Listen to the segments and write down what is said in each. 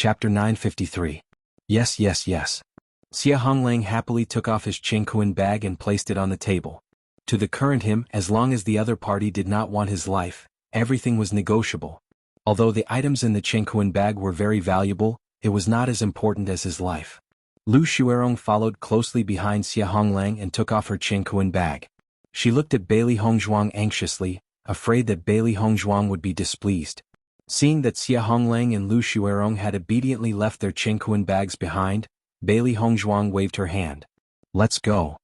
Chapter 953. Yes, yes, yes. Xia Honglang happily took off his Qingquan bag and placed it on the table. To the current him, as long as the other party did not want his life, everything was negotiable. Although the items in the Qingquan bag were very valuable, it was not as important as his life. Lu Xuerong followed closely behind Xia Honglang and took off her Qingquan bag. She looked at Bailey Hongzhuang anxiously, afraid that Bailey Hongzhuang would be displeased. Seeing that Xia Honglang and Lu Xuerong had obediently left their Qingquan bags behind, Bailey Hongzhuang waved her hand. Let's go.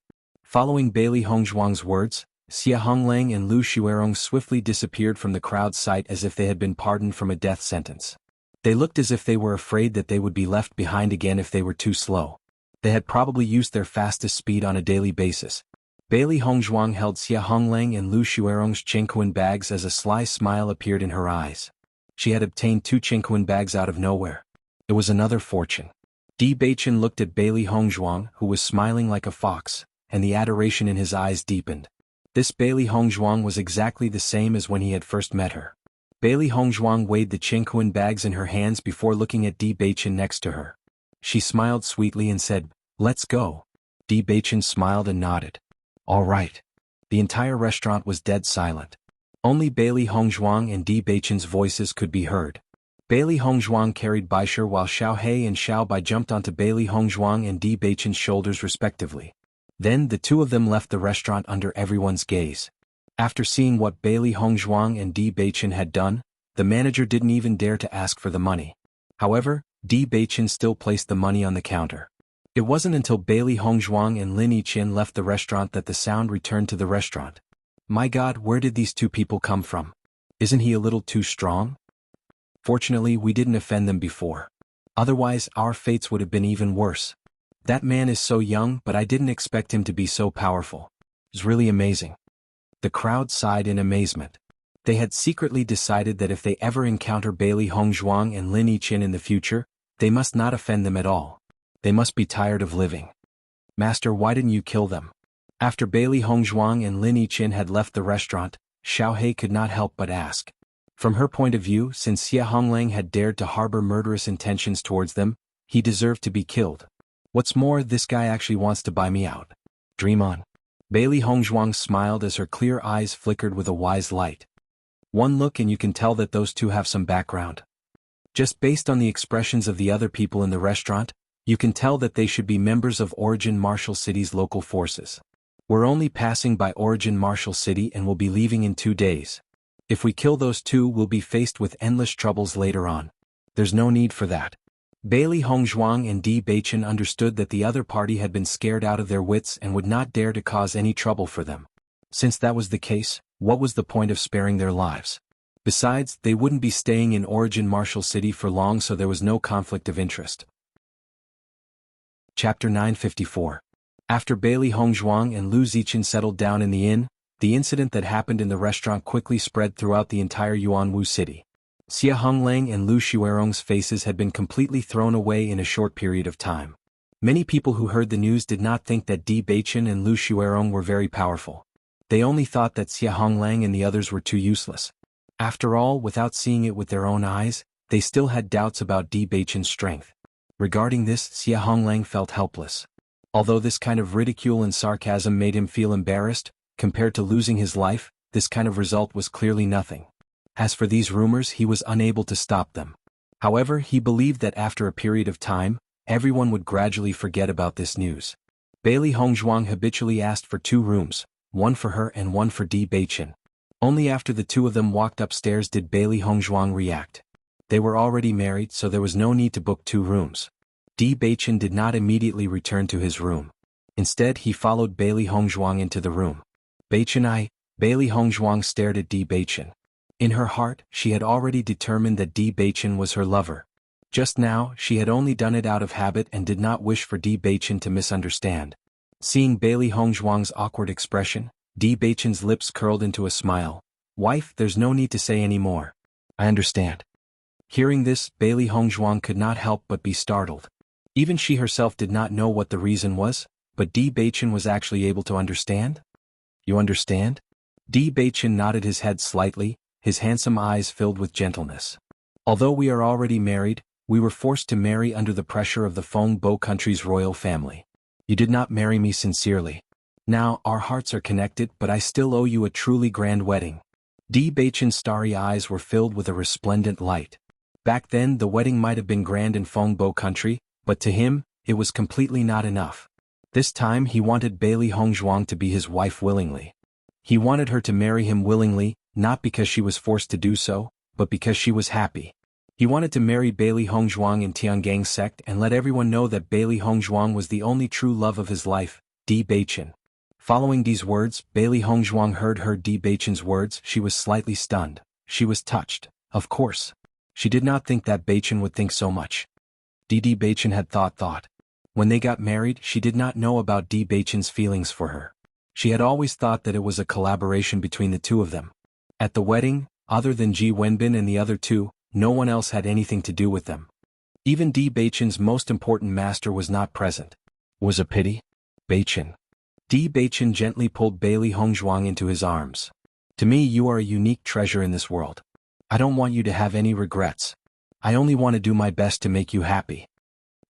Following Bailey Hongzhuang's words, Xia Honglang and Lu Xuerong swiftly disappeared from the crowd's sight as if they had been pardoned from a death sentence. They looked as if they were afraid that they would be left behind again if they were too slow. They had probably used their fastest speed on a daily basis. Bailey Hongzhuang held Xia Honglang and Lu Xuerong's Qingquan bags as a sly smile appeared in her eyes. She had obtained 2 Qingquan bags out of nowhere. It was another fortune. Di Beichen looked at Bailey Hongzhuang, who was smiling like a fox, and the adoration in his eyes deepened. This Bailey Hongzhuang was exactly the same as when he had first met her. Bailey Hongzhuang weighed the Qingquan bags in her hands before looking at Di Beichen next to her. She smiled sweetly and said, "Let's go." Di Beichen smiled and nodded. All right. The entire restaurant was dead silent. Only Bailey Hongzhuang and Di Beichen's voices could be heard. Bailey Hongzhuang carried Baisher while Xiao He and Xiao Bai jumped onto Bailey Hongzhuang and Di Beichen's shoulders respectively. Then the two of them left the restaurant under everyone's gaze. After seeing what Bailey Hongzhuang and Di Beichen had done, the manager didn't even dare to ask for the money. However, Di Beichen still placed the money on the counter. It wasn't until Bailey Hongzhuang and Lin Yiqian left the restaurant that the sound returned to the restaurant. My God, where did these two people come from? Isn't he a little too strong? Fortunately, we didn't offend them before. Otherwise, our fates would have been even worse. That man is so young, but I didn't expect him to be so powerful. It's really amazing. The crowd sighed in amazement. They had secretly decided that if they ever encounter Bailey Hongzhuang and Lin Yiqian in the future, they must not offend them at all. They must be tired of living. Master, why didn't you kill them? After Bailey Hongzhuang and Lin Yiqian had left the restaurant, Xiao He could not help but ask. From her point of view, since Xia Honglang had dared to harbor murderous intentions towards them, he deserved to be killed. What's more, this guy actually wants to buy me out. Dream on. Bailey Hongzhuang smiled as her clear eyes flickered with a wise light. One look and you can tell that those two have some background. Just based on the expressions of the other people in the restaurant, you can tell that they should be members of Origin Martial City's local forces. We're only passing by Origin Martial City and will be leaving in 2 days. If we kill those two, we'll be faced with endless troubles later on. There's no need for that. Bailey Hongzhuang and Di Beichen understood that the other party had been scared out of their wits and would not dare to cause any trouble for them. Since that was the case, what was the point of sparing their lives? Besides, they wouldn't be staying in Origin Martial City for long, so there was no conflict of interest. Chapter 954. After Bailey Hongzhuang and Lu Ziqian settled down in the inn, the incident that happened in the restaurant quickly spread throughout the entire Yuanwu city. Xia Honglang and Lu Xuerong's faces had been completely thrown away in a short period of time. Many people who heard the news did not think that Di Beichen and Lu Xuerong were very powerful. They only thought that Xia Honglang and the others were too useless. After all, without seeing it with their own eyes, they still had doubts about Di Beichen's strength. Regarding this, Xia Honglang felt helpless. Although this kind of ridicule and sarcasm made him feel embarrassed, compared to losing his life, this kind of result was clearly nothing. As for these rumors, he was unable to stop them. However, he believed that after a period of time, everyone would gradually forget about this news. Bailey Hongzhuang habitually asked for 2 rooms, one for her and one for Di Beichen. Only after the two of them walked upstairs did Bailey Hongzhuang react. They were already married, so there was no need to book 2 rooms. Di Beichen did not immediately return to his room. Instead, he followed Bailey Hongzhuang into the room. Beichen, Bailey Hongzhuang stared at Di Beichen. In her heart, she had already determined that Di Beichen was her lover. Just now, she had only done it out of habit and did not wish for Di Beichen to misunderstand. Seeing Bailey Hongzhuang's awkward expression, Di Beichen's lips curled into a smile. Wife, there's no need to say any more. I understand. Hearing this, Bailey Hongzhuang could not help but be startled. Even she herself did not know what the reason was, but Di Beichen was actually able to understand? You understand? Di Beichen nodded his head slightly, his handsome eyes filled with gentleness. Although we are already married, We were forced to marry under the pressure of the Feng Bo country's royal family. You did not marry me sincerely. Now, our hearts are connected, but I still owe you a truly grand wedding. Di Beichen's starry eyes were filled with a resplendent light. Back then, the wedding might have been grand in Feng Bo country, but to him, it was completely not enough. This time he wanted Bailey Hongzhuang to be his wife willingly. He wanted her to marry him willingly, not because she was forced to do so, but because she was happy. He wanted to marry Bailey Hongzhuang in Tiangang sect and let everyone know that Bailey Hongzhuang was the only true love of his life, Di Beichen. Following these words, Bailey Hongzhuang heard Di Beichen's words. She was slightly stunned. She was touched. Of course. She did not think that Beichen would think so much. Di Beichen had thought. When they got married, she did not know about Di Beichen's feelings for her. She had always thought that it was a collaboration between the two of them. At the wedding, other than Ji Wenbin and the other two, no one else had anything to do with them. Even Di Beichen's most important master was not present. Was a pity? Beichen. Di Beichen gently pulled Bailey Hongzhuang into his arms. To me, you are a unique treasure in this world. I don't want you to have any regrets. I only want to do my best to make you happy.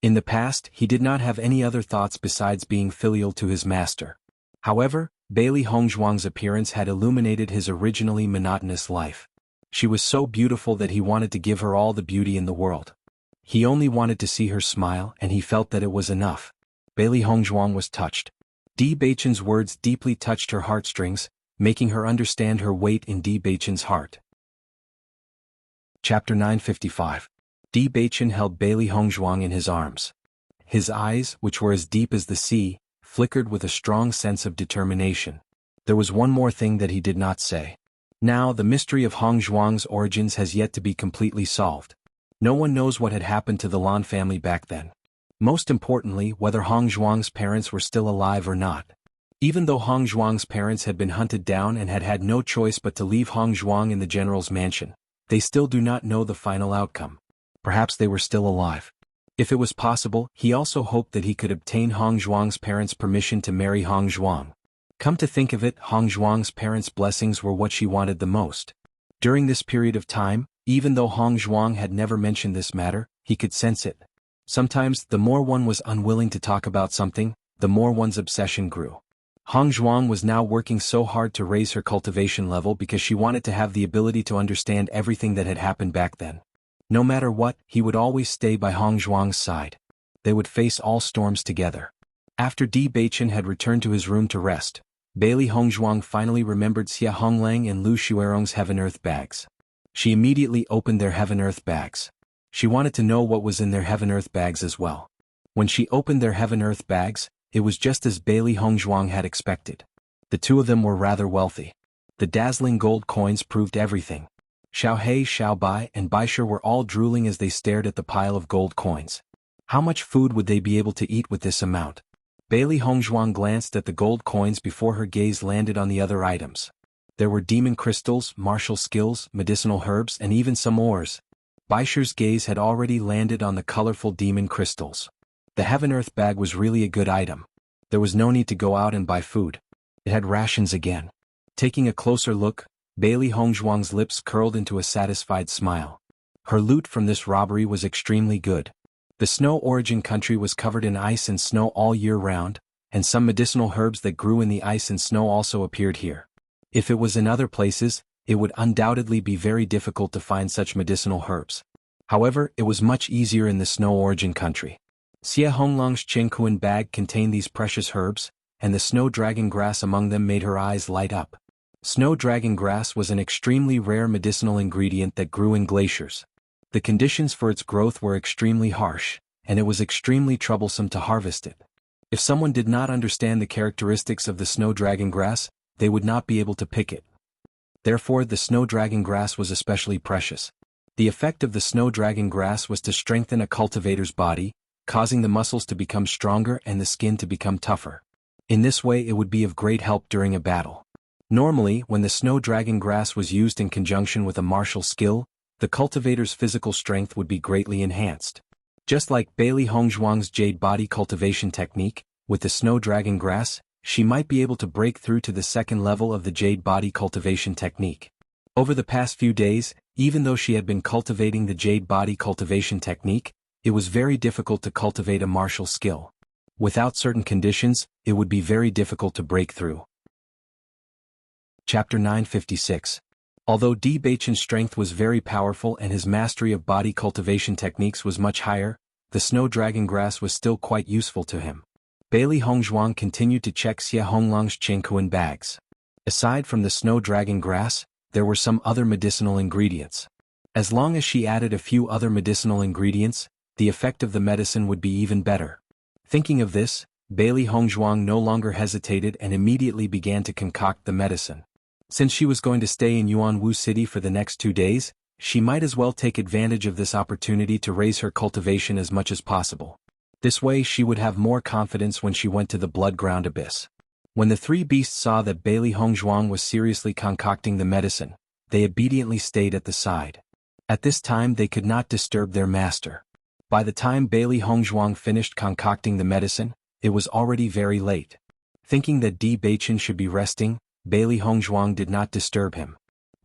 In the past, he did not have any other thoughts besides being filial to his master. However, Bailey Hongzhuang's appearance had illuminated his originally monotonous life. She was so beautiful that he wanted to give her all the beauty in the world. He only wanted to see her smile, and he felt that it was enough. Bailey Hongzhuang was touched. Di Beichen's words deeply touched her heartstrings, making her understand her weight in Di Beichen's heart. Chapter 955. Di Beichen held Bailey Hongzhuang in his arms. His eyes, which were as deep as the sea, flickered with a strong sense of determination. There was one more thing that he did not say. Now, the mystery of Hongzhuang's origins has yet to be completely solved. No one knows what had happened to the Lan family back then. Most importantly, whether Hongzhuang's parents were still alive or not. Even though Hongzhuang's parents had been hunted down and had had no choice but to leave Hongzhuang in the general's mansion, they still do not know the final outcome. Perhaps they were still alive. If it was possible, he also hoped that he could obtain Hongzhuang's parents' permission to marry Hongzhuang. Come to think of it, Hongzhuang's parents' blessings were what she wanted the most. During this period of time, even though Hongzhuang had never mentioned this matter, he could sense it. Sometimes, the more one was unwilling to talk about something, the more one's obsession grew. Hongzhuang was now working so hard to raise her cultivation level because she wanted to have the ability to understand everything that had happened back then. No matter what, he would always stay by Hongzhuang's side. They would face all storms together. After Di Beichen had returned to his room to rest, Bailey Hongzhuang finally remembered Xia Honglang and Lu Xuerong's heaven-earth bags. She immediately opened their heaven-earth bags. She wanted to know what was in their heaven-earth bags as well. When she opened their heaven-earth bags, it was just as Bailey Hongzhuang had expected. The two of them were rather wealthy. The dazzling gold coins proved everything. Xiao He, Xiao Bai, and Baisher were all drooling as they stared at the pile of gold coins. How much food would they be able to eat with this amount? Bailey Hongzhuang glanced at the gold coins before her gaze landed on the other items. There were demon crystals, martial skills, medicinal herbs, and even some ores. Baisher's gaze had already landed on the colorful demon crystals. The heaven-earth bag was really a good item. There was no need to go out and buy food. It had rations again. Taking a closer look, Bailey Hongzhuang's lips curled into a satisfied smile. Her loot from this robbery was extremely good. The snow origin country was covered in ice and snow all year round, and some medicinal herbs that grew in the ice and snow also appeared here. If it was in other places, it would undoubtedly be very difficult to find such medicinal herbs. However, it was much easier in the snow origin country. Xia Honglang's Chengkuan bag contained these precious herbs, and the snow dragon grass among them made her eyes light up. Snow dragon grass was an extremely rare medicinal ingredient that grew in glaciers. The conditions for its growth were extremely harsh, and it was extremely troublesome to harvest it. If someone did not understand the characteristics of the snow dragon grass, they would not be able to pick it. Therefore, the snow dragon grass was especially precious. The effect of the snow dragon grass was to strengthen a cultivator's body, causing the muscles to become stronger and the skin to become tougher. In this way, it would be of great help during a battle. Normally, when the snow dragon grass was used in conjunction with a martial skill, the cultivator's physical strength would be greatly enhanced. Just like Bailey Hongzhuang's jade body cultivation technique, with the snow dragon grass, she might be able to break through to the second level of the jade body cultivation technique. Over the past few days, Even though she had been cultivating the jade body cultivation technique, it was very difficult to cultivate a martial skill. Without certain conditions, it would be very difficult to break through. Chapter 956. Although Di Baichen's strength was very powerful and his mastery of body cultivation techniques was much higher, the snow dragon grass was still quite useful to him. Bailey Hongzhuang continued to check Xia Honglang's Qingkuan bags. Aside from the snow dragon grass, there were some other medicinal ingredients. As long as she added a few other medicinal ingredients, the effect of the medicine would be even better. Thinking of this, Bailey Hongzhuang no longer hesitated and immediately began to concoct the medicine. Since she was going to stay in Jianghu City for the next 2 days, she might as well take advantage of this opportunity to raise her cultivation as much as possible. This way she would have more confidence when she went to the blood-ground abyss. When the 3 beasts saw that Bailey Hongzhuang was seriously concocting the medicine, they obediently stayed at the side. At this time they could not disturb their master. By the time Bailey Hongzhuang finished concocting the medicine, it was already very late. Thinking that Di Baichen should be resting, Bailey Hongzhuang did not disturb him.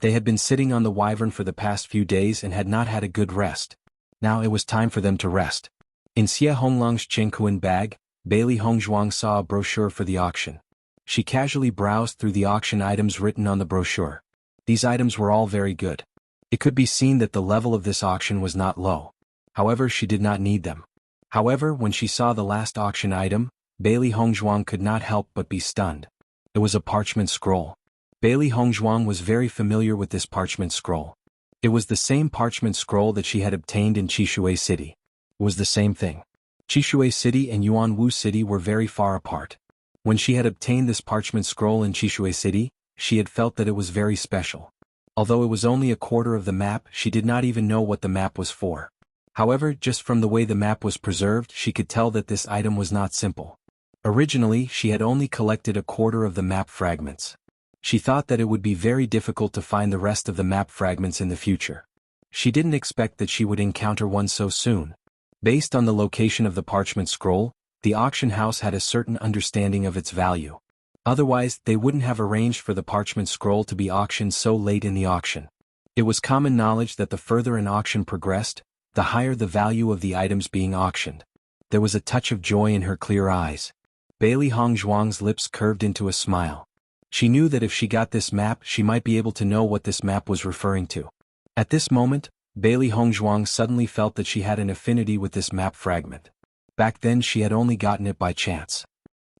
They had been sitting on the wyvern for the past few days and had not had a good rest. Now it was time for them to rest. In Xia Honglang's Qingkuan bag, Bailey Hongzhuang saw a brochure for the auction. She casually browsed through the auction items written on the brochure. These items were all very good. It could be seen that the level of this auction was not low. However, she did not need them. However, when she saw the last auction item, Bailey Hongzhuang could not help but be stunned. It was a parchment scroll. Bailey Hongzhuang was very familiar with this parchment scroll. It was the same parchment scroll that she had obtained in Qishui City. It was the same thing. Qishui City and Jianghu City were very far apart. When she had obtained this parchment scroll in Qishui City, she had felt that it was very special. Although it was only a quarter of the map, she did not even know what the map was for. However, just from the way the map was preserved, she could tell that this item was not simple. Originally, she had only collected a quarter of the map fragments. She thought that it would be very difficult to find the rest of the map fragments in the future. She didn't expect that she would encounter one so soon. Based on the location of the parchment scroll, the auction house had a certain understanding of its value. Otherwise, they wouldn't have arranged for the parchment scroll to be auctioned so late in the auction. It was common knowledge that the further an auction progressed, the higher the value of the items being auctioned. There was a touch of joy in her clear eyes. Bailey Hongzhuang's lips curved into a smile. She knew that if she got this map, she might be able to know what this map was referring to. At this moment, Bailey Hongzhuang suddenly felt that she had an affinity with this map fragment. Back then she had only gotten it by chance.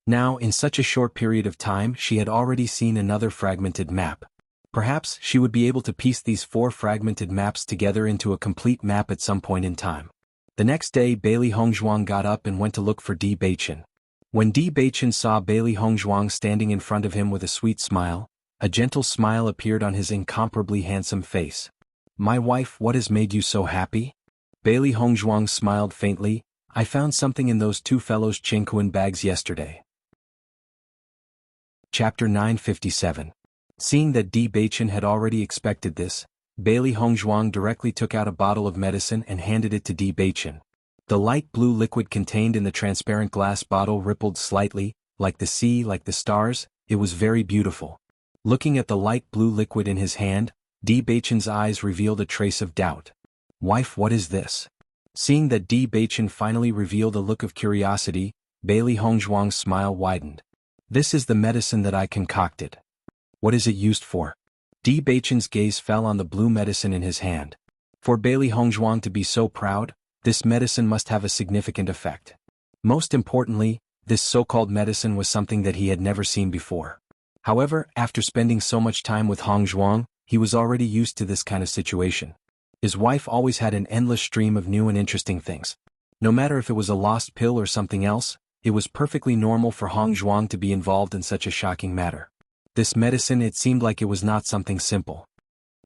Now, in such a short period of time, she had already seen another fragmented map. Perhaps she would be able to piece these 4 fragmented maps together into a complete map at some point in time. The next day Bailey Hongzhuang got up and went to look for Di Baichen. When Di Baichen saw Bailey Hongzhuang standing in front of him with a sweet smile, a gentle smile appeared on his incomparably handsome face. "My wife, what has made you so happy?" Bailey Hongzhuang smiled faintly. "I found something in those 2 fellows' Qingkuan bags yesterday." Chapter 957. Seeing that Di Baichen had already expected this, Bailey Hongzhuang directly took out a bottle of medicine and handed it to Di Baichen. The light blue liquid contained in the transparent glass bottle rippled slightly, like the sea, like the stars. It was very beautiful. Looking at the light blue liquid in his hand, Di Baichen's eyes revealed a trace of doubt. "Wife, what is this?" Seeing that Di Baichen finally revealed a look of curiosity, Bailey Hongzhuang's smile widened. "This is the medicine that I concocted." "What is it used for?" Di Baichen's gaze fell on the blue medicine in his hand. For Bailey Hongzhuang to be so proud, this medicine must have a significant effect. Most importantly, this so-called medicine was something that he had never seen before. However, after spending so much time with Hongzhuang, he was already used to this kind of situation. His wife always had an endless stream of new and interesting things. No matter if it was a lost pill or something else, it was perfectly normal for Hongzhuang to be involved in such a shocking matter. This medicine, it seemed like it was not something simple.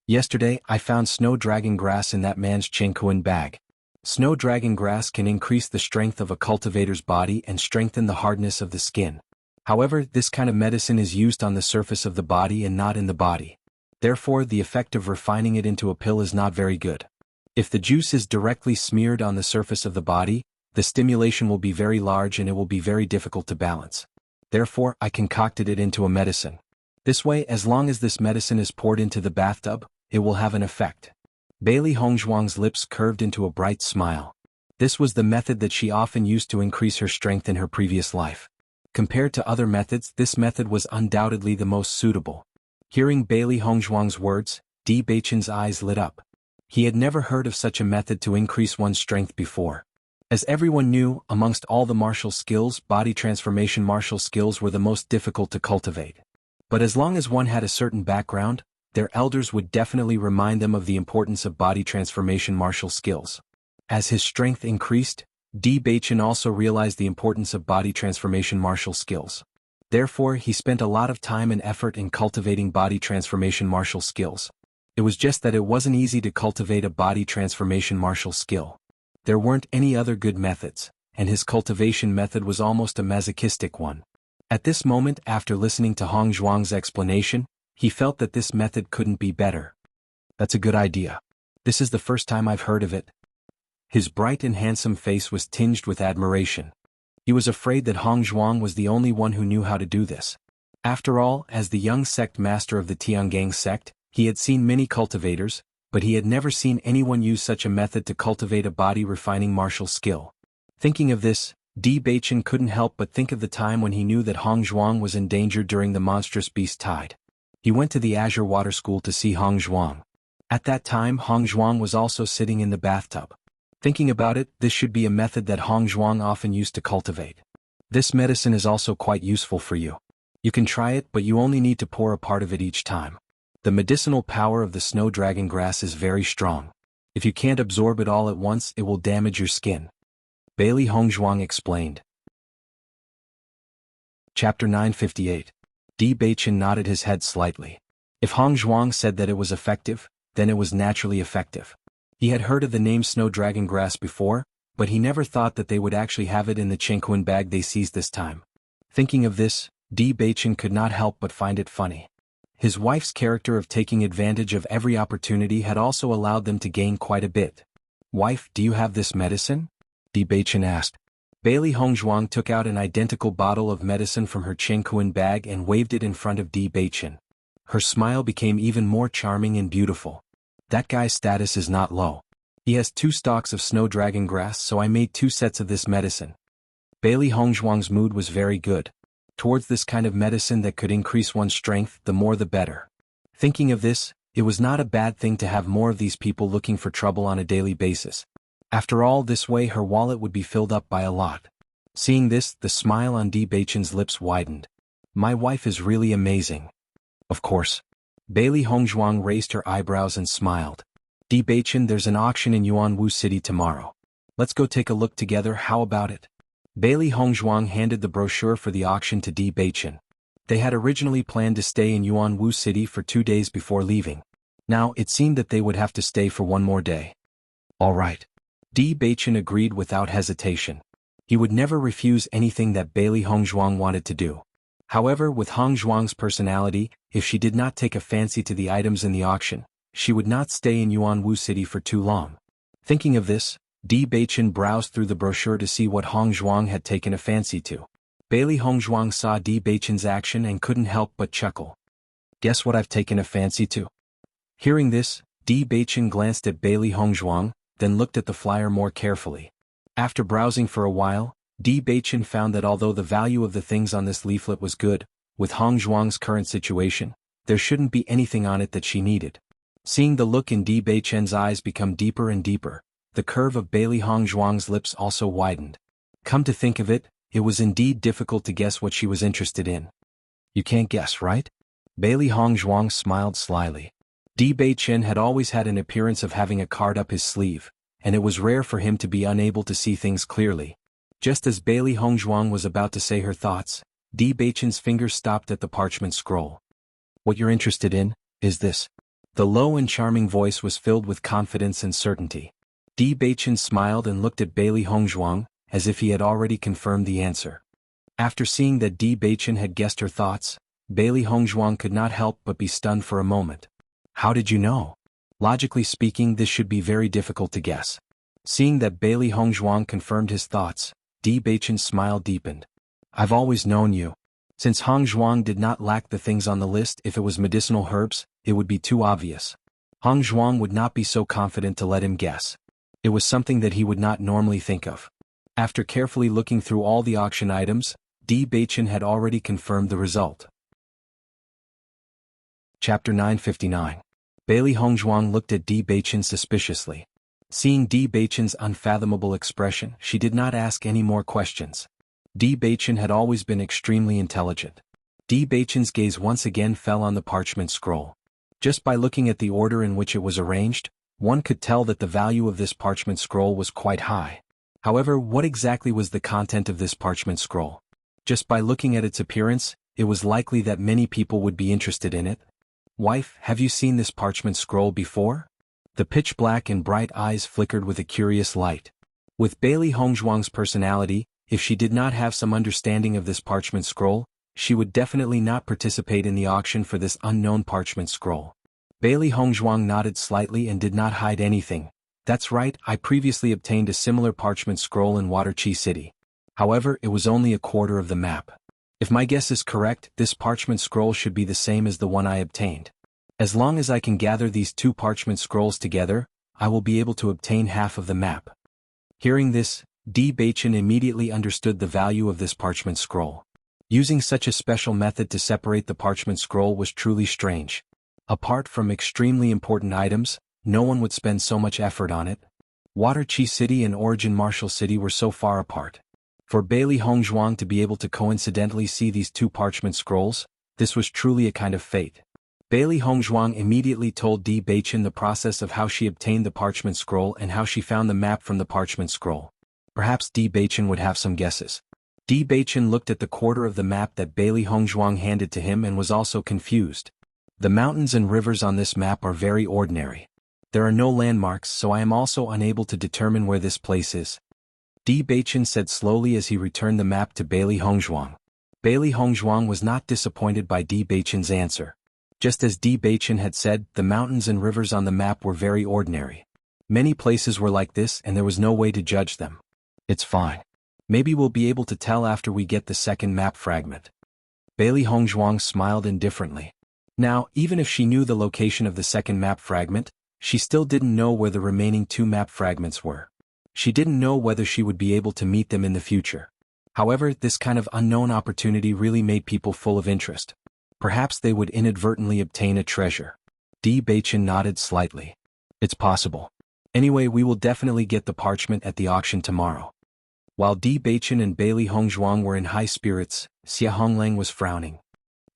"Yesterday, I found snow dragon grass in that man's Qingkuan bag. Snow dragon grass can increase the strength of a cultivator's body and strengthen the hardness of the skin. However, this kind of medicine is used on the surface of the body and not in the body. Therefore, the effect of refining it into a pill is not very good. If the juice is directly smeared on the surface of the body, the stimulation will be very large and it will be very difficult to balance. Therefore, I concocted it into a medicine. This way, as long as this medicine is poured into the bathtub, it will have an effect. Bailey Hongzhuang's lips curved into a bright smile. This was the method that she often used to increase her strength in her previous life. Compared to other methods, this method was undoubtedly the most suitable. Hearing Bailey Hongzhuang's words, Di Beichen's eyes lit up. He had never heard of such a method to increase one's strength before. As everyone knew, amongst all the martial skills, body transformation martial skills were the most difficult to cultivate. But as long as one had a certain background, their elders would definitely remind them of the importance of body transformation martial skills. As his strength increased, Di Beichen also realized the importance of body transformation martial skills. Therefore, he spent a lot of time and effort in cultivating body transformation martial skills. It was just that it wasn't easy to cultivate a body transformation martial skill. There weren't any other good methods, and his cultivation method was almost a masochistic one. At this moment, after listening to Hong Zhuang's explanation, he felt that this method couldn't be better. That's a good idea. This is the first time I've heard of it. His bright and handsome face was tinged with admiration. He was afraid that Hong Zhuang was the only one who knew how to do this. After all, as the young sect master of the Tiangang sect, he had seen many cultivators, but he had never seen anyone use such a method to cultivate a body-refining martial skill. Thinking of this, Di Beichen couldn't help but think of the time when he knew that Hong Zhuang was in danger during the monstrous beast tide. He went to the Azure Water School to see Hong Zhuang. At that time, Hong Zhuang was also sitting in the bathtub. Thinking about it, this should be a method that Hong Zhuang often used to cultivate. This medicine is also quite useful for you. You can try it, but you only need to pour a part of it each time. The medicinal power of the snow dragon grass is very strong. If you can't absorb it all at once, it will damage your skin. Bailey Hongzhuang explained. Chapter 958. Di Beichen nodded his head slightly. If Hongzhuang said that it was effective, then it was naturally effective. He had heard of the name snow dragon grass before, but he never thought that they would actually have it in the Chengquan bag they seized this time. Thinking of this, Di Beichen could not help but find it funny. His wife's character of taking advantage of every opportunity had also allowed them to gain quite a bit. "Wife, do you have this medicine?" Di Beichen asked. Bailey Hongzhuang took out an identical bottle of medicine from her Chengquan bag and waved it in front of Di Beichen. Her smile became even more charming and beautiful. "That guy's status is not low. He has 2 stalks of snow dragon grass, so I made 2 sets of this medicine." Bailey Hongzhuang's mood was very good. Towards this kind of medicine that could increase one's strength, the more the better. Thinking of this, it was not a bad thing to have more of these people looking for trouble on a daily basis. After all, this way her wallet would be filled up by a lot. Seeing this, the smile on Di Beichen's lips widened. "My wife is really amazing." "Of course." Bailey Hongzhuang raised her eyebrows and smiled. "Di Beichen, there's an auction in Yuanwu City tomorrow. Let's go take a look together, how about it?" Bailey Hongzhuang handed the brochure for the auction to Di Beichen. They had originally planned to stay in Yuanwu City for 2 days before leaving. Now, it seemed that they would have to stay for 1 more day. All right. Di Beichen agreed without hesitation. He would never refuse anything that Bailey Hongzhuang wanted to do. However, with Hongzhuang's personality, if she did not take a fancy to the items in the auction, she would not stay in Yuanwu City for too long. Thinking of this, Di Beichen browsed through the brochure to see what Hongzhuang had taken a fancy to. Bailey Hongzhuang saw Di Beichen's action and couldn't help but chuckle. "Guess what I've taken a fancy to?" Hearing this, Di Beichen glanced at Bailey Hongzhuang, then looked at the flyer more carefully. After browsing for a while, Di Beichen found that although the value of the things on this leaflet was good, with Hongzhuang's current situation, there shouldn't be anything on it that she needed. Seeing the look in Di Beichen's eyes become deeper and deeper, the curve of Bailey Hongzhuang's lips also widened. Come to think of it, it was indeed difficult to guess what she was interested in. "You can't guess, right?" Bailey Hongzhuang smiled slyly. Di Beichen had always had an appearance of having a card up his sleeve, and it was rare for him to be unable to see things clearly. Just as Bailey Hongzhuang was about to say her thoughts, Di Beichen's fingers stopped at the parchment scroll. "What you're interested in, is this." The low and charming voice was filled with confidence and certainty. Di Beichen smiled and looked at Bailey Hongzhuang, as if he had already confirmed the answer. After seeing that Di Beichen had guessed her thoughts, Bailey Hongzhuang could not help but be stunned for a moment. "How did you know?" Logically speaking, this should be very difficult to guess. Seeing that Bailey Hongzhuang confirmed his thoughts, Di Beichen's smile deepened. "I've always known you." Since Hongzhuang did not lack the things on the list, if it was medicinal herbs, it would be too obvious. Hong Zhuang would not be so confident to let him guess. It was something that he would not normally think of. After carefully looking through all the auction items, Di Beichen had already confirmed the result. Chapter 959. Bailey Hongzhuang looked at Di Beichen suspiciously. Seeing Di Beichen's unfathomable expression, she did not ask any more questions. Di Beichen had always been extremely intelligent. Di Beichen's gaze once again fell on the parchment scroll. Just by looking at the order in which it was arranged, one could tell that the value of this parchment scroll was quite high. However, what exactly was the content of this parchment scroll? Just by looking at its appearance, it was likely that many people would be interested in it. Wife, have you seen this parchment scroll before? The pitch-black and bright eyes flickered with a curious light. With Bailey Hongzhuang's personality, if she did not have some understanding of this parchment scroll, she would definitely not participate in the auction for this unknown parchment scroll. Bailey Hongzhuang nodded slightly and did not hide anything. That's right, I previously obtained a similar parchment scroll in Waterqi City. However, it was only a quarter of the map. If my guess is correct, this parchment scroll should be the same as the one I obtained. As long as I can gather these two parchment scrolls together, I will be able to obtain half of the map. Hearing this, Di Beichen immediately understood the value of this parchment scroll. Using such a special method to separate the parchment scroll was truly strange. Apart from extremely important items, no one would spend so much effort on it. Waterqi City and Origin Martial City were so far apart. For Bailey Hongzhuang to be able to coincidentally see these two parchment scrolls, this was truly a kind of fate. Bailey Hongzhuang immediately told Di Beichen the process of how she obtained the parchment scroll and how she found the map from the parchment scroll. Perhaps Di Beichen would have some guesses. Di Beichen looked at the quarter of the map that Bailey Hongzhuang handed to him and was also confused. The mountains and rivers on this map are very ordinary. There are no landmarks, so I am also unable to determine where this place is. Di Beichen said slowly as he returned the map to Bailey Hongzhuang. Bailey Hongzhuang was not disappointed by Di Beichen's answer. Just as Di Beichen had said, the mountains and rivers on the map were very ordinary. Many places were like this and there was no way to judge them. It's fine. Maybe we'll be able to tell after we get the second map fragment. Bailey Hongzhuang smiled indifferently. Now, even if she knew the location of the second map fragment, she still didn't know where the remaining two map fragments were. She didn't know whether she would be able to meet them in the future. However, this kind of unknown opportunity really made people full of interest. Perhaps they would inadvertently obtain a treasure. Di Beichen nodded slightly. It's possible. Anyway, we will definitely get the parchment at the auction tomorrow. While Di Beichen and Bailey Hongzhuang were in high spirits, Xia Honglang was frowning.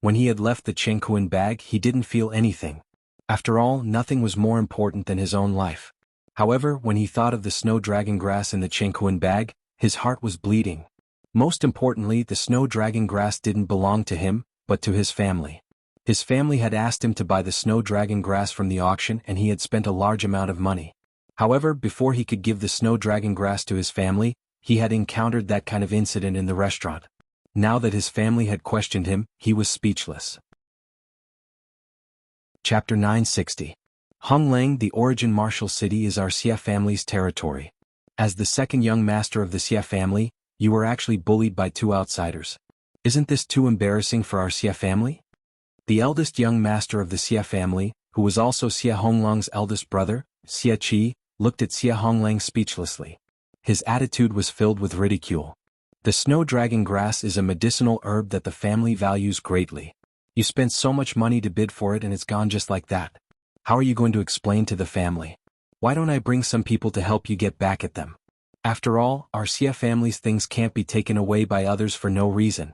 When he had left the Chengkuan bag, he didn't feel anything. After all, nothing was more important than his own life. However, when he thought of the snow dragon grass in the Chengkuan bag, his heart was bleeding. Most importantly, the snow dragon grass didn't belong to him, but to his family. His family had asked him to buy the snow dragon grass from the auction and he had spent a large amount of money. However, before he could give the snow dragon grass to his family, he had encountered that kind of incident in the restaurant. Now that his family had questioned him, he was speechless. Chapter 960. Honglang, the Origin Martial City, is our Xia family's territory. As the second young master of the Xia family, you were actually bullied by two outsiders. Isn't this too embarrassing for our Xia family? The eldest young master of the Xia family, who was also Xia Honglang's eldest brother, Xia Qi, looked at Xia Honglang speechlessly. His attitude was filled with ridicule. The snow dragon grass is a medicinal herb that the family values greatly. You spent so much money to bid for it and it's gone just like that. How are you going to explain to the family? Why don't I bring some people to help you get back at them? After all, our Xia family's things can't be taken away by others for no reason.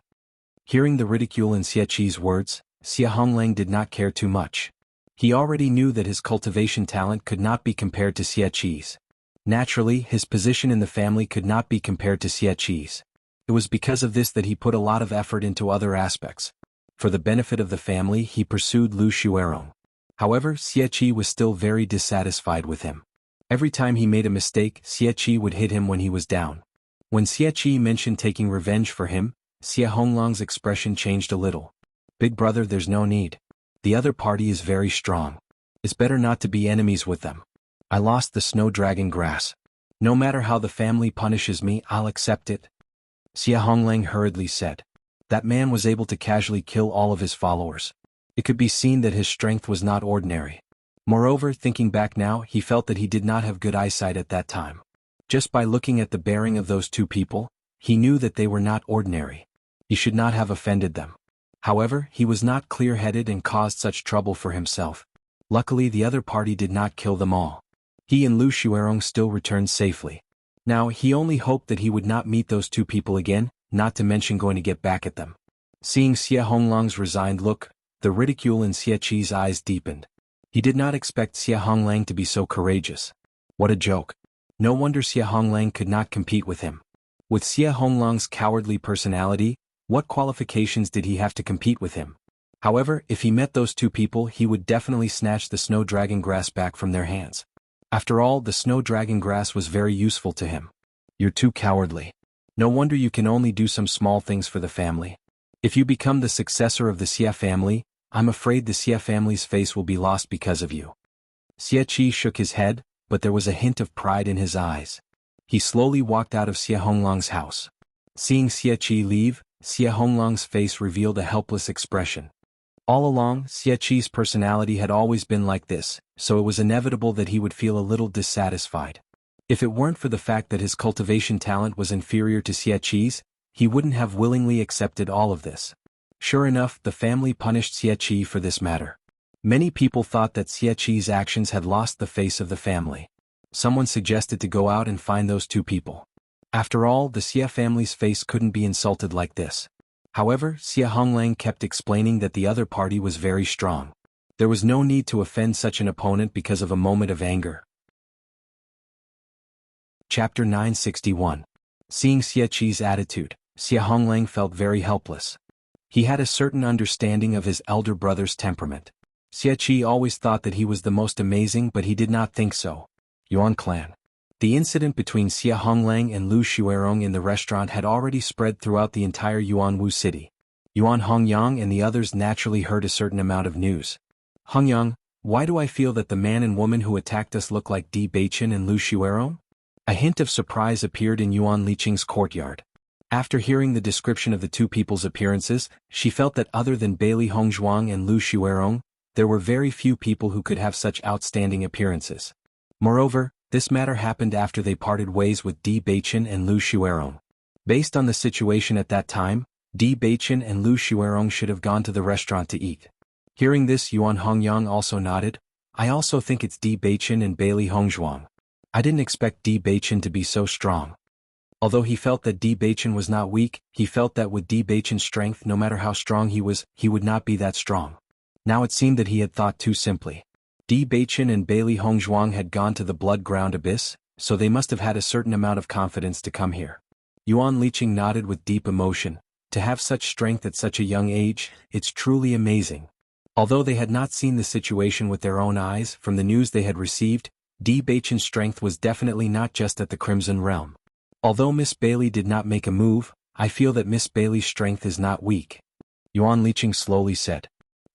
Hearing the ridicule in Xia Qi's words, Xia Honglang did not care too much. He already knew that his cultivation talent could not be compared to Xia Qi's. Naturally, his position in the family could not be compared to Xia Qi's. It was because of this that he put a lot of effort into other aspects. For the benefit of the family, he pursued Lu Xuerong. However, Xia Qi was still very dissatisfied with him. Every time he made a mistake, Xia Qi would hit him when he was down. When Xia Qi mentioned taking revenge for him, Xia Honglang's expression changed a little. Big brother, there's no need. The other party is very strong. It's better not to be enemies with them. I lost the snow dragon grass. No matter how the family punishes me, I'll accept it. Xia Honglang hurriedly said. That man was able to casually kill all of his followers. It could be seen that his strength was not ordinary. Moreover, thinking back now, he felt that he did not have good eyesight at that time. Just by looking at the bearing of those two people, he knew that they were not ordinary. He should not have offended them. However, he was not clear-headed and caused such trouble for himself. Luckily, the other party did not kill them all. He and Lu Xuerong still returned safely. Now, he only hoped that he would not meet those two people again, not to mention going to get back at them. Seeing Xie Honglang's resigned look, the ridicule in Xie Qi's eyes deepened. He did not expect Xie Honglang to be so courageous. What a joke. No wonder Xie Honglang could not compete with him. With Xie Honglang's cowardly personality, what qualifications did he have to compete with him? However, if he met those two people, he would definitely snatch the snow dragon grass back from their hands. After all, the snow dragon grass was very useful to him. You're too cowardly. No wonder you can only do some small things for the family. If you become the successor of the Xie family, I'm afraid the Xie family's face will be lost because of you. Xie Qi shook his head, but there was a hint of pride in his eyes. He slowly walked out of Xie Honglang's house. Seeing Xie Qi leave, Xie Honglang's face revealed a helpless expression. All along, Xie Qi's personality had always been like this, so it was inevitable that he would feel a little dissatisfied. If it weren't for the fact that his cultivation talent was inferior to Xie Qi's, he wouldn't have willingly accepted all of this. Sure enough, the family punished Xie Qi for this matter. Many people thought that Xie Qi's actions had lost the face of the family. Someone suggested to go out and find those two people. After all, the Xie family's face couldn't be insulted like this. However, Xie Honglang kept explaining that the other party was very strong. There was no need to offend such an opponent because of a moment of anger. Chapter 961. Seeing Xie Qi's attitude, Xie Honglang felt very helpless. He had a certain understanding of his elder brother's temperament. Xie Qi always thought that he was the most amazing, but he did not think so. Yuan clan. The incident between Xie Honglang and Lu Xuerong in the restaurant had already spread throughout the entire Yuanwu city. Yuan Hongyang and the others naturally heard a certain amount of news. Hongyang, why do I feel that the man and woman who attacked us look like Di Beichen and Lu Xuerong? A hint of surprise appeared in Yuan Liqing's courtyard. After hearing the description of the two people's appearances, she felt that other than Bailey Hongzhuang and Lu Xuerong, there were very few people who could have such outstanding appearances. Moreover, this matter happened after they parted ways with Di Beichen and Lu Xuerong. Based on the situation at that time, Di Beichen and Lu Xuerong should have gone to the restaurant to eat. Hearing this, Yuan Hongyang also nodded. I also think it's Di Beichen and Bailey Hongzhuang. I didn't expect Di Beichen to be so strong. Although he felt that Di Beichen was not weak, he felt that with Di Beichen's strength, no matter how strong he was, he would not be that strong. Now it seemed that he had thought too simply. Di Beichen and Bailey Hongzhuang had gone to the blood-ground abyss, so they must have had a certain amount of confidence to come here. Yuan Liqing nodded with deep emotion. To have such strength at such a young age, it's truly amazing. Although they had not seen the situation with their own eyes, from the news they had received, Di Beichen's strength was definitely not just at the Crimson Realm. Although Miss Bailey did not make a move, I feel that Miss Bailey's strength is not weak. Yuan Liqing slowly said.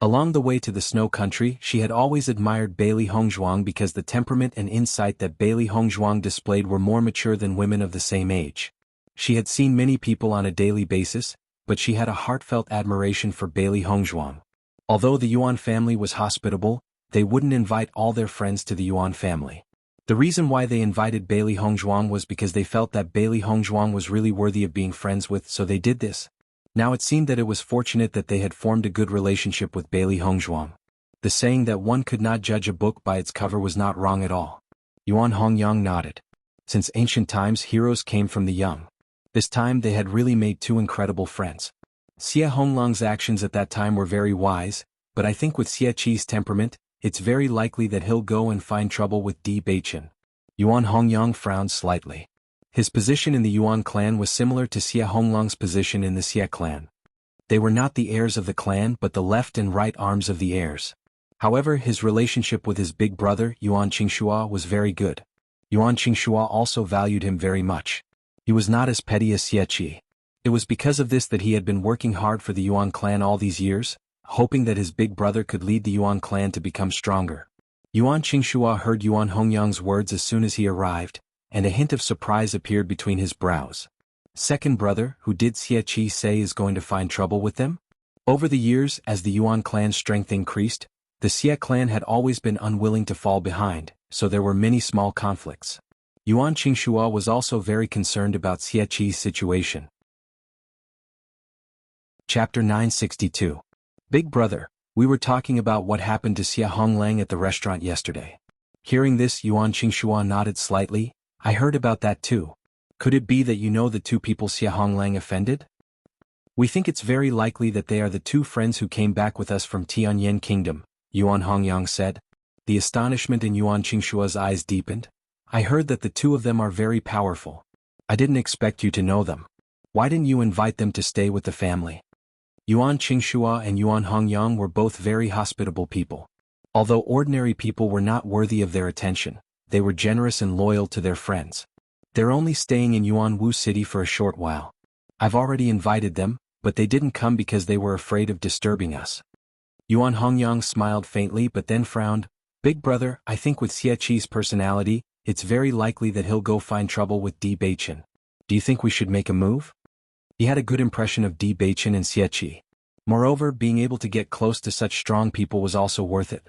Along the way to the snow country, she had always admired Bailey Hongzhuang because the temperament and insight that Bailey Hongzhuang displayed were more mature than women of the same age. She had seen many people on a daily basis, but she had a heartfelt admiration for Bailey Hongzhuang. Although the Yuan family was hospitable, they wouldn't invite all their friends to the Yuan family. The reason why they invited Bailey Hongzhuang was because they felt that Bailey Hongzhuang was really worthy of being friends with, so they did this. Now it seemed that it was fortunate that they had formed a good relationship with Bailey Hongzhuang. The saying that one could not judge a book by its cover was not wrong at all. Yuan Hongyang nodded. Since ancient times, heroes came from the young. This time they had really made two incredible friends. Xie Honglang's actions at that time were very wise, but I think with Xie Qi's temperament, it's very likely that he'll go and find trouble with Di Beichen. Yuan Hongyang frowned slightly. His position in the Yuan clan was similar to Xie Honglang's position in the Xie clan. They were not the heirs of the clan but the left and right arms of the heirs. However, his relationship with his big brother, Yuan Qingxua, was very good. Yuan Qingxua also valued him very much. He was not as petty as Xie Qi. It was because of this that he had been working hard for the Yuan clan all these years, hoping that his big brother could lead the Yuan clan to become stronger. Yuan Qingxua heard Yuan Hongyang's words as soon as he arrived, and a hint of surprise appeared between his brows. Second brother, who did Xie Qi say is going to find trouble with them? Over the years, as the Yuan clan's strength increased, The Xie clan had always been unwilling to fall behind, so there were many small conflicts. Yuan Qingshua was also very concerned about Xie Qi's situation. Chapter 962. Big Brother, we were talking about what happened to Xie Honglang at the restaurant yesterday. Hearing this, Yuan Qingshua nodded slightly. I heard about that too. Could it be that you know the two people Xie Honglang offended? We think it's very likely that they are the two friends who came back with us from Tianyan Kingdom, Yuan Hongyang said. The astonishment in Yuan Qingshua's eyes deepened. I heard that the two of them are very powerful. I didn't expect you to know them. Why didn't you invite them to stay with the family? Yuan Qingshua and Yuan Hongyang were both very hospitable people. Although ordinary people were not worthy of their attention, they were generous and loyal to their friends. They're only staying in Yuanwu City for a short while. I've already invited them, but they didn't come because they were afraid of disturbing us. Yuan Hongyang smiled faintly but then frowned. Big Brother, I think with Xie Qi's personality, it's very likely that he'll go find trouble with Di Beichen. Do you think we should make a move? He had a good impression of Di Beichen and Xie Qi. Moreover, being able to get close to such strong people was also worth it.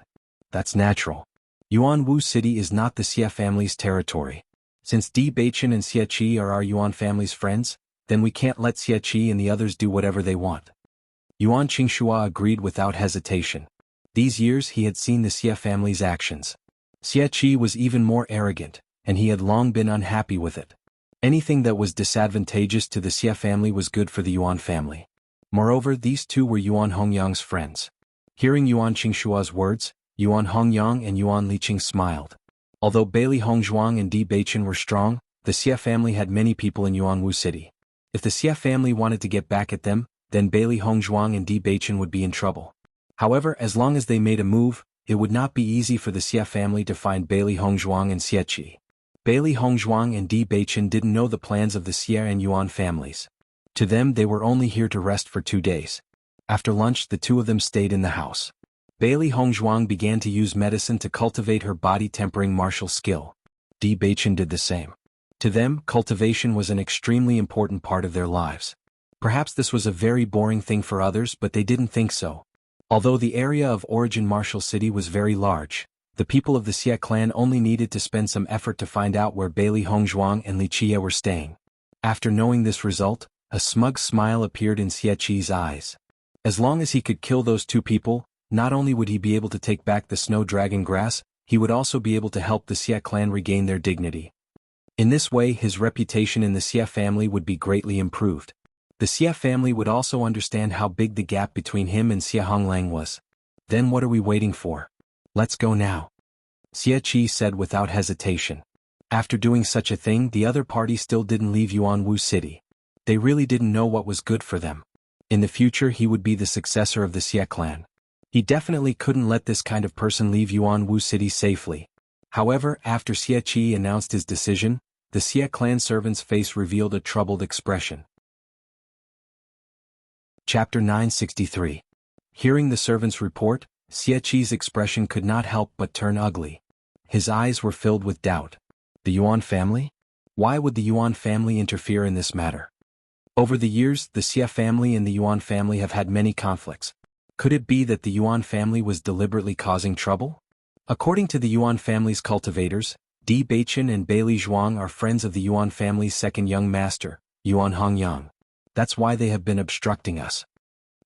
That's natural. Yuanwu City is not the Xie family's territory. Since Di Beichen and Xie Qi are our Yuan family's friends, then we can't let Xie Qi and the others do whatever they want. Yuan Qingshua agreed without hesitation. These years he had seen the Xie family's actions. Xie Qi was even more arrogant, and he had long been unhappy with it. Anything that was disadvantageous to the Xie family was good for the Yuan family. Moreover, these two were Yuan Hongyang's friends. Hearing Yuan Qingshua's words, Yuan Hongyang and Yuan Liqing smiled. Although Bailey Hongzhuang and Di Beichen were strong, the Xie family had many people in Yuanwu City. If the Xie family wanted to get back at them, then Bailey Hongzhuang and Di Beichen would be in trouble. However, as long as they made a move, it would not be easy for the Xie family to find Bailey Hongzhuang and Xie Qi. Bailey Hongzhuang and Di Beichen didn't know the plans of the Xie and Yuan families. To them, they were only here to rest for 2 days. After lunch, the two of them stayed in the house. Bailey Hongzhuang began to use medicine to cultivate her body-tempering martial skill. Di Beichen did the same. To them, cultivation was an extremely important part of their lives. Perhaps this was a very boring thing for others, but they didn't think so. Although the area of origin Martial City was very large, the people of the Xie clan only needed to spend some effort to find out where Bailey Hongzhuang and Li Qie were staying. After knowing this result, a smug smile appeared in Xie Qi's eyes. As long as he could kill those two people, not only would he be able to take back the snow dragon grass, he would also be able to help the Xie clan regain their dignity. In this way, his reputation in the Xie family would be greatly improved. The Xie family would also understand how big the gap between him and Xie Honglang was. Then what are we waiting for? Let's go now. Xie Qi said without hesitation. After doing such a thing, the other party still didn't leave Yuanwu City. They really didn't know what was good for them. In the future, he would be the successor of the Xie clan. He definitely couldn't let this kind of person leave Yuanwu City safely. However, after Xie Qi announced his decision, the Xie clan servant's face revealed a troubled expression. Chapter 963. Hearing the servant's report, Xie Qi's expression could not help but turn ugly. His eyes were filled with doubt. The Yuan family? Why would the Yuan family interfere in this matter? Over the years, the Xie family and the Yuan family have had many conflicts. Could it be that the Yuan family was deliberately causing trouble? According to the Yuan family's cultivators, Di Beichen and Bailey Zhuang are friends of the Yuan family's second young master, Yuan Hongyang. That's why they have been obstructing us.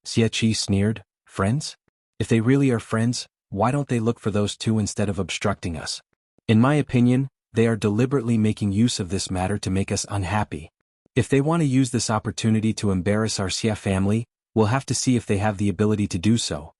Xie Qi sneered. Friends? If they really are friends, why don't they look for those two instead of obstructing us? In my opinion, they are deliberately making use of this matter to make us unhappy. If they want to use this opportunity to embarrass our Xie family, we'll have to see if they have the ability to do so.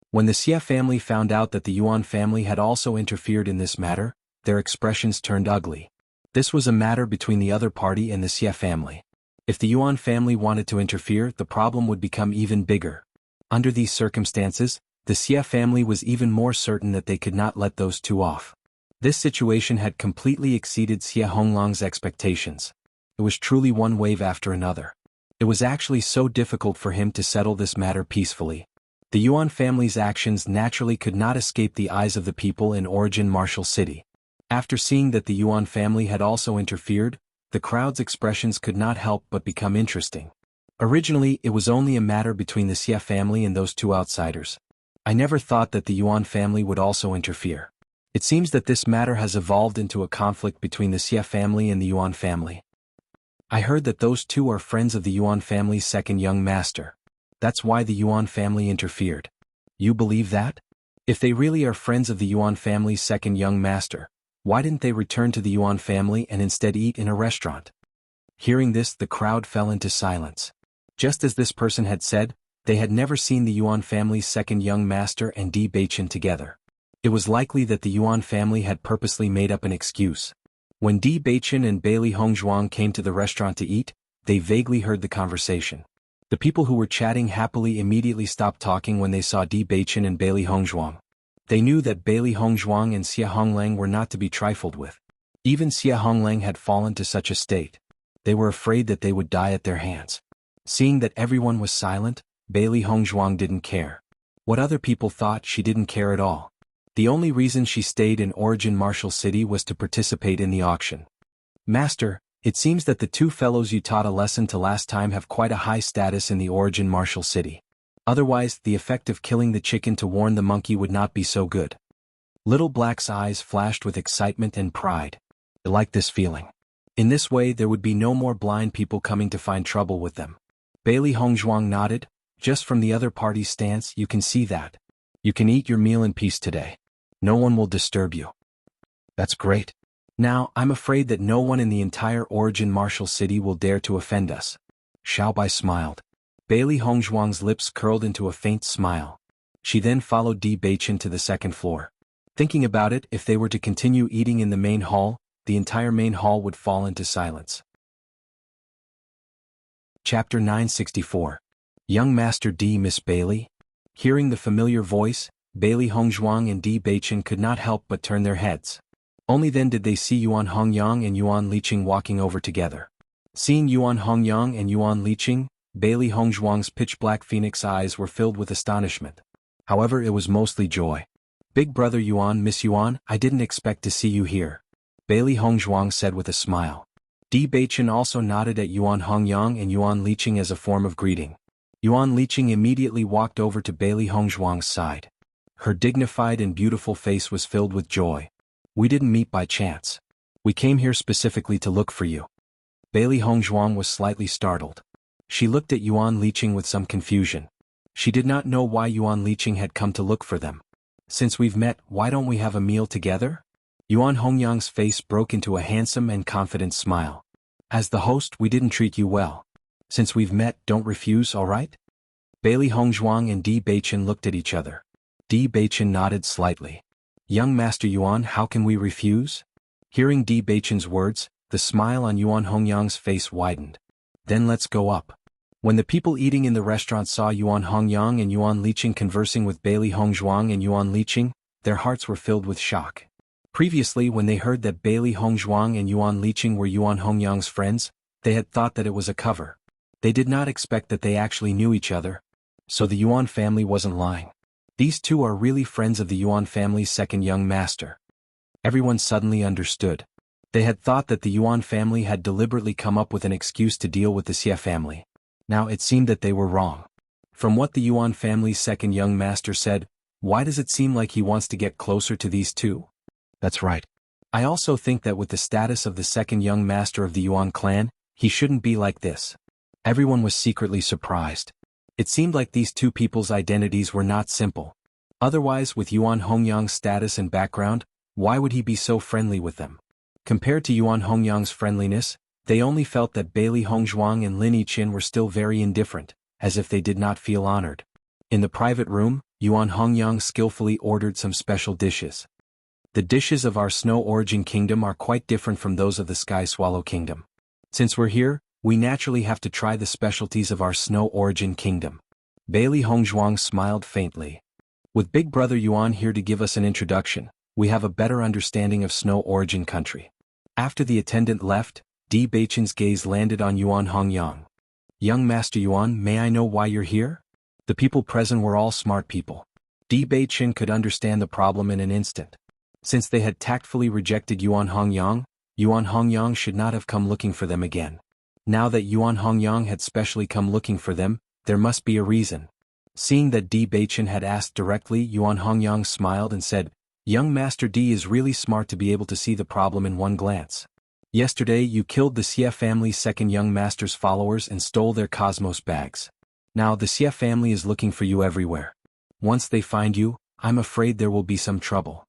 When the Xie family found out that the Yuan family had also interfered in this matter, their expressions turned ugly. This was a matter between the other party and the Xie family. If the Yuan family wanted to interfere, the problem would become even bigger. Under these circumstances, the Xie family was even more certain that they could not let those two off. This situation had completely exceeded Xie Honglang's expectations. It was truly one wave after another. It was actually so difficult for him to settle this matter peacefully. The Yuan family's actions naturally could not escape the eyes of the people in origin Martial City. After seeing that the Yuan family had also interfered, the crowd's expressions could not help but become interesting. Originally, it was only a matter between the Xie family and those two outsiders. I never thought that the Yuan family would also interfere. It seems that this matter has evolved into a conflict between the Xie family and the Yuan family. I heard that those two are friends of the Yuan family's second young master. That's why the Yuan family interfered. You believe that? If they really are friends of the Yuan family's second young master, why didn't they return to the Yuan family and instead eat in a restaurant? Hearing this, the crowd fell into silence. Just as this person had said, they had never seen the Yuan family's second young master and Di Beichen together. It was likely that the Yuan family had purposely made up an excuse. When Di Beichen and Bailey Hongzhuang came to the restaurant to eat, they vaguely heard the conversation. The people who were chatting happily immediately stopped talking when they saw Di Beichen and Bailey Hongzhuang. They knew that Bailey Hongzhuang and Xia Honglang were not to be trifled with. Even Xia Honglang had fallen to such a state. They were afraid that they would die at their hands. Seeing that everyone was silent, Bailey Hongzhuang didn't care. What other people thought, she didn't care at all. The only reason she stayed in Origin Martial City was to participate in the auction. Master, it seems that the two fellows you taught a lesson to last time have quite a high status in the Origin Martial City. Otherwise, the effect of killing the chicken to warn the monkey would not be so good. Little Black's eyes flashed with excitement and pride. I like this feeling. In this way there would be no more blind people coming to find trouble with them. Bailey Hongzhuang nodded. Just from the other party's stance you can see that. You can eat your meal in peace today. No one will disturb you. That's great. Now, I'm afraid that no one in the entire Origin Martial City will dare to offend us. Xiaobai smiled. Bailey Hongzhuang's lips curled into a faint smile. She then followed Di Beichen to the second floor. Thinking about it, if they were to continue eating in the main hall, the entire main hall would fall into silence. Chapter 964. Young Master D. Miss Bailey? Hearing the familiar voice, Bailey Hongzhuang and Di Beichen could not help but turn their heads. Only then did they see Yuan Hongyang and Yuan Liqing walking over together. Seeing Yuan Hongyang and Yuan Liqing, Bailey Hongzhuang's pitch-black phoenix eyes were filled with astonishment. However, it was mostly joy. Big brother Yuan, Miss Yuan, I didn't expect to see you here. Bailey Hongzhuang said with a smile. Di Beichen also nodded at Yuan Hongyang and Yuan Liqing as a form of greeting. Yuan Liqing immediately walked over to Bailey Hongzhuang's side. Her dignified and beautiful face was filled with joy. We didn't meet by chance. We came here specifically to look for you. Bailey Hongzhuang was slightly startled. She looked at Yuan Liqing with some confusion. She did not know why Yuan Liqing had come to look for them. Since we've met, why don't we have a meal together? Yuan Hongyang's face broke into a handsome and confident smile. As the host, we didn't treat you well. Since we've met, don't refuse, all right? Bailey Hongzhuang and Di Beichen looked at each other. Di Beichen nodded slightly. Young Master Yuan, how can we refuse? Hearing Di Beichen's words, the smile on Yuan Hongyang's face widened. Then let's go up. When the people eating in the restaurant saw Yuan Hongyang and Yuan Liqing conversing with Bailey Hongzhuang and Yuan Liqing, their hearts were filled with shock. Previously, when they heard that Bailey Hongzhuang and Yuan Liqing were Yuan Hongyang's friends, they had thought that it was a cover. They did not expect that they actually knew each other. So the Yuan family wasn't lying. These two are really friends of the Yuan family's second young master. Everyone suddenly understood. They had thought that the Yuan family had deliberately come up with an excuse to deal with the Xie family. Now it seemed that they were wrong. From what the Yuan family's second young master said, why does it seem like he wants to get closer to these two? That's right. I also think that with the status of the second young master of the Yuan clan, he shouldn't be like this. Everyone was secretly surprised. It seemed like these two people's identities were not simple. Otherwise, with Yuan Hongyang's status and background, why would he be so friendly with them? Compared to Yuan Hongyang's friendliness, they only felt that Bailey Hongzhuang and Lin Yiqin were still very indifferent, as if they did not feel honored. In the private room, Yuan Hongyang skillfully ordered some special dishes. The dishes of our Snow Origin Kingdom are quite different from those of the Sky Swallow Kingdom. Since we're here, we naturally have to try the specialties of our Snow Origin Kingdom. Bailey Hongzhuang smiled faintly. With Big Brother Yuan here to give us an introduction, we have a better understanding of Snow Origin country. After the attendant left, Di Beichen's gaze landed on Yuan Hongyang. Young Master Yuan, may I know why you're here? The people present were all smart people. Di Beichen could understand the problem in an instant. Since they had tactfully rejected Yuan Hongyang should not have come looking for them again. Now that Yuan Hongyang had specially come looking for them, there must be a reason. Seeing that Di Beichen had asked directly, Yuan Hongyang smiled and said, "Young Master Di is really smart to be able to see the problem in one glance. Yesterday you killed the Xia family's second young master's followers and stole their cosmos bags. Now the Xia family is looking for you everywhere. Once they find you, I'm afraid there will be some trouble."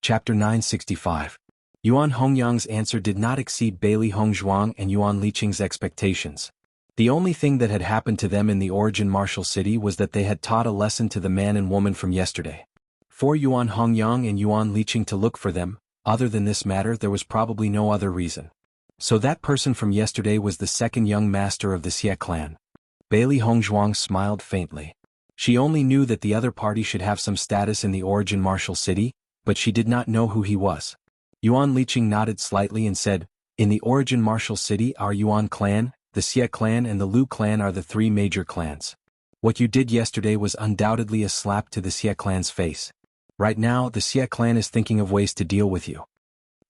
Chapter 965. Yuan Hongyang's answer did not exceed Bailey Hongzhuang and Yuan Liqing's expectations. The only thing that had happened to them in the origin martial city was that they had taught a lesson to the man and woman from yesterday. For Yuan Hongyang and Yuan Liqing to look for them, other than this matter there was probably no other reason. So that person from yesterday was the second young master of the Xie clan. Bailey Hongzhuang smiled faintly. She only knew that the other party should have some status in the origin martial city, but she did not know who he was. Yuan Liqing nodded slightly and said, "In the origin martial city our Yuan clan, the Xie clan and the Lu clan are the three major clans. What you did yesterday was undoubtedly a slap to the Xie clan's face. Right now the Xie clan is thinking of ways to deal with you."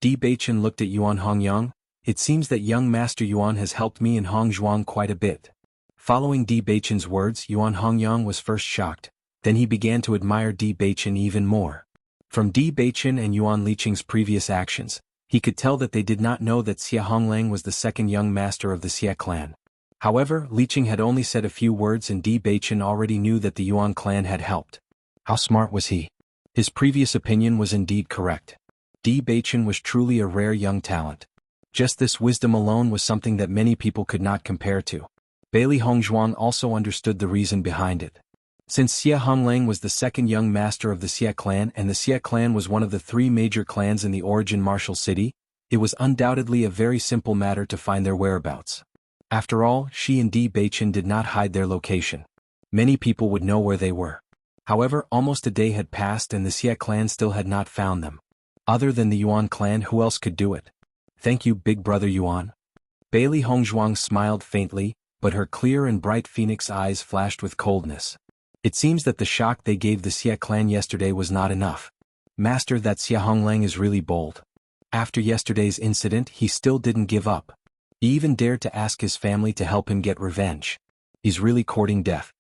Di Beichen looked at Yuan Hongyang. "It seems that young Master Yuan has helped me and Hongzhuang quite a bit." Following Di Beichen's words, Yuan Hongyang was first shocked, then he began to admire Di Beichen even more. From Di Beichen and Yuan Liqing's previous actions, he could tell that they did not know that Xia Honglang was the second young master of the Xie clan. However, Liqing had only said a few words and Di Beichen already knew that the Yuan clan had helped. How smart was he? His previous opinion was indeed correct. Di Beichen was truly a rare young talent. Just this wisdom alone was something that many people could not compare to. Bailey Hongzhuang also understood the reason behind it. Since Xia Honglang was the second young master of the Xie clan and the Xie clan was one of the three major clans in the origin martial city, it was undoubtedly a very simple matter to find their whereabouts. After all, she and Di Beichen did not hide their location. Many people would know where they were. However, almost a day had passed and the Xie clan still had not found them. Other than the Yuan clan, who else could do it? "Thank you, big brother Yuan." Bailey Hongzhuang smiled faintly, but her clear and bright phoenix eyes flashed with coldness. It seems that the shock they gave the Xie clan yesterday was not enough. "Master, that Xia Honglang is really bold. After yesterday's incident he still didn't give up. He even dared to ask his family to help him get revenge. He's really courting death."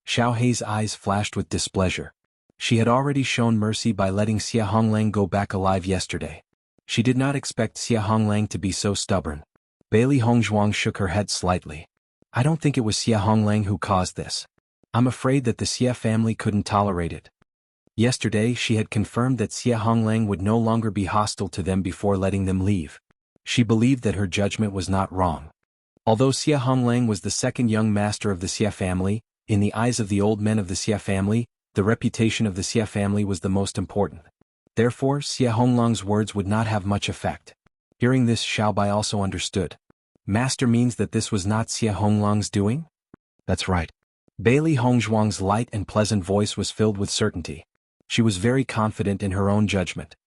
Xiao Hei's eyes flashed with displeasure. She had already shown mercy by letting Xia Honglang go back alive yesterday. She did not expect Xia Honglang to be so stubborn. Bailey Hongzhuang shook her head slightly. "I don't think it was Xia Honglang who caused this. I'm afraid that the Xie family couldn't tolerate it. Yesterday she had confirmed that Xia Honglang would no longer be hostile to them before letting them leave. She believed that her judgment was not wrong. Although Xia Honglang was the second young master of the Xie family, in the eyes of the old men of the Xie family, the reputation of the Xie family was the most important. Therefore, Xia Honglang's words would not have much effect. Hearing this, Xiaobai also understood. "Master means that this was not Xia Honglang's doing?" "That's right." Bailey Hongzhuang's light and pleasant voice was filled with certainty. She was very confident in her own judgment.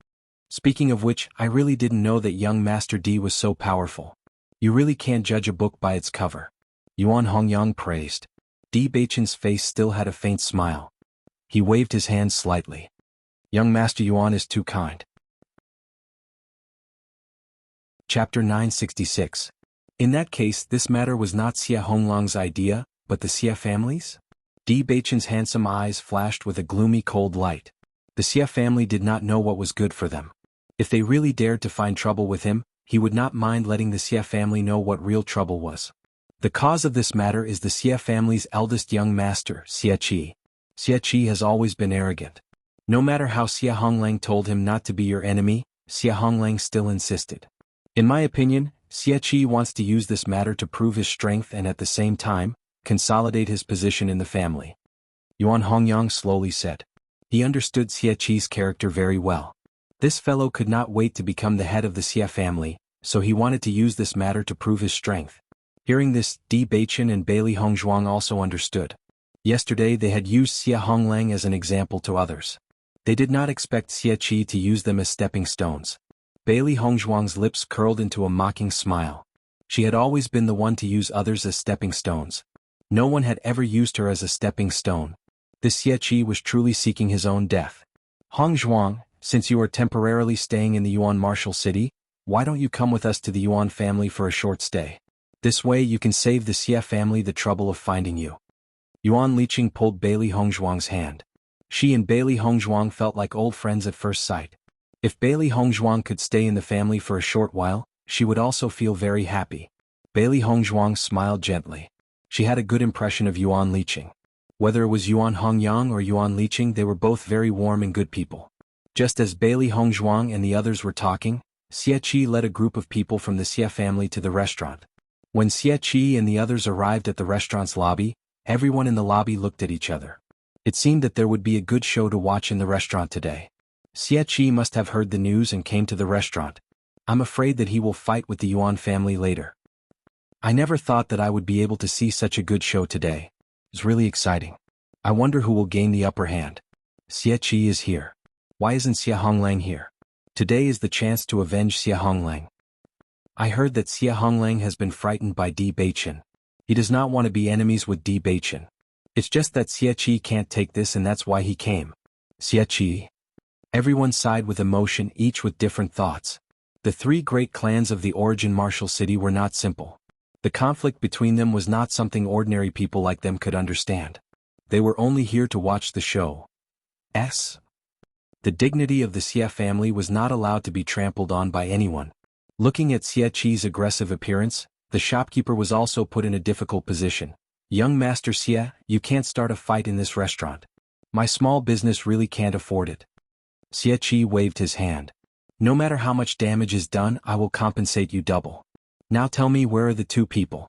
"Speaking of which, I really didn't know that young Master Di was so powerful. You really can't judge a book by its cover." Yuan Hongyang praised. Di Beichen's face still had a faint smile. He waved his hand slightly. "Young Master Yuan is too kind." Chapter 966. In that case, this matter was not Xia Honglang's idea, but the Xie family's? Di Beichen's handsome eyes flashed with a gloomy cold light. The Xie family did not know what was good for them. If they really dared to find trouble with him, he would not mind letting the Xie family know what real trouble was. The cause of this matter is the Xie family's eldest young master, Xie Qi. Xie Qi has always been arrogant. No matter how Xia Honglang told him not to be your enemy, Xia Honglang still insisted. In my opinion, Xie Qi wants to use this matter to prove his strength and at the same time, consolidate his position in the family. Yuan Hongyang slowly said. He understood Xie Qi's character very well. This fellow could not wait to become the head of the Xie family, so he wanted to use this matter to prove his strength. Hearing this, Di Beichen and Bailey Hongzhuang also understood. Yesterday they had used Xia Honglang as an example to others. They did not expect Xie Qi to use them as stepping stones. Bailey Hongzhuang's lips curled into a mocking smile. She had always been the one to use others as stepping stones. No one had ever used her as a stepping stone. This Xie Qi was truly seeking his own death. Hongzhuang, since you are temporarily staying in the Yuan martial city, why don't you come with us to the Yuan family for a short stay? This way you can save the Xie family the trouble of finding you. Yuan Liqing pulled Bailey Hongzhuang's hand. She and Bailey Hongzhuang felt like old friends at first sight. If Bailey Hongzhuang could stay in the family for a short while, she would also feel very happy. Bailey Hongzhuang smiled gently. She had a good impression of Yuan Liqing. Whether it was Yuan Hongyang or Yuan Liqing, they were both very warm and good people. Just as Bailey Hongzhuang and the others were talking, Xie Qi led a group of people from the Xie family to the restaurant. When Xie Qi and the others arrived at the restaurant's lobby, everyone in the lobby looked at each other. It seemed that there would be a good show to watch in the restaurant today. Xie Qi must have heard the news and came to the restaurant. I'm afraid that he will fight with the Yuan family later. I never thought that I would be able to see such a good show today. It's really exciting. I wonder who will gain the upper hand. Xie Qi is here. Why isn't Xie Honglang here? Today is the chance to avenge Xie Honglang. I heard that Xie Honglang has been frightened by Di Beichen. He does not want to be enemies with Di Beichen. It's just that Xie Qi can't take this and that's why he came. Xie Qi. Everyone sighed with emotion, each with different thoughts. The three great clans of the origin martial city were not simple. The conflict between them was not something ordinary people like them could understand. They were only here to watch the show. The dignity of the Xie family was not allowed to be trampled on by anyone. Looking at Xie Qi's aggressive appearance, the shopkeeper was also put in a difficult position. Young Master Xie, you can't start a fight in this restaurant. My small business really can't afford it. Xie Qi waved his hand. No matter how much damage is done, I will compensate you double. Now tell me, where are the two people?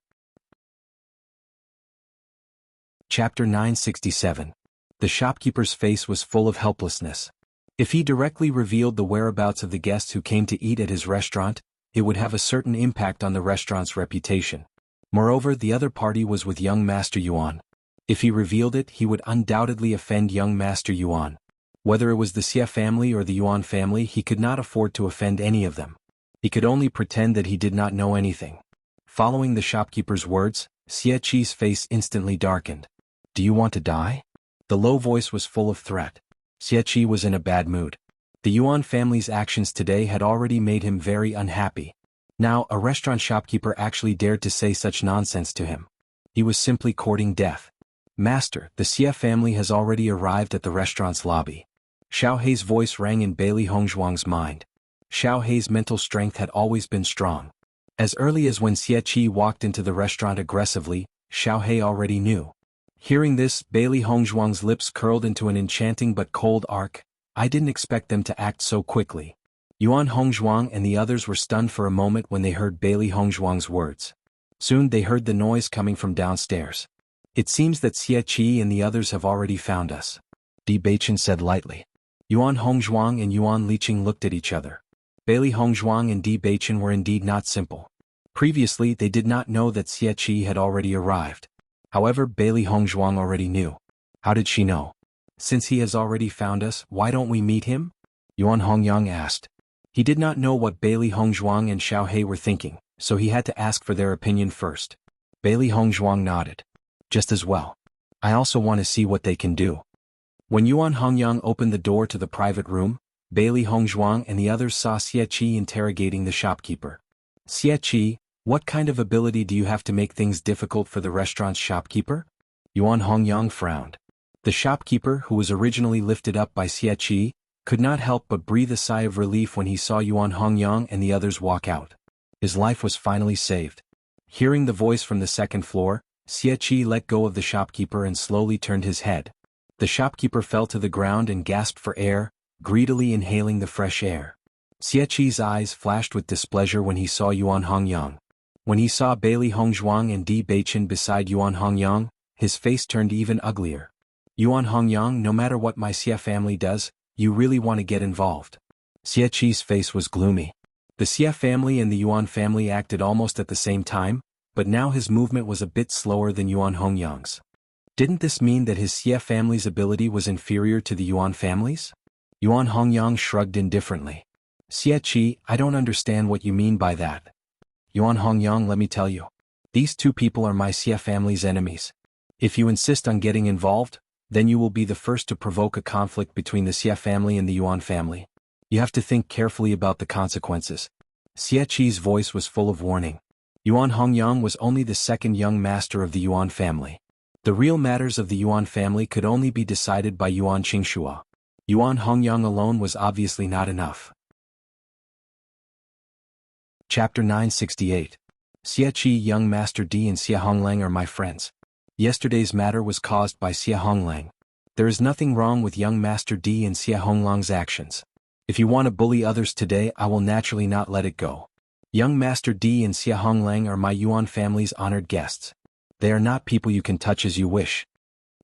Chapter 967. The shopkeeper's face was full of helplessness. If he directly revealed the whereabouts of the guests who came to eat at his restaurant, it would have a certain impact on the restaurant's reputation. Moreover, the other party was with young Master Yuan. If he revealed it, he would undoubtedly offend young Master Yuan. Whether it was the Xie family or the Yuan family, he could not afford to offend any of them. He could only pretend that he did not know anything. Following the shopkeeper's words, Xie Qi's face instantly darkened. Do you want to die? The low voice was full of threat. Xie Qi was in a bad mood. The Yuan family's actions today had already made him very unhappy. Now, a restaurant shopkeeper actually dared to say such nonsense to him. He was simply courting death. Master, the Xie family has already arrived at the restaurant's lobby. Xiao Hei's voice rang in Bailey Hongzhuang's mind. Xiao Hei's mental strength had always been strong. As early as when Xie Qi walked into the restaurant aggressively, Xiao Hei already knew. Hearing this, Bailey Hongzhuang's lips curled into an enchanting but cold arc. I didn't expect them to act so quickly. Yuan Hongzhuang and the others were stunned for a moment when they heard Bailey Hongzhuang's words. Soon they heard the noise coming from downstairs. It seems that Xie Qi and the others have already found us. Di Beichen said lightly. Yuan Hongzhuang and Yuan Liqing looked at each other. Bailey Hongzhuang and Di Beichen were indeed not simple. Previously they did not know that Xie Qi had already arrived. However, Bailey Hongzhuang already knew. How did she know? Since he has already found us, why don't we meet him? Yuan Hongyang asked. He did not know what Bailey Hongzhuang and Xiao Hei were thinking, so he had to ask for their opinion first. Bailey Hongzhuang nodded. Just as well. I also want to see what they can do. When Yuan Hongyang opened the door to the private room, Bailey Hongzhuang and the others saw Xie Qi interrogating the shopkeeper. Xie Qi, what kind of ability do you have to make things difficult for the restaurant's shopkeeper? Yuan Hongyang frowned. The shopkeeper, who was originally lifted up by Xie Qi, could not help but breathe a sigh of relief when he saw Yuan Hongyang and the others walk out. His life was finally saved. Hearing the voice from the second floor, Xie Qi let go of the shopkeeper and slowly turned his head. The shopkeeper fell to the ground and gasped for air, greedily inhaling the fresh air. Xie Qi's eyes flashed with displeasure when he saw Yuan Hongyang. When he saw Bailey Hongzhuang and Di Beichen beside Yuan Hongyang, his face turned even uglier. Yuan Hongyang, no matter what my Xie family does, you really want to get involved. Xie Qi's face was gloomy. The Xie family and the Yuan family acted almost at the same time, but now his movement was a bit slower than Yuan Hongyang's. Didn't this mean that his Xie family's ability was inferior to the Yuan family's? Yuan Hongyang shrugged indifferently. Xie Qi, I don't understand what you mean by that. Yuan Hongyang, let me tell you. These two people are my Xie family's enemies. If you insist on getting involved, then you will be the first to provoke a conflict between the Xie family and the Yuan family. You have to think carefully about the consequences. Xie Qi's voice was full of warning. Yuan Hongyang was only the second young master of the Yuan family. The real matters of the Yuan family could only be decided by Yuan Qingxua. Yuan Hongyang alone was obviously not enough. Chapter 968. Xie Qi. Young Master Di and Xie Honglang are my friends. Yesterday's matter was caused by Xie Honglang. There is nothing wrong with young Master Di and Xie Honglang's actions. If you want to bully others today, I will naturally not let it go. Young Master Di and Xie Honglang are my Yuan family's honored guests. They are not people you can touch as you wish.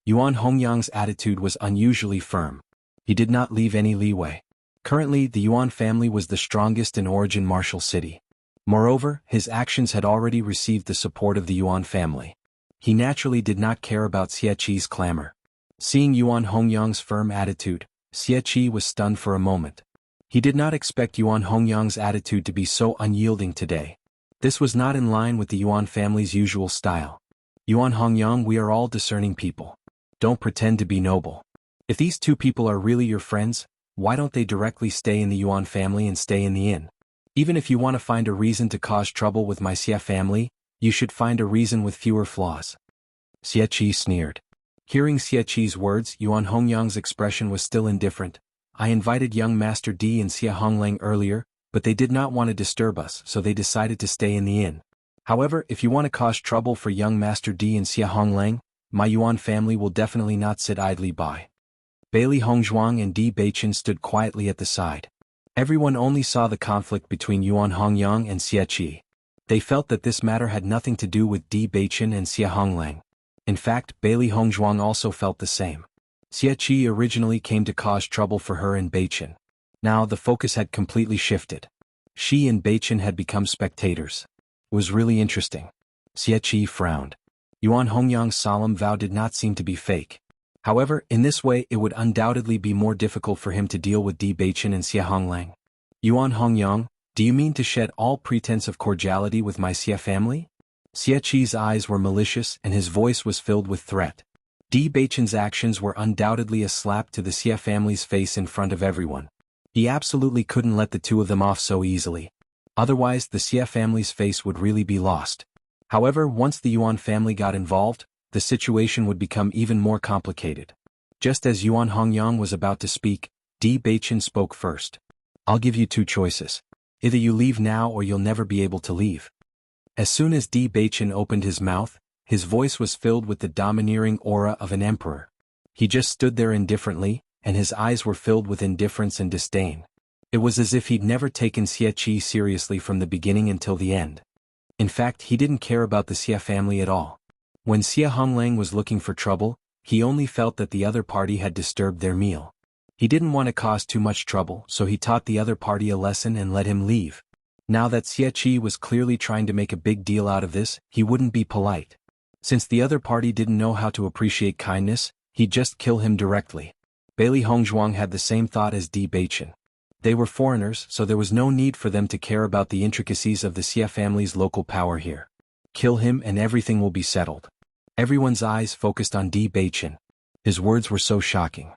Yuan Hongyang's attitude was unusually firm. He did not leave any leeway. Currently, the Yuan family was the strongest in origin martial city. Moreover, his actions had already received the support of the Yuan family. He naturally did not care about Xie Qi's clamor. Seeing Yuan Hongyang's firm attitude, Xie Qi was stunned for a moment. He did not expect Yuan Hongyang's attitude to be so unyielding today. This was not in line with the Yuan family's usual style. Yuan Hongyang, we are all discerning people. Don't pretend to be noble. If these two people are really your friends, why don't they directly stay in the Yuan family and stay in the inn? Even if you want to find a reason to cause trouble with my Xie family, you should find a reason with fewer flaws. Xie Qi sneered. Hearing Xie Qi's words, Yuan Hongyang's expression was still indifferent. I invited young Master Di and Xie Honglang earlier, but they did not want to disturb us, so they decided to stay in the inn. However, if you want to cause trouble for young Master Di and Xie Honglang, my Yuan family will definitely not sit idly by. Bailey Hongzhuang and Di Beichen stood quietly at the side. Everyone only saw the conflict between Yuan Hongyang and Xie Qi. They felt that this matter had nothing to do with Di Beichen and Xie Honglang. In fact, Bailey Hongzhuang also felt the same. Xie Qi originally came to cause trouble for her and Beichen. Now the focus had completely shifted. She and Beichen had become spectators. It was really interesting. Xie Qi frowned. Yuan Hongyang's solemn vow did not seem to be fake. However, in this way it would undoubtedly be more difficult for him to deal with Di Beichen and Xie Honglang. Yuan Hongyang, do you mean to shed all pretense of cordiality with my Xie family? Xie Qi's eyes were malicious and his voice was filled with threat. Di Beichen's actions were undoubtedly a slap to the Xie family's face in front of everyone. He absolutely couldn't let the two of them off so easily. Otherwise, the Xie family's face would really be lost. However, once the Yuan family got involved, the situation would become even more complicated. Just as Yuan Hongyang was about to speak, Di Beichen spoke first. I'll give you two choices. Either you leave now or you'll never be able to leave. As soon as Di Beichen opened his mouth, his voice was filled with the domineering aura of an emperor. He just stood there indifferently, and his eyes were filled with indifference and disdain. It was as if he'd never taken Xie Qi seriously from the beginning until the end. In fact, he didn't care about the Xie family at all. When Xie Honglang was looking for trouble, he only felt that the other party had disturbed their meal. He didn't want to cause too much trouble, so he taught the other party a lesson and let him leave. Now that Xie Qi was clearly trying to make a big deal out of this, he wouldn't be polite. Since the other party didn't know how to appreciate kindness, he'd just kill him directly. Bailey Hongzhuang had the same thought as Di Beichen. They were foreigners, so there was no need for them to care about the intricacies of the Xie family's local power here. Kill him and everything will be settled. Everyone's eyes focused on Di Beichen. His words were so shocking.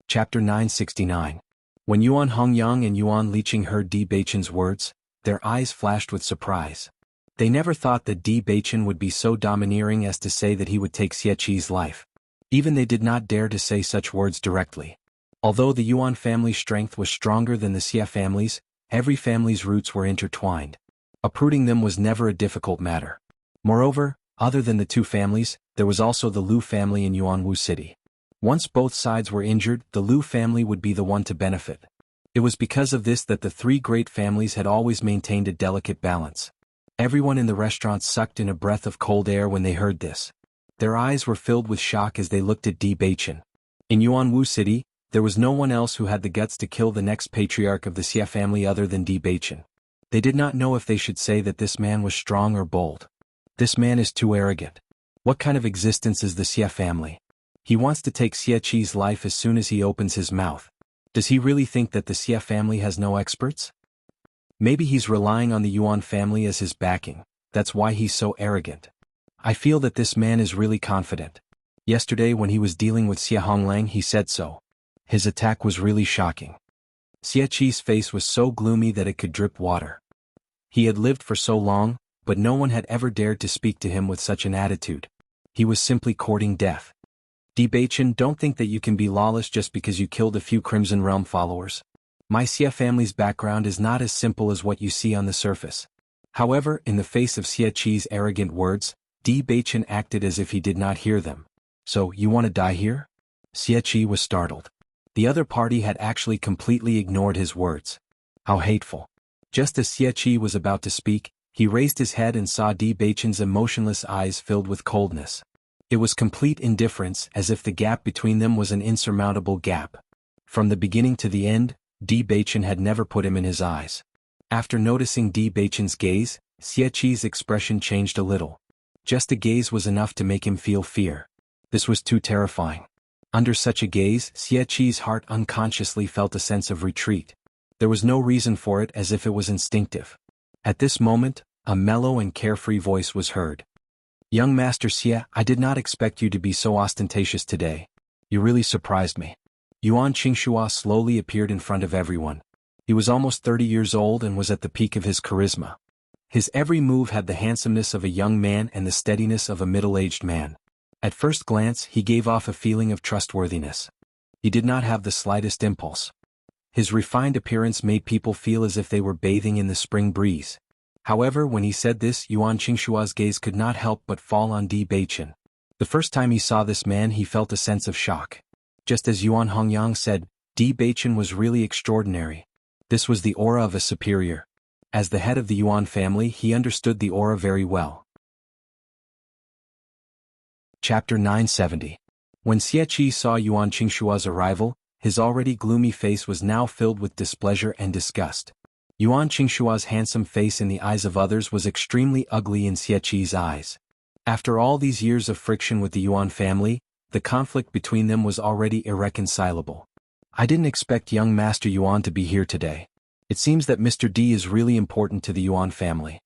Chapter 969. When Yuan Hongyang and Yuan Liqing heard Di Beichen's words, their eyes flashed with surprise. They never thought that Di Beichen would be so domineering as to say that he would take Xie Qi's life. Even they did not dare to say such words directly. Although the Yuan family's strength was stronger than the Xie family's, every family's roots were intertwined. Uprooting them was never a difficult matter. Moreover, other than the two families, there was also the Lu family in Yuanwu City. Once both sides were injured, the Lu family would be the one to benefit. It was because of this that the three great families had always maintained a delicate balance. Everyone in the restaurant sucked in a breath of cold air when they heard this. Their eyes were filled with shock as they looked at Di Beichen. In Yuanwu City, there was no one else who had the guts to kill the next patriarch of the Xie family other than Di Beichen. They did not know if they should say that this man was strong or bold. This man is too arrogant. What kind of existence is the Xie family? He wants to take Xie Qi's life as soon as he opens his mouth. Does he really think that the Xie family has no experts? Maybe he's relying on the Yuan family as his backing. That's why he's so arrogant. I feel that this man is really confident. Yesterday when he was dealing with Xie Honglang he said so. His attack was really shocking. Xie Qi's face was so gloomy that it could drip water. He had lived for so long, but no one had ever dared to speak to him with such an attitude. He was simply courting death. Bachin, don't think that you can be lawless just because you killed a few Crimson Realm followers. My Xia family's background is not as simple as what you see on the surface. However, in the face of Xia Qi's arrogant words, Bachin acted as if he did not hear them. So, you want to die here? Xia Qi was startled. The other party had actually completely ignored his words. How hateful. Just as Xia Qi was about to speak, he raised his head and saw Bachin's emotionless eyes filled with coldness. It was complete indifference, as if the gap between them was an insurmountable gap. From the beginning to the end, Bachin had never put him in his eyes. After noticing Bachin's gaze, Xia Qi's expression changed a little. Just a gaze was enough to make him feel fear. This was too terrifying. Under such a gaze, Xia Qi's heart unconsciously felt a sense of retreat. There was no reason for it, as if it was instinctive. At this moment, a mellow and carefree voice was heard. Young Master Xia, I did not expect you to be so ostentatious today. You really surprised me. Yuan Qingxua slowly appeared in front of everyone. He was almost 30 years old and was at the peak of his charisma. His every move had the handsomeness of a young man and the steadiness of a middle-aged man. At first glance, he gave off a feeling of trustworthiness. He did not have the slightest impulse. His refined appearance made people feel as if they were bathing in the spring breeze. However, when he said this, Yuan Qingxua's gaze could not help but fall on Bachin. The first time he saw this man, he felt a sense of shock. Just as Yuan Hongyang said, Bachin was really extraordinary. This was the aura of a superior. As the head of the Yuan family, he understood the aura very well. Chapter 970. When Xia Qi saw Yuan Qingxua's arrival, his already gloomy face was now filled with displeasure and disgust. Yuan Qingxua's handsome face in the eyes of others was extremely ugly in Xia Qi's eyes. After all these years of friction with the Yuan family, the conflict between them was already irreconcilable. I didn't expect young Master Yuan to be here today. It seems that Mr. D is really important to the Yuan family.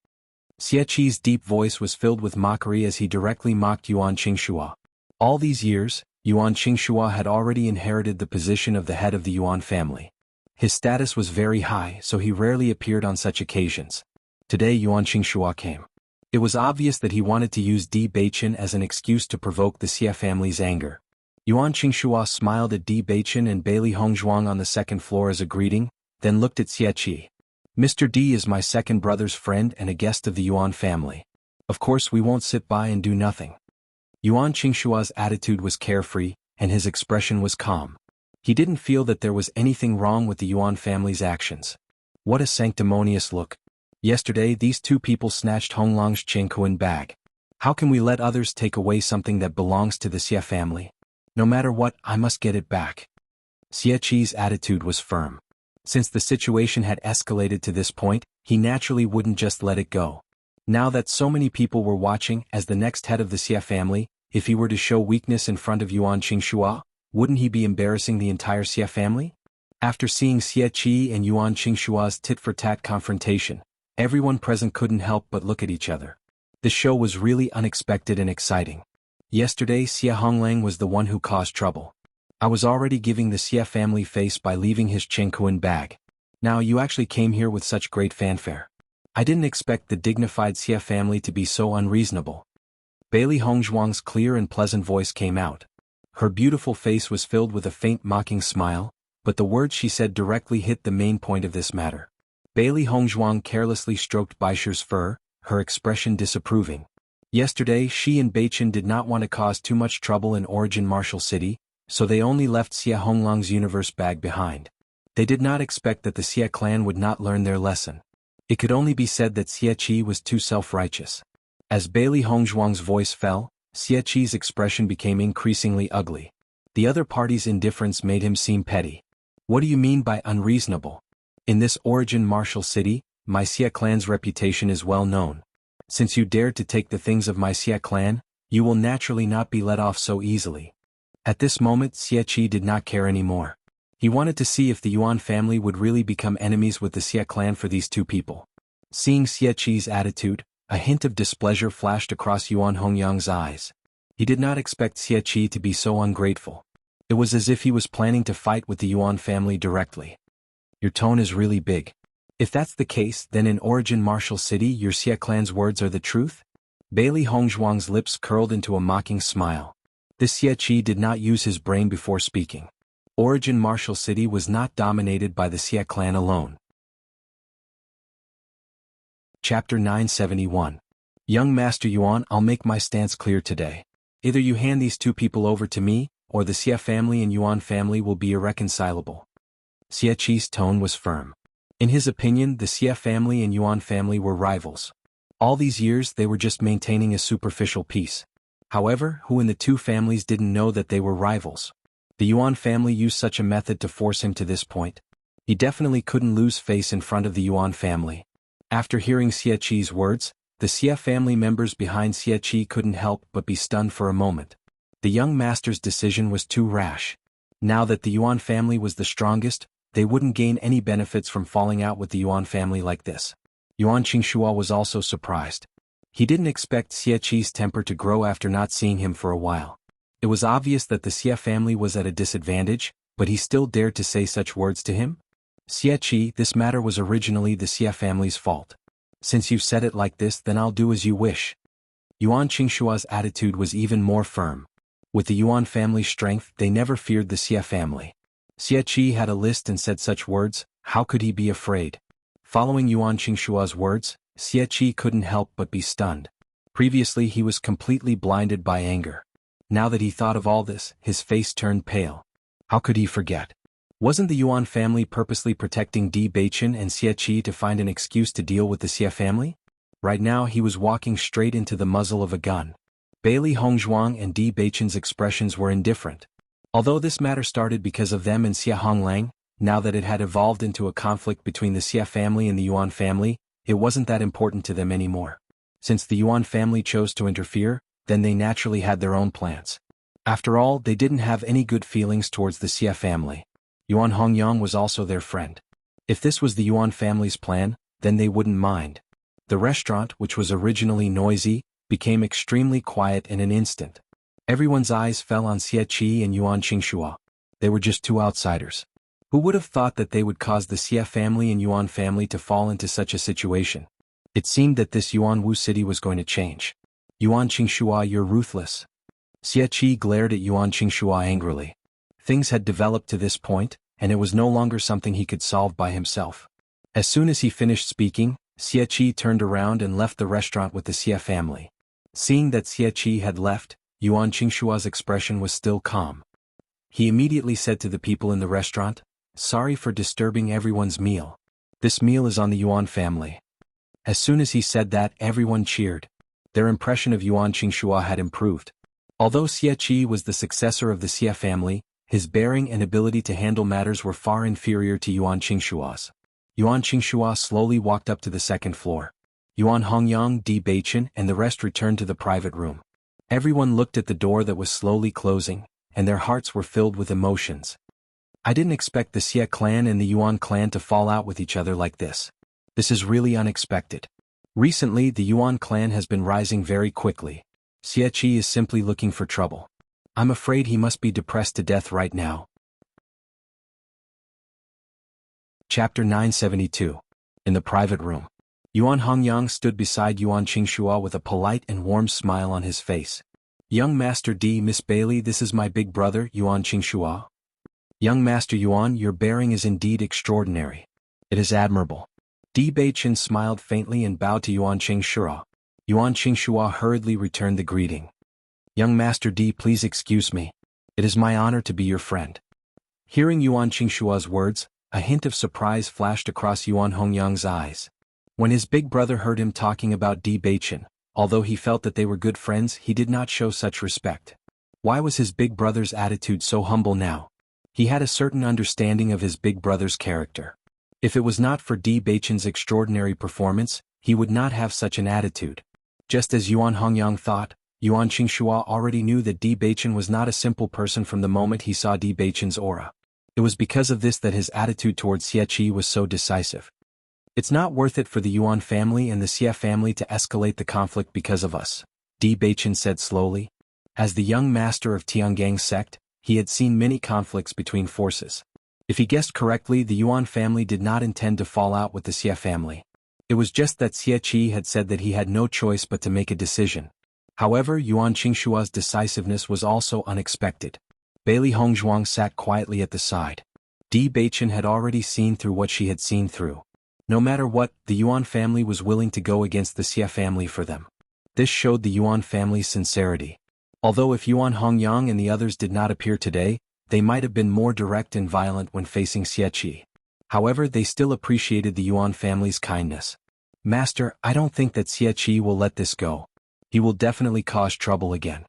Xia Qi's deep voice was filled with mockery as he directly mocked Yuan Qingxua. All these years, Yuan Qingxua had already inherited the position of the head of the Yuan family. His status was very high, so he rarely appeared on such occasions. Today Yuan Qingxua came. It was obvious that he wanted to use Bachin as an excuse to provoke the Xia family's anger. Yuan Qingxua smiled at Bachin and Bailey Hongzhuang on the second floor as a greeting, then looked at Xia Qi. Mr. D is my second brother's friend and a guest of the Yuan family. Of course we won't sit by and do nothing. Yuan Qingxua's attitude was carefree, and his expression was calm. He didn't feel that there was anything wrong with the Yuan family's actions. What a sanctimonious look. Yesterday these two people snatched Honglang's Qingkuan bag. How can we let others take away something that belongs to the Xia family? No matter what, I must get it back. Xia Qi's attitude was firm. Since the situation had escalated to this point, he naturally wouldn't just let it go. Now that so many people were watching, as the next head of the Xia family, if he were to show weakness in front of Yuan Qingxua, wouldn't he be embarrassing the entire Xia family? After seeing Xia Qi and Yuan Qingxua's tit-for-tat confrontation, everyone present couldn't help but look at each other. The show was really unexpected and exciting. Yesterday Xia Honglang was the one who caused trouble. I was already giving the Xia family face by leaving his Qingkuan bag. Now you actually came here with such great fanfare. I didn't expect the dignified Xia family to be so unreasonable. Bailey Hongzhuang's clear and pleasant voice came out. Her beautiful face was filled with a faint mocking smile, but the words she said directly hit the main point of this matter. Bailey Hongzhuang carelessly stroked Baisher's fur, her expression disapproving. Yesterday she and Bachin did not want to cause too much trouble in Origin Martial City, so they only left Xia Honglang's universe bag behind. They did not expect that the Xia clan would not learn their lesson. It could only be said that Xia Qi was too self-righteous. As Bailey Hongzhuang's voice fell, Xia Qi's expression became increasingly ugly. The other party's indifference made him seem petty. What do you mean by unreasonable? In this Origin Martial City, my Xia clan's reputation is well known. Since you dared to take the things of my Xia clan, you will naturally not be let off so easily. At this moment Xia Qi did not care anymore. He wanted to see if the Yuan family would really become enemies with the Xia clan for these two people. Seeing Xia Qi's attitude, a hint of displeasure flashed across Yuan Hongyang's eyes. He did not expect Xia Qi to be so ungrateful. It was as if he was planning to fight with the Yuan family directly. Your tone is really big. If that's the case, then in Origin Martial City your Xia clan's words are the truth? Bailey Hongzhuang's lips curled into a mocking smile. This Xia Qi did not use his brain before speaking. Origin Martial City was not dominated by the Xia clan alone. Chapter 971. Young Master Yuan, I'll make my stance clear today. Either you hand these two people over to me, or the Xia family and Yuan family will be irreconcilable. Xia Qi's tone was firm. In his opinion, the Xia family and Yuan family were rivals. All these years they were just maintaining a superficial peace. However, who in the two families didn't know that they were rivals? The Yuan family used such a method to force him to this point. He definitely couldn't lose face in front of the Yuan family. After hearing Xia Qi's words, the Xia family members behind Xia Qi couldn't help but be stunned for a moment. The young master's decision was too rash. Now that the Yuan family was the strongest, they wouldn't gain any benefits from falling out with the Yuan family like this. Yuan Qingshua was also surprised. He didn't expect Xia Qi's temper to grow after not seeing him for a while. It was obvious that the Xia family was at a disadvantage, but he still dared to say such words to him? Xia Qi, this matter was originally the Xia family's fault. Since you've said it like this, then I'll do as you wish. Yuan Qingshua's attitude was even more firm. With the Yuan family's strength, they never feared the Xia family. Xia Qi had a list and said such words, how could he be afraid? Following Yuan Qingshua's words, Xia Qi couldn't help but be stunned. Previously he was completely blinded by anger. Now that he thought of all this, his face turned pale. How could he forget? Wasn't the Yuan family purposely protecting Di Beichen and Xia Qi to find an excuse to deal with the Xia family? Right now he was walking straight into the muzzle of a gun. Bailey Hongzhuang and Di Beichen's expressions were indifferent. Although this matter started because of them and Xia Honglang, now that it had evolved into a conflict between the Xia family and the Yuan family, it wasn't that important to them anymore. Since the Yuan family chose to interfere, then they naturally had their own plans. After all, they didn't have any good feelings towards the Xia family. Yuan Hongyang was also their friend. If this was the Yuan family's plan, then they wouldn't mind. The restaurant, which was originally noisy, became extremely quiet in an instant. Everyone's eyes fell on Xia Qi and Yuan Qingshua. They were just two outsiders. Who would have thought that they would cause the Xia family and Yuan family to fall into such a situation? It seemed that this Yuanwu city was going to change. Yuan Qingshua, you're ruthless. Xia Qi glared at Yuan Qingshua angrily. Things had developed to this point, and it was no longer something he could solve by himself. As soon as he finished speaking, Xia Qi turned around and left the restaurant with the Xia family. Seeing that Xia Qi had left, Yuan Qingshua's expression was still calm. He immediately said to the people in the restaurant, sorry for disturbing everyone's meal. This meal is on the Yuan family. As soon as he said that, everyone cheered. Their impression of Yuan Qingshua had improved. Although Xia Qi was the successor of the Xia family, his bearing and ability to handle matters were far inferior to Yuan Qingshua's. Yuan Qingshua slowly walked up to the second floor. Yuan Hongyang, Di Beichen, and the rest returned to the private room. Everyone looked at the door that was slowly closing, and their hearts were filled with emotions. I didn't expect the Xia clan and the Yuan clan to fall out with each other like this. This is really unexpected. Recently, the Yuan clan has been rising very quickly. Xia Qi is simply looking for trouble. I'm afraid he must be depressed to death right now. Chapter 972. In the private room. Yuan Hongyang stood beside Yuan Qingshua with a polite and warm smile on his face. Young Master D. Miss Bailey, this is my big brother, Yuan Qingshua. Young Master Yuan, your bearing is indeed extraordinary. It is admirable. Di Beichen smiled faintly and bowed to Yuan Qingshua. Yuan Qingshua hurriedly returned the greeting. Young Master D, please excuse me. It is my honor to be your friend. Hearing Yuan Qingshua's words, a hint of surprise flashed across Yuan Hongyang's eyes. When his big brother heard him talking about Di Beichen, although he felt that they were good friends, he did not show such respect. Why was his big brother's attitude so humble now? He had a certain understanding of his big brother's character. If it was not for Di Beichen's extraordinary performance, he would not have such an attitude. Just as Yuan Hongyang thought, Yuan Qingshua already knew that Di Beichen was not a simple person from the moment he saw Di Beichen's aura. It was because of this that his attitude towards Xia Qi was so decisive. It's not worth it for the Yuan family and the Xia family to escalate the conflict because of us, Di Beichen said slowly. As the young master of Tiangang's sect, he had seen many conflicts between forces. If he guessed correctly, the Yuan family did not intend to fall out with the Xie family. It was just that Xie Qi had said that he had no choice but to make a decision. However, Yuan Qingshua's decisiveness was also unexpected. Bailey Hongzhuang sat quietly at the side. Di Beichen had already seen through what she had seen through. No matter what, the Yuan family was willing to go against the Xie family for them. This showed the Yuan family's sincerity. Although if Yuan Hongyang and the others did not appear today, they might have been more direct and violent when facing Xie Qi. However, they still appreciated the Yuan family's kindness. Master, I don't think that Xie Qi will let this go. He will definitely cause trouble again.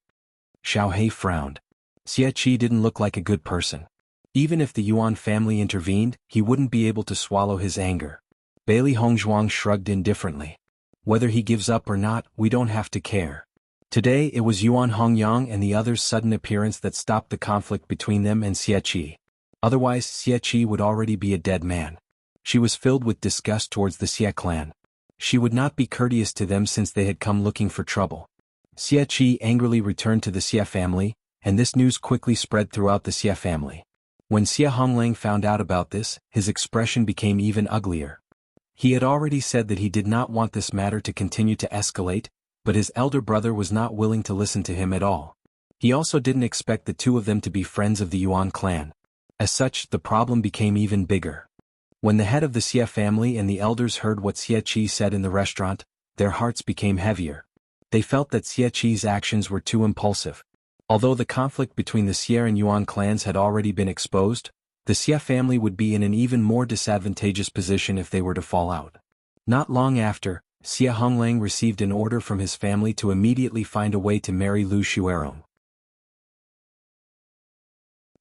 Xiao He frowned. Xie Qi didn't look like a good person. Even if the Yuan family intervened, he wouldn't be able to swallow his anger. Bailey Hongzhuang shrugged indifferently. Whether he gives up or not, we don't have to care. Today it was Yuan Hongyang and the others' sudden appearance that stopped the conflict between them and Xie Qi. Otherwise, Xie Qi would already be a dead man. She was filled with disgust towards the Xie clan. She would not be courteous to them since they had come looking for trouble. Xie Qi angrily returned to the Xie family, and this news quickly spread throughout the Xie family. When Xie Honglang found out about this, his expression became even uglier. He had already said that he did not want this matter to continue to escalate, but his elder brother was not willing to listen to him at all. He also didn't expect the two of them to be friends of the Yuan clan. As such, the problem became even bigger. When the head of the Xie family and the elders heard what Xie Qi said in the restaurant, their hearts became heavier. They felt that Xie Qi's actions were too impulsive. Although the conflict between the Xie and Yuan clans had already been exposed, the Xie family would be in an even more disadvantageous position if they were to fall out. Not long after, Xie Honglang received an order from his family to immediately find a way to marry Lu Xuerong.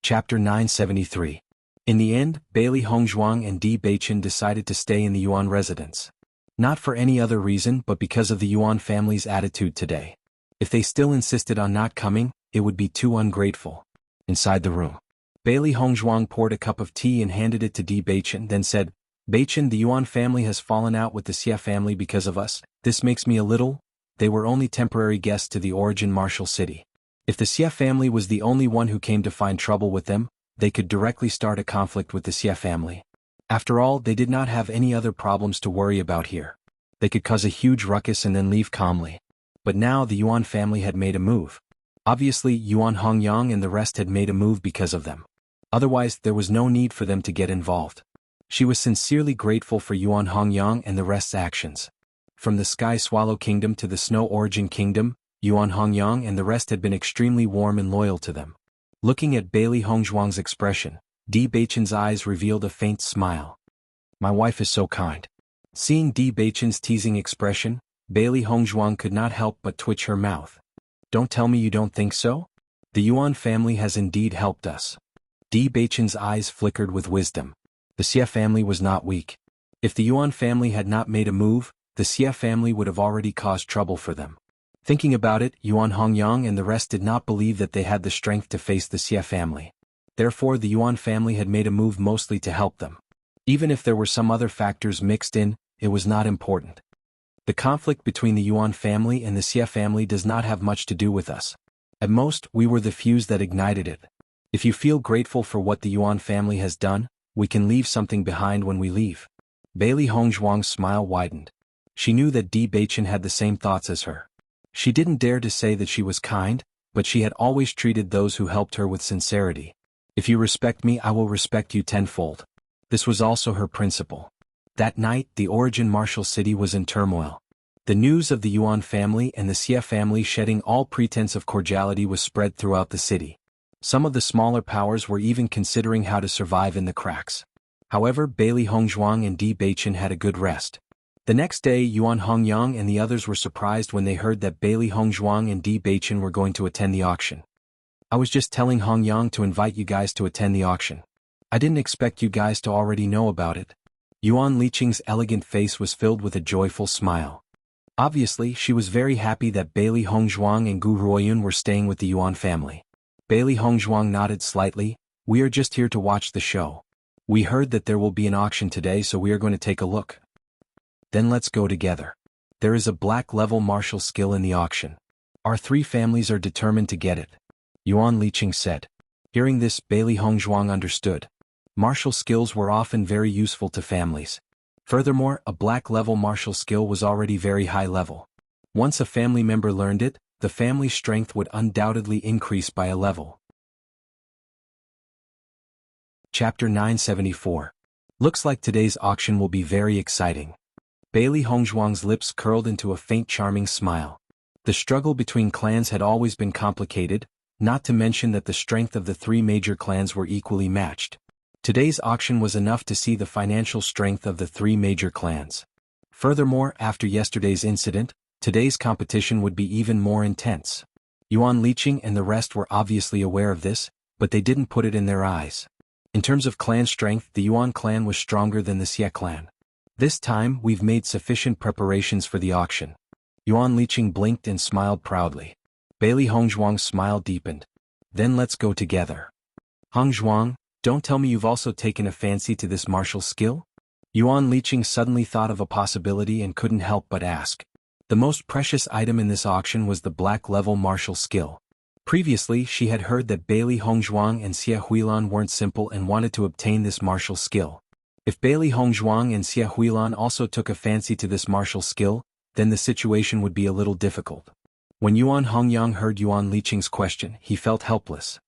Chapter 973. In the end, Bailey Hongzhuang and Di Beichen decided to stay in the Yuan residence. Not for any other reason but because of the Yuan family's attitude today. If they still insisted on not coming, it would be too ungrateful. Inside the room, Bailey Hongzhuang poured a cup of tea and handed it to Di Beichen, then said, Beichen, the Yuan family has fallen out with the Xie family because of us. This makes me a little. They were only temporary guests to the origin martial city. If the Xie family was the only one who came to find trouble with them, they could directly start a conflict with the Xie family. After all, they did not have any other problems to worry about here. They could cause a huge ruckus and then leave calmly. But now the Yuan family had made a move. Obviously, Yuan Hongyang and the rest had made a move because of them. Otherwise, there was no need for them to get involved. She was sincerely grateful for Yuan Hongyang and the rest's actions. From the Sky Swallow Kingdom to the Snow Origin Kingdom, Yuan Hongyang and the rest had been extremely warm and loyal to them. Looking at Bailey Hongzhuang's expression, Di Beichen's eyes revealed a faint smile. My wife is so kind. Seeing Di Beichen's teasing expression, Bailey Hongzhuang could not help but twitch her mouth. Don't tell me you don't think so? The Yuan family has indeed helped us. Di Beichen's eyes flickered with wisdom. The Xie family was not weak. If the Yuan family had not made a move, the Xie family would have already caused trouble for them. Thinking about it, Yuan Hongyang and the rest did not believe that they had the strength to face the Xie family. Therefore, the Yuan family had made a move mostly to help them. Even if there were some other factors mixed in, it was not important. The conflict between the Yuan family and the Xie family does not have much to do with us. At most, we were the fuse that ignited it. If you feel grateful for what the Yuan family has done, we can leave something behind when we leave. Bailey Hongzhuang's smile widened. She knew that Di Beichen had the same thoughts as her. She didn't dare to say that she was kind, but she had always treated those who helped her with sincerity. If you respect me, I will respect you tenfold. This was also her principle. That night, the Origin Martial City was in turmoil. The news of the Yuan family and the Xie family shedding all pretense of cordiality was spread throughout the city. Some of the smaller powers were even considering how to survive in the cracks. However, Bailey Hongzhuang and Di Beichen had a good rest. The next day, Yuan Hongyang and the others were surprised when they heard that Bailey Hongzhuang and Di Beichen were going to attend the auction. I was just telling Hongyang to invite you guys to attend the auction. I didn't expect you guys to already know about it. Yuan Liqing's elegant face was filled with a joyful smile. Obviously, she was very happy that Bailey Hongzhuang and Gu Ruoyun were staying with the Yuan family. Bailey Hongzhuang nodded slightly. We are just here to watch the show. We heard that there will be an auction today, so we are going to take a look. Then let's go together. There is a black-level martial skill in the auction. Our three families are determined to get it. Yuan Liqing said. Hearing this, Bailey Hongzhuang understood. Martial skills were often very useful to families. Furthermore, a black-level martial skill was already very high level. Once a family member learned it, the family's strength would undoubtedly increase by a level. Chapter 974. Looks like today's auction will be very exciting. Bailey Hongzhuang's lips curled into a faint charming smile. The struggle between clans had always been complicated, not to mention that the strength of the three major clans were equally matched. Today's auction was enough to see the financial strength of the three major clans. Furthermore, after yesterday's incident, today's competition would be even more intense. Yuan Liqing and the rest were obviously aware of this, but they didn't put it in their eyes. In terms of clan strength, the Yuan clan was stronger than the Xie clan. This time, we've made sufficient preparations for the auction. Yuan Liqing blinked and smiled proudly. Bailey Hongzhuang's smile deepened. Then let's go together. Hongzhuang, don't tell me you've also taken a fancy to this martial skill? Yuan Liqing suddenly thought of a possibility and couldn't help but ask. The most precious item in this auction was the black-level martial skill. Previously, she had heard that Bailey Hongzhuang and Xie Huilan weren't simple and wanted to obtain this martial skill. If Bailey Hongzhuang and Xie Huilan also took a fancy to this martial skill, then the situation would be a little difficult. When Yuan Hongyang heard Yuan Liqing's question, he felt helpless.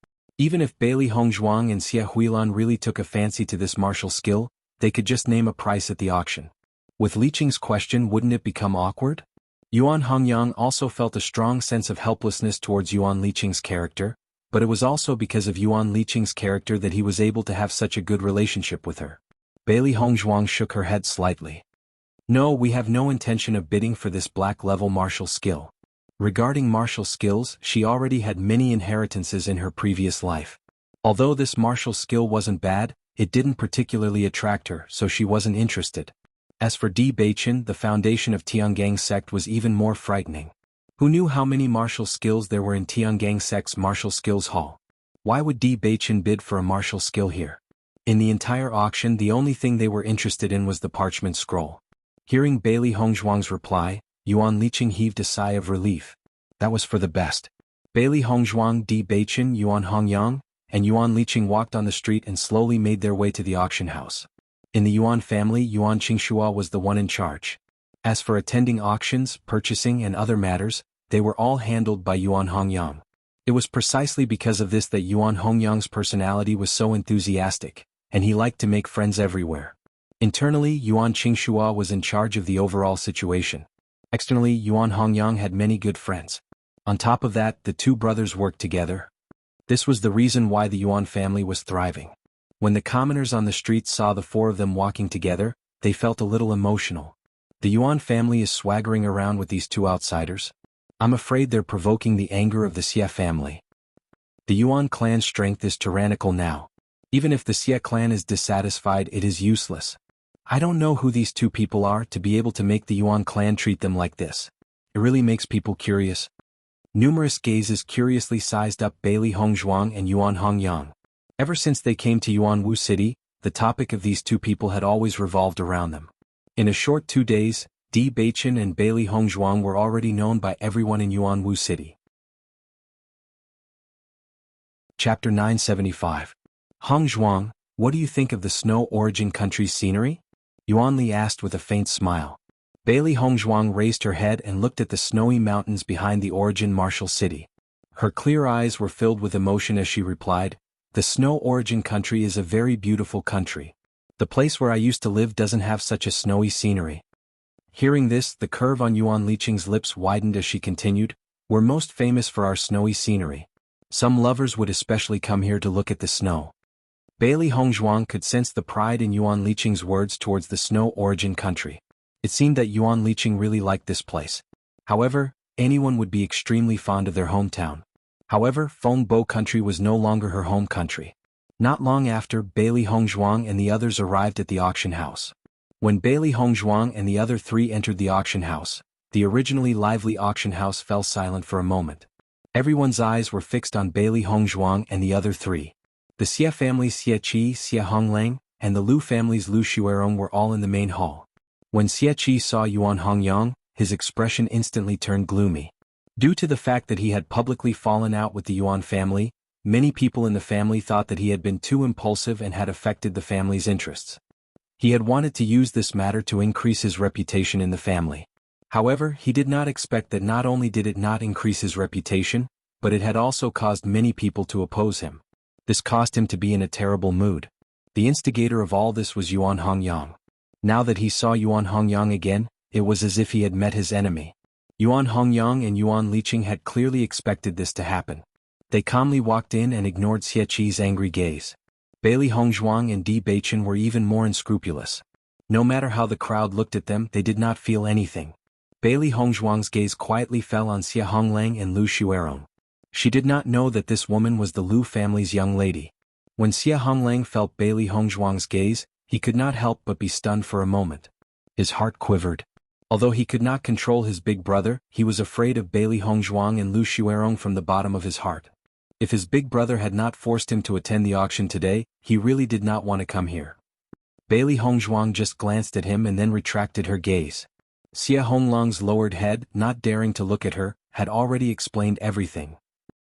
Even if Bailey Hongzhuang and Xie Huilan really took a fancy to this martial skill, they could just name a price at the auction. With Liqing's question, wouldn't it become awkward? Yuan Hongyang also felt a strong sense of helplessness towards Yuan Liqing's character, but it was also because of Yuan Liqing's character that he was able to have such a good relationship with her. Bailey Hongzhuang shook her head slightly. No, we have no intention of bidding for this black-level martial skill. Regarding martial skills, she already had many inheritances in her previous life. Although this martial skill wasn't bad, it didn't particularly attract her, so she wasn't interested. As for Di Beichen, the foundation of Tiangang sect was even more frightening. Who knew how many martial skills there were in Tiangang sect's martial skills hall? Why would Di Beichen bid for a martial skill here? In the entire auction, the only thing they were interested in was the parchment scroll. Hearing Bailey Hongzhuang's reply, Yuan Liqing heaved a sigh of relief. That was for the best. Bailey Hongzhuang, Di Beichen, Yuan Hongyang, and Yuan Liqing walked on the street and slowly made their way to the auction house. In the Yuan family, Yuan Qingxua was the one in charge. As for attending auctions, purchasing and other matters, they were all handled by Yuan Hongyang. It was precisely because of this that Yuan Hongyang's personality was so enthusiastic, and he liked to make friends everywhere. Internally, Yuan Qingxua was in charge of the overall situation. Externally, Yuan Hongyang had many good friends. On top of that, the two brothers worked together. This was the reason why the Yuan family was thriving. When the commoners on the streets saw the four of them walking together, they felt a little emotional. The Yuan family is swaggering around with these two outsiders. I'm afraid they're provoking the anger of the Xie family. The Yuan clan's strength is tyrannical now. Even if the Xie clan is dissatisfied, it is useless. I don't know who these two people are to be able to make the Yuan clan treat them like this. It really makes people curious. Numerous gazes curiously sized up Bailey Hongzhuang and Yuan Hongyang. Ever since they came to Yuanwu City, the topic of these two people had always revolved around them. In a short 2 days, Di Beichen and Bailey Hongzhuang were already known by everyone in Yuanwu City. Chapter 975. Hongzhuang, what do you think of the Snow Origin country's scenery? Yuan Li asked with a faint smile. Bailey Hongzhuang raised her head and looked at the snowy mountains behind the Origin martial city. Her clear eyes were filled with emotion as she replied, the Snow Origin country is a very beautiful country. The place where I used to live doesn't have such a snowy scenery. Hearing this, the curve on Yuan Liqing's lips widened as she continued, we're most famous for our snowy scenery. Some lovers would especially come here to look at the snow. Bailey Hongzhuang could sense the pride in Yuan Liqing's words towards the Snow Origin country. It seemed that Yuan Liqing really liked this place. However, anyone would be extremely fond of their hometown. However, Fengbo country was no longer her home country. Not long after, Bailey Hongzhuang and the others arrived at the auction house. When Bailey Hongzhuang and the other three entered the auction house, the originally lively auction house fell silent for a moment. Everyone's eyes were fixed on Bailey Hongzhuang and the other three. The Xie family's Xie Qi, Xie Honglang, and the Lu family's Lu Xuerong were all in the main hall. When Xie Qi saw Yuan Hongyang, his expression instantly turned gloomy. Due to the fact that he had publicly fallen out with the Yuan family, Many people in the family thought that he had been too impulsive and had affected the family's interests. He had wanted to use this matter to increase his reputation in the family. However, he did not expect that not only did it not increase his reputation, but it had also caused many people to oppose him. This caused him to be in a terrible mood. The instigator of all this was Yuan Hongyang. Now that he saw Yuan Hongyang again, it was as if he had met his enemy. Yuan Hongyang and Yuan Liqing had clearly expected this to happen. They calmly walked in and ignored Xie Qi's angry gaze. Bailey Hongzhuang and Di Beichen were even more unscrupulous. No matter how the crowd looked at them, they did not feel anything. Bailey Hongzhuang's gaze quietly fell on Xia Honglang and Lu Xuerong. She did not know that this woman was the Lu family's young lady. When Xia Honglang felt Bailey Hongzhuang's gaze, he could not help but be stunned for a moment. His heart quivered. Although he could not control his big brother, he was afraid of Bailey Hongzhuang and Lu Xuerong from the bottom of his heart. If his big brother had not forced him to attend the auction today, he really did not want to come here. Bailey Hongzhuang just glanced at him and then retracted her gaze. Xia Honglang's lowered head, not daring to look at her, had already explained everything.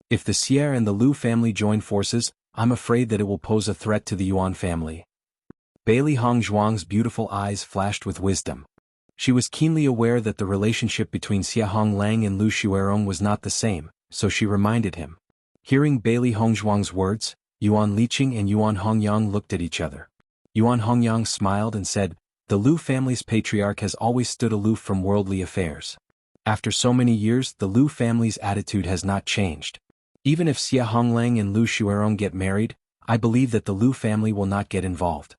If the Xie and the Lu family join forces, I'm afraid that it will pose a threat to the Yuan family. Bailey Hongzhuang's beautiful eyes flashed with wisdom. She was keenly aware that the relationship between Xia Honglang and Lu Xuerong was not the same, so she reminded him. Hearing Bailey Hongzhuang's words, Yuan Liqing and Yuan Hongyang looked at each other. Yuan Hongyang smiled and said, "The Lu family's patriarch has always stood aloof from worldly affairs. After so many years, the Lu family's attitude has not changed. Even if Xia Honglang and Lu Xuerong get married, I believe that the Lu family will not get involved."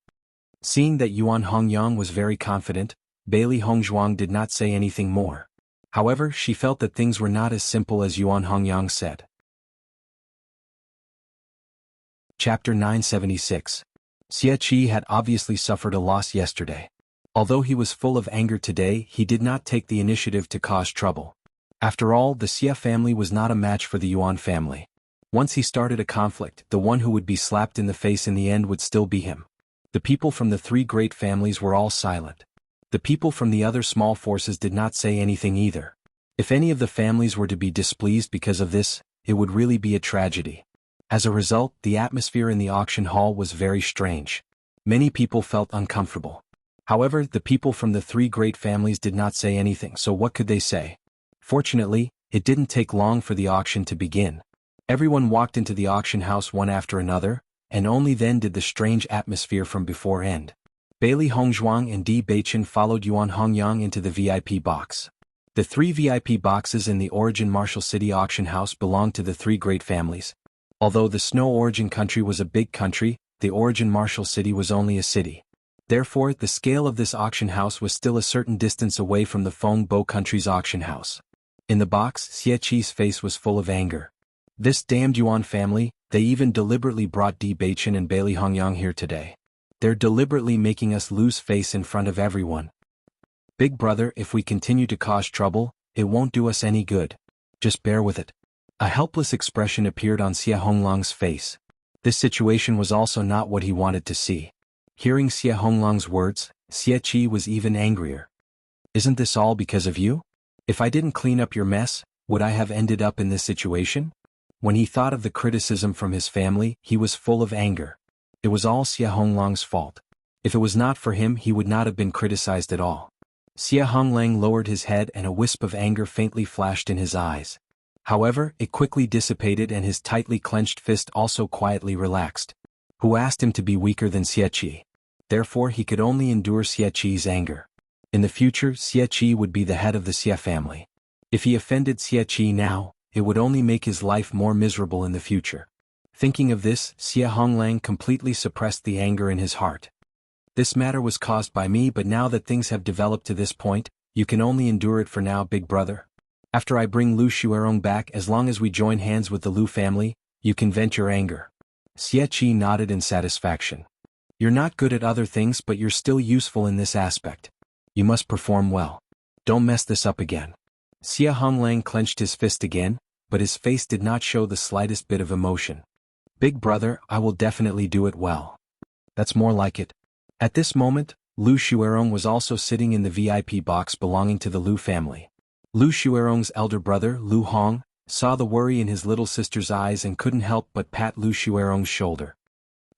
Seeing that Yuan Hongyang was very confident, Bailey Hongzhuang did not say anything more. However, she felt that things were not as simple as Yuan Hongyang said. Chapter 976. Xie Qi had obviously suffered a loss yesterday. Although he was full of anger today, he did not take the initiative to cause trouble. After all, the Xie family was not a match for the Yuan family. Once he started a conflict, the one who would be slapped in the face in the end would still be him. The people from the three great families were all silent. The people from the other small forces did not say anything either. If any of the families were to be displeased because of this, it would really be a tragedy. As a result, the atmosphere in the auction hall was very strange. Many people felt uncomfortable. However, the people from the three great families did not say anything, so what could they say? Fortunately, it didn't take long for the auction to begin. Everyone walked into the auction house one after another, and only then did the strange atmosphere from before end. Bailey Hongzhuang and Di Beichen followed Yuan Hongyang into the VIP box. The three VIP boxes in the Origin Martial City auction house belonged to the three great families. Although the Snow Origin country was a big country, the Origin Martial City was only a city. Therefore, the scale of this auction house was still a certain distance away from the Feng Bo country's auction house. In the box, Xie Qi's face was full of anger. This damned Yuan family, they even deliberately brought Di Beichen and Bailey Hongyang here today. They're deliberately making us lose face in front of everyone. Big brother, if we continue to cause trouble, it won't do us any good. Just bear with it. A helpless expression appeared on Xia Honglang's face. This situation was also not what he wanted to see. Hearing Xia Honglang's words, Xie Qi was even angrier. Isn't this all because of you? If I didn't clean up your mess, would I have ended up in this situation? When he thought of the criticism from his family, he was full of anger. It was all Xia Honglang's fault. If it was not for him, he would not have been criticized at all. Xia Honglang lowered his head and a wisp of anger faintly flashed in his eyes. However, it quickly dissipated and his tightly clenched fist also quietly relaxed. Who asked him to be weaker than Xie Qi? Therefore he could only endure Xie Qi's anger. In the future, Xie Qi would be the head of the Xie family. If he offended Xie Qi now, it would only make his life more miserable in the future. Thinking of this, Xia Honglang completely suppressed the anger in his heart. This matter was caused by me, but now that things have developed to this point, you can only endure it for now, big brother. After I bring Lu Xuerong back, as long as we join hands with the Lu family, you can vent your anger. Xie Qi nodded in satisfaction. You're not good at other things, but you're still useful in this aspect. You must perform well. Don't mess this up again. Xia Honglang clenched his fist again, but his face did not show the slightest bit of emotion. Big brother, I will definitely do it well. That's more like it. At this moment, Lu Xuerong was also sitting in the VIP box belonging to the Lu family. Lu Xuerong's elder brother, Lu Hong, saw the worry in his little sister's eyes and couldn't help but pat Lu Xuerong's shoulder.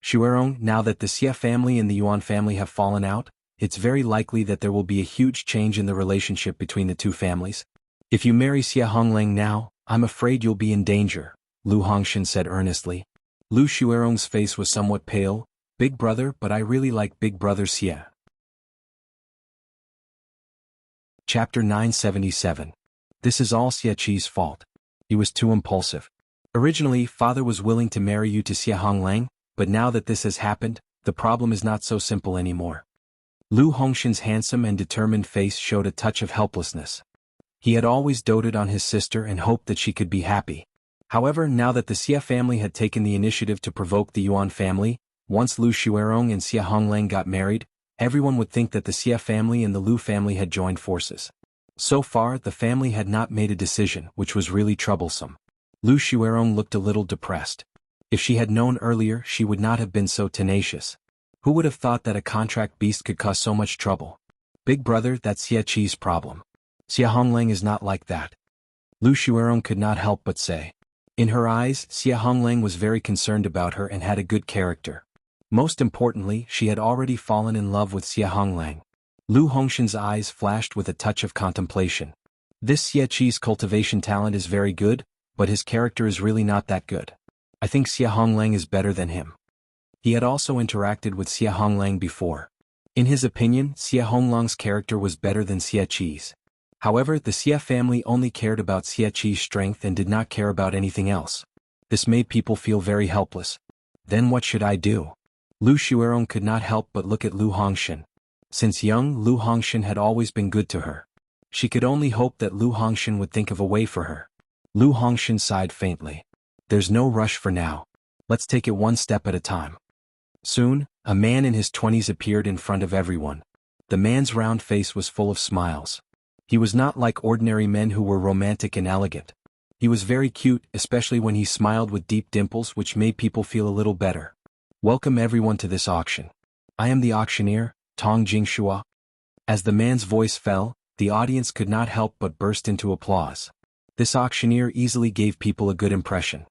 Xuerong, now that the Xie family and the Yuan family have fallen out, it's very likely that there will be a huge change in the relationship between the two families. If you marry Xie Hongleng now, I'm afraid you'll be in danger, Lu Hongshan said earnestly. Lu Xuerong's face was somewhat pale. Big brother, but I really like big brother Xie. Chapter 977. This is all Xie Qi's fault. He was too impulsive. Originally, father was willing to marry you to Xie Hongleng, but now that this has happened, the problem is not so simple anymore. Lu Hongshan's handsome and determined face showed a touch of helplessness. He had always doted on his sister and hoped that she could be happy. However, now that the Xie family had taken the initiative to provoke the Yuan family, once Lu Xuerong and Xie Hongleng got married, everyone would think that the Xie family and the Lu family had joined forces. So far, the family had not made a decision, which was really troublesome. Lu Xuerong looked a little depressed. If she had known earlier, she would not have been so tenacious. Who would have thought that a contract beast could cause so much trouble? Big brother, that's Xie Qi's problem. Xie Hongleng is not like that. Lu Xuerong could not help but say. In her eyes, Xie Hongleng was very concerned about her and had a good character. Most importantly, she had already fallen in love with Xie Hongleng. Lu Hongshan's eyes flashed with a touch of contemplation. This Xie Qi's cultivation talent is very good, but his character is really not that good. I think Xie Hongleng is better than him. He had also interacted with Xie Hongleng before. In his opinion, Xie Hongleng's character was better than Xie Qi's. However, the Xie family only cared about Xie Qi's strength and did not care about anything else. This made people feel very helpless. Then what should I do? Lu Xuerong could not help but look at Lu Hongshan. Since young, Lu Hongshan had always been good to her. She could only hope that Lu Hongshan would think of a way for her. Lu Hongshan sighed faintly. There's no rush for now. Let's take it one step at a time. Soon, a man in his 20s appeared in front of everyone. The man's round face was full of smiles. He was not like ordinary men who were romantic and elegant. He was very cute, especially when he smiled with deep dimples which made people feel a little better. Welcome everyone to this auction. I am the auctioneer, Tong Jingshua. As the man's voice fell, the audience could not help but burst into applause. This auctioneer easily gave people a good impression.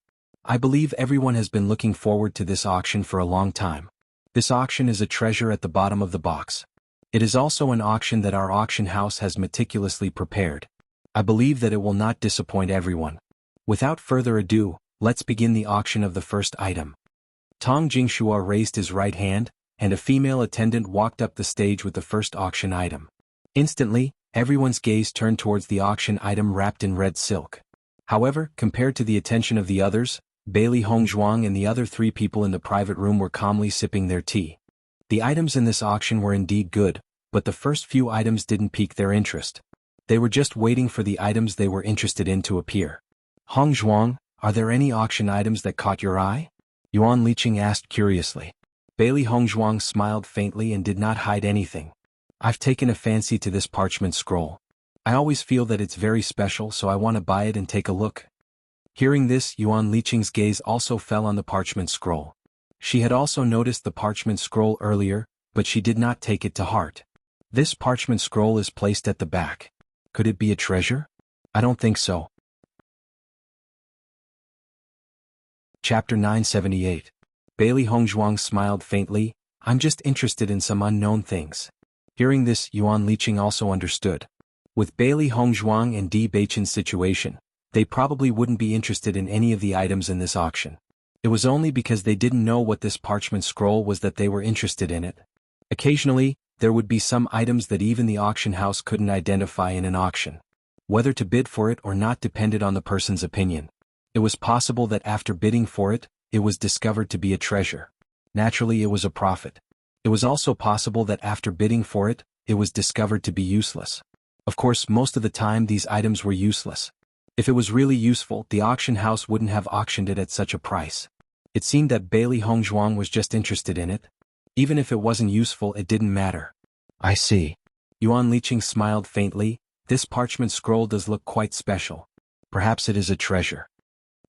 I believe everyone has been looking forward to this auction for a long time. This auction is a treasure at the bottom of the box. It is also an auction that our auction house has meticulously prepared. I believe that it will not disappoint everyone. Without further ado, let's begin the auction of the first item. Tong Jingshua raised his right hand, and a female attendant walked up the stage with the first auction item. Instantly, everyone's gaze turned towards the auction item wrapped in red silk. However, compared to the attention of the others, Bailey Hongzhuang and the other 3 people in the private room were calmly sipping their tea. The items in this auction were indeed good, but the first few items didn't pique their interest. They were just waiting for the items they were interested in to appear. Hongzhuang, are there any auction items that caught your eye? Yuan Liqing asked curiously. Bailey Hongzhuang smiled faintly and did not hide anything. I've taken a fancy to this parchment scroll. I always feel that it's very special, so I want to buy it and take a look. Hearing this, Yuan Liqing's gaze also fell on the parchment scroll. She had also noticed the parchment scroll earlier, but she did not take it to heart. This parchment scroll is placed at the back. Could it be a treasure? I don't think so. Chapter 978. Bailey Hongzhuang smiled faintly. I'm just interested in some unknown things. Hearing this, Yuan Liqing also understood. With Bailey Hongzhuang and Di Beichen's situation, they probably wouldn't be interested in any of the items in this auction. It was only because they didn't know what this parchment scroll was that they were interested in it. Occasionally, there would be some items that even the auction house couldn't identify in an auction. Whether to bid for it or not depended on the person's opinion. It was possible that after bidding for it, it was discovered to be a treasure. Naturally, it was a profit. It was also possible that after bidding for it, it was discovered to be useless. Of course, most of the time these items were useless. If it was really useful, the auction house wouldn't have auctioned it at such a price. It seemed that Bailey Hongzhuang was just interested in it. Even if it wasn't useful, it didn't matter. I see. Yuan Liqing smiled faintly. This parchment scroll does look quite special. Perhaps it is a treasure.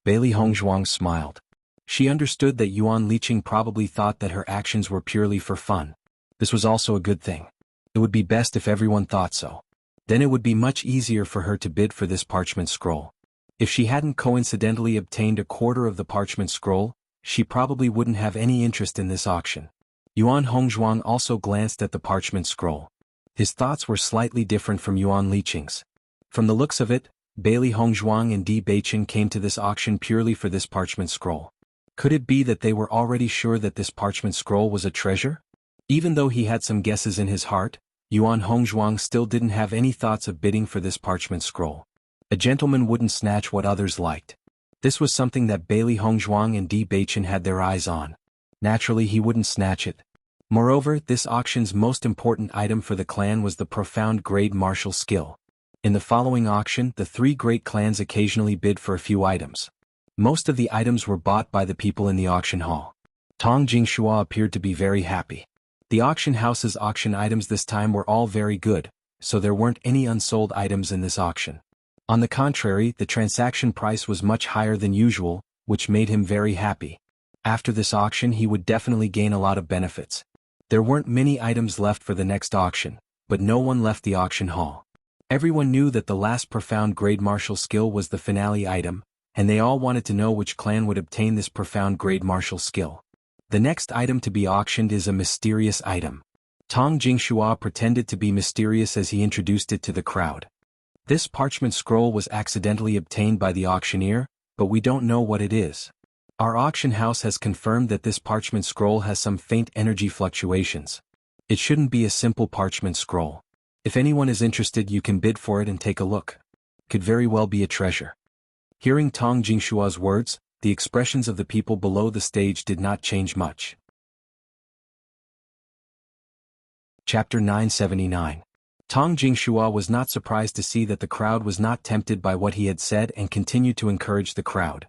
Bailey Hongzhuang smiled. She understood that Yuan Liqing probably thought that her actions were purely for fun. This was also a good thing. It would be best if everyone thought so. Then it would be much easier for her to bid for this parchment scroll. If she hadn't coincidentally obtained a quarter of the parchment scroll, she probably wouldn't have any interest in this auction. Yuan Hongzhuang also glanced at the parchment scroll. His thoughts were slightly different from Yuan Liqing's. From the looks of it, Bailey Hongzhuang and Di Beichen came to this auction purely for this parchment scroll. Could it be that they were already sure that this parchment scroll was a treasure? Even though he had some guesses in his heart, Yuan Hongzhuang still didn't have any thoughts of bidding for this parchment scroll. A gentleman wouldn't snatch what others liked. This was something that Bailey Hongzhuang and Di Beichen had their eyes on. Naturally he wouldn't snatch it. Moreover, this auction's most important item for the clan was the profound grade martial skill. In the following auction, the three great clans occasionally bid for a few items. Most of the items were bought by the people in the auction hall. Tong Jingshua appeared to be very happy. The auction house's auction items this time were all very good, so there weren't any unsold items in this auction. On the contrary, the transaction price was much higher than usual, which made him very happy. After this auction he would definitely gain a lot of benefits. There weren't many items left for the next auction, but no one left the auction hall. Everyone knew that the last profound grade martial skill was the finale item, and they all wanted to know which clan would obtain this profound grade martial skill. The next item to be auctioned is a mysterious item. Tong Jingshua pretended to be mysterious as he introduced it to the crowd. This parchment scroll was accidentally obtained by the auctioneer, but we don't know what it is. Our auction house has confirmed that this parchment scroll has some faint energy fluctuations. It shouldn't be a simple parchment scroll. If anyone is interested, you can bid for it and take a look. Could very well be a treasure. Hearing Tong Jingshua's words, the expressions of the people below the stage did not change much. Chapter 979. Tong Jingshua was not surprised to see that the crowd was not tempted by what he had said and continued to encourage the crowd.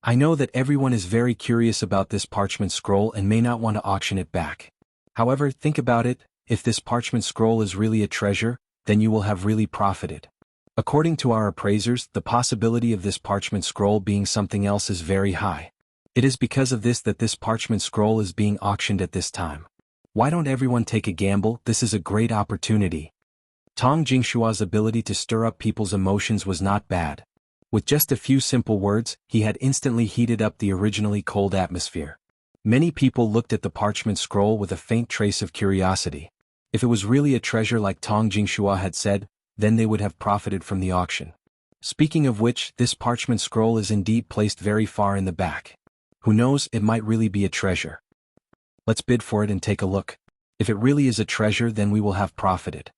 I know that everyone is very curious about this parchment scroll and may not want to auction it back. However, think about it, if this parchment scroll is really a treasure, then you will have really profited. According to our appraisers, the possibility of this parchment scroll being something else is very high. It is because of this that this parchment scroll is being auctioned at this time. Why don't everyone take a gamble? This is a great opportunity. Tong Jingshua's ability to stir up people's emotions was not bad. With just a few simple words, he had instantly heated up the originally cold atmosphere. Many people looked at the parchment scroll with a faint trace of curiosity. If it was really a treasure like Tong Jingshua had said, then they would have profited from the auction. Speaking of which, this parchment scroll is indeed placed very far in the back. Who knows, it might really be a treasure. Let's bid for it and take a look. If it really is a treasure, then we will have profited.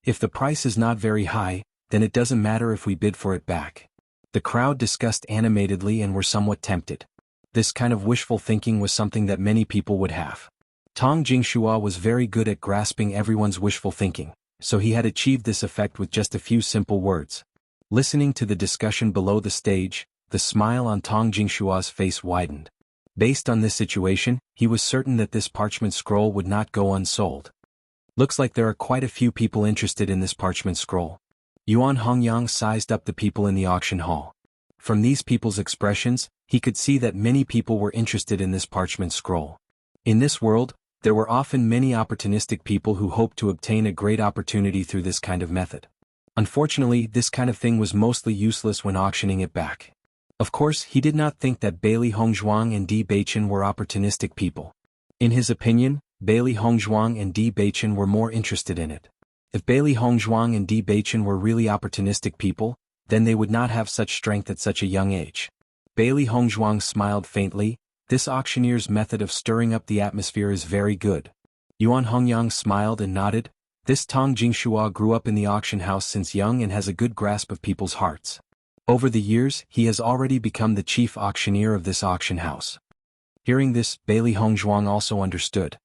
If the price is not very high, then it doesn't matter if we bid for it back. The crowd discussed animatedly and were somewhat tempted. This kind of wishful thinking was something that many people would have. Tong Jingshua was very good at grasping everyone's wishful thinking, so he had achieved this effect with just a few simple words. Listening to the discussion below the stage, the smile on Tong Jingshua's face widened. Based on this situation, he was certain that this parchment scroll would not go unsold. Looks like there are quite a few people interested in this parchment scroll. Yuan Hongyang sized up the people in the auction hall. From these people's expressions, he could see that many people were interested in this parchment scroll. In this world, there were often many opportunistic people who hoped to obtain a great opportunity through this kind of method. Unfortunately, this kind of thing was mostly useless when auctioning it back. Of course, he did not think that Bailey Hongzhuang and Di Beichen were opportunistic people. In his opinion, Bailey Hongzhuang and Di Beichen were more interested in it. If Bailey Hongzhuang and Di Beichen were really opportunistic people, then they would not have such strength at such a young age. Bailey Hongzhuang smiled faintly. This auctioneer's method of stirring up the atmosphere is very good. Yuan Hongyang smiled and nodded. This Tong Jingshua grew up in the auction house since young and has a good grasp of people's hearts. Over the years, he has already become the chief auctioneer of this auction house. Hearing this, Bailey Hongzhuang also understood.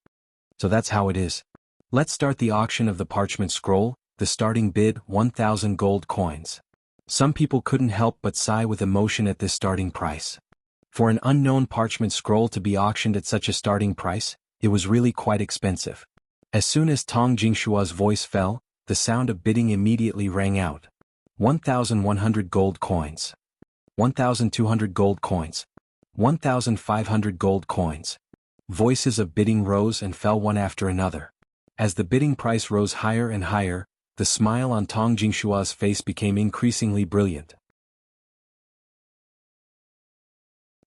So that's how it is. Let's start the auction of the parchment scroll. The starting bid, 1,000 gold coins. Some people couldn't help but sigh with emotion at this starting price. For an unknown parchment scroll to be auctioned at such a starting price, it was really quite expensive. As soon as Tong Jingshua's voice fell, the sound of bidding immediately rang out. 1,100 gold coins. 1,200 gold coins. 1,500 gold coins. Voices of bidding rose and fell one after another. As the bidding price rose higher and higher, the smile on Tong Jingshua's face became increasingly brilliant.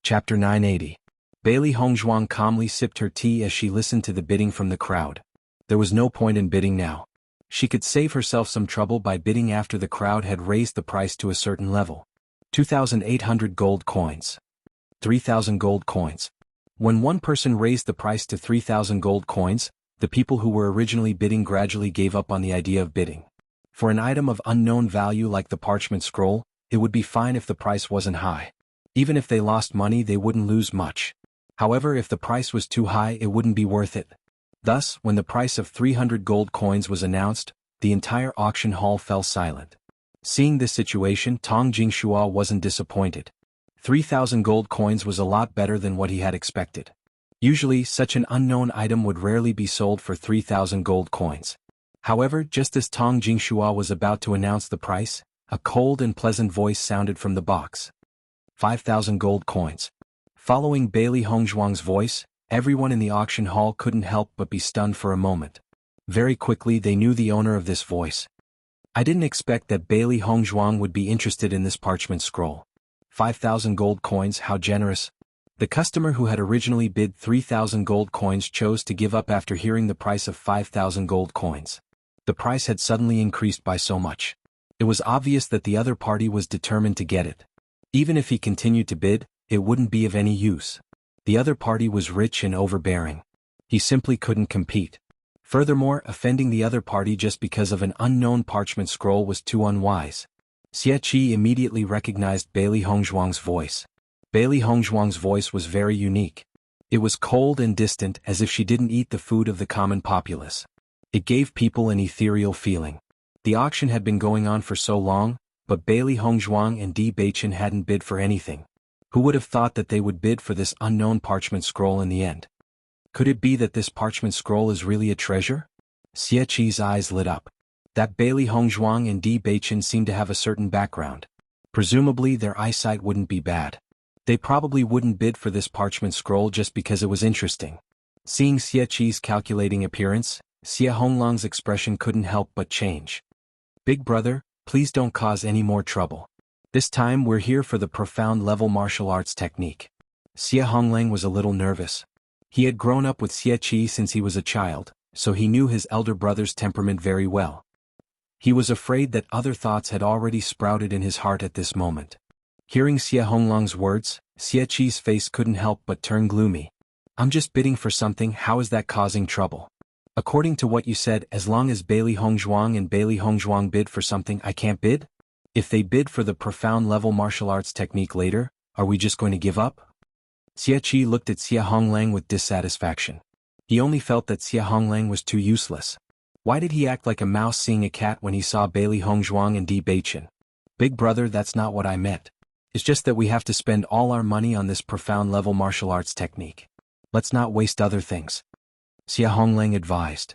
Chapter 980. Bailey Hongzhuang calmly sipped her tea as she listened to the bidding from the crowd. There was no point in bidding now. She could save herself some trouble by bidding after the crowd had raised the price to a certain level. 2,800 gold coins. 3,000 gold coins. When one person raised the price to 3,000 gold coins, the people who were originally bidding gradually gave up on the idea of bidding. For an item of unknown value like the parchment scroll, it would be fine if the price wasn't high. Even if they lost money, they wouldn't lose much. However, if the price was too high, it wouldn't be worth it. Thus, when the price of 300 gold coins was announced, the entire auction hall fell silent. Seeing this situation, Tong Jingshua wasn't disappointed. 3,000 gold coins was a lot better than what he had expected. Usually, such an unknown item would rarely be sold for 3,000 gold coins. However, just as Tong Jingshua was about to announce the price, a cold and pleasant voice sounded from the box. 5,000 gold coins. Following Bailey Hongzhuang's voice, everyone in the auction hall couldn't help but be stunned for a moment. Very quickly they knew the owner of this voice. I didn't expect that Bailey Hongzhuang would be interested in this parchment scroll. 5,000 gold coins, how generous. The customer who had originally bid 3,000 gold coins chose to give up after hearing the price of 5,000 gold coins. The price had suddenly increased by so much. It was obvious that the other party was determined to get it. Even if he continued to bid, it wouldn't be of any use. The other party was rich and overbearing. He simply couldn't compete. Furthermore, offending the other party just because of an unknown parchment scroll was too unwise. Xie Qi immediately recognized Bailey Hongzhuang's voice. Bailey Hongzhuang's voice was very unique. It was cold and distant, as if she didn't eat the food of the common populace. It gave people an ethereal feeling. The auction had been going on for so long, but Bailey Hongzhuang and Di Beichen hadn't bid for anything. Who would have thought that they would bid for this unknown parchment scroll in the end? Could it be that this parchment scroll is really a treasure? Xie Qi's eyes lit up. That Bailey Hongzhuang and Di Beichen seemed to have a certain background. Presumably their eyesight wouldn't be bad. They probably wouldn't bid for this parchment scroll just because it was interesting. Seeing Xie Qi's calculating appearance, Xie Honglang's expression couldn't help but change. Big brother, please don't cause any more trouble. This time we're here for the profound level martial arts technique. Xie Honglang was a little nervous. He had grown up with Xie Qi since he was a child, so he knew his elder brother's temperament very well. He was afraid that other thoughts had already sprouted in his heart at this moment. Hearing Xie Honglang's words, Xie Qi's face couldn't help but turn gloomy. I'm just bidding for something, how is that causing trouble? According to what you said, as long as Bailey Hongzhuang and Bailey Hongzhuang bid for something, I can't bid? If they bid for the profound level martial arts technique later, are we just going to give up? Xie Qi looked at Xie Honglang with dissatisfaction. He only felt that Xie Honglang was too useless. Why did he act like a mouse seeing a cat when he saw Bailey Hongzhuang and Di Beichen? Big brother, that's not what I meant. It's just that we have to spend all our money on this profound level martial arts technique. Let's not waste other things. Xie Honglang advised.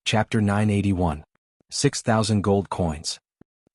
Chapter 981. 6,000 gold coins.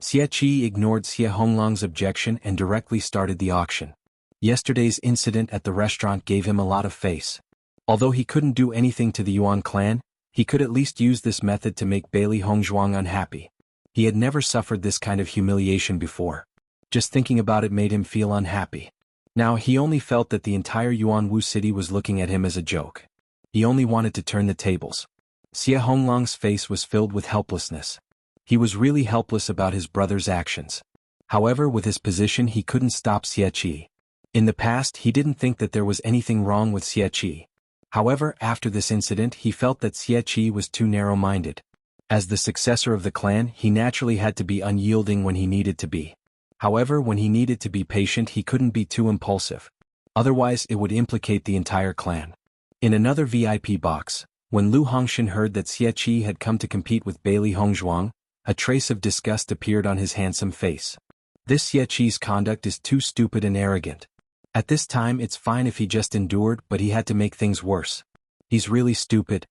Xie Qi ignored Xie Honglang's objection and directly started the auction. Yesterday's incident at the restaurant gave him a lot of face. Although he couldn't do anything to the Yuan clan, he could at least use this method to make Bailey Hongzhuang unhappy. He had never suffered this kind of humiliation before. Just thinking about it made him feel unhappy. Now he only felt that the entire Yuanwu city was looking at him as a joke. He only wanted to turn the tables. Xie Honglang's face was filled with helplessness. He was really helpless about his brother's actions. However, with his position he couldn't stop Xie Qi. In the past he didn't think that there was anything wrong with Xie Qi. However, after this incident he felt that Xie Qi was too narrow-minded. As the successor of the clan, he naturally had to be unyielding when he needed to be. However, when he needed to be patient he couldn't be too impulsive. Otherwise it would implicate the entire clan. In another VIP box, when Lu Hongshan heard that Xie Qi had come to compete with Bailey Hongzhuang, a trace of disgust appeared on his handsome face. This Xie Qi's conduct is too stupid and arrogant. At this time it's fine if he just endured, but he had to make things worse. He's really stupid.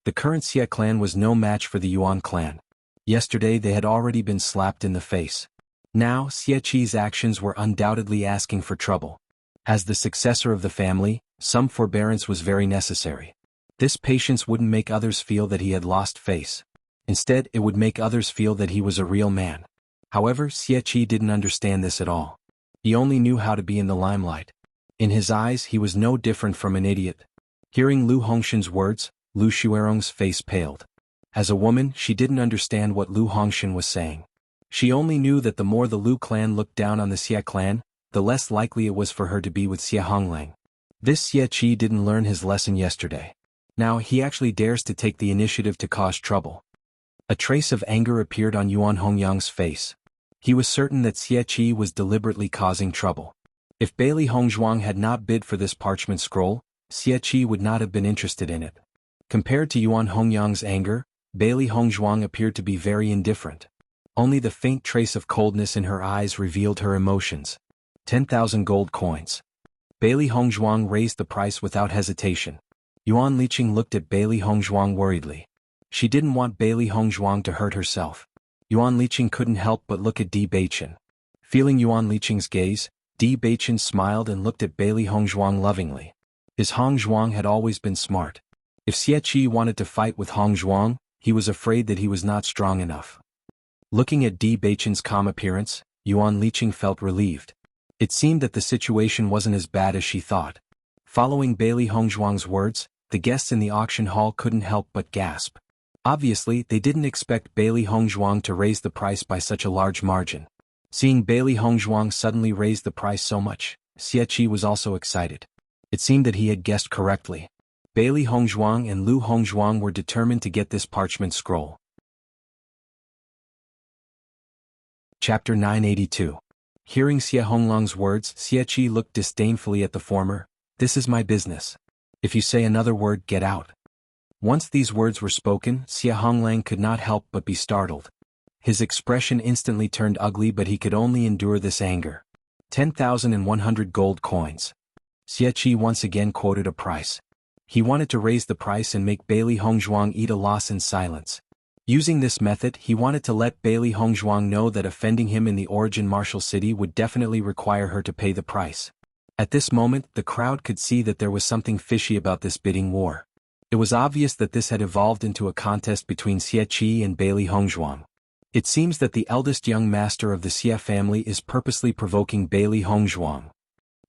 The current Xie clan was no match for the Yuan clan. Yesterday they had already been slapped in the face. Now, Xie Qi's actions were undoubtedly asking for trouble. As the successor of the family, some forbearance was very necessary. This patience wouldn't make others feel that he had lost face. Instead, it would make others feel that he was a real man. However, Xie Qi didn't understand this at all. He only knew how to be in the limelight. In his eyes he was no different from an idiot. Hearing Lu Hongshan's words, Lu Xuerong's face paled. As a woman, she didn't understand what Lu Hongshan was saying. She only knew that the more the Lu clan looked down on the Xie clan, the less likely it was for her to be with Xie Honglang. This Xie Qi didn't learn his lesson yesterday. Now he actually dares to take the initiative to cause trouble. A trace of anger appeared on Yuan Hongyang's face. He was certain that Xie Qi was deliberately causing trouble. If Bailey Hongzhuang had not bid for this parchment scroll, Xie Qi would not have been interested in it. Compared to Yuan Hongyang's anger, Bailey Hongzhuang appeared to be very indifferent. Only the faint trace of coldness in her eyes revealed her emotions. 10,000 gold coins. Bailey Hongzhuang raised the price without hesitation. Yuan Liqing looked at Bailey Hongzhuang worriedly. She didn't want Bailey Hongzhuang to hurt herself. Yuan Liqing couldn't help but look at Di Beichen. Feeling Yuan Liqing's gaze, Di Beichen smiled and looked at Bailey Hongzhuang lovingly. His Hongzhuang had always been smart. If Xie Qi wanted to fight with Hongzhuang, he was afraid that he was not strong enough. Looking at Di Beichen's calm appearance, Yuan Liqing felt relieved. It seemed that the situation wasn't as bad as she thought. Following Bailey Hongzhuang's words, the guests in the auction hall couldn't help but gasp. Obviously, they didn't expect Bailey Hongzhuang to raise the price by such a large margin. Seeing Bailey Hongzhuang suddenly raise the price so much, Xie Qi was also excited. It seemed that he had guessed correctly. Bailey Hongzhuang and Lu Hongzhuang were determined to get this parchment scroll. Chapter 982. Hearing Xie Honglang's words, Xie Qi looked disdainfully at the former. This is my business. If you say another word, get out. Once these words were spoken, Xie Honglang could not help but be startled. His expression instantly turned ugly, but he could only endure this anger. 10,100 gold coins. Xie Qi once again quoted a price. He wanted to raise the price and make Bailey Hongzhuang eat a loss in silence. Using this method, he wanted to let Bailey Hongzhuang know that offending him in the origin martial city would definitely require her to pay the price. At this moment, the crowd could see that there was something fishy about this bidding war. It was obvious that this had evolved into a contest between Xie Qi and Bailey Hongzhuang. It seems that the eldest young master of the Xie family is purposely provoking Bailey Hongzhuang.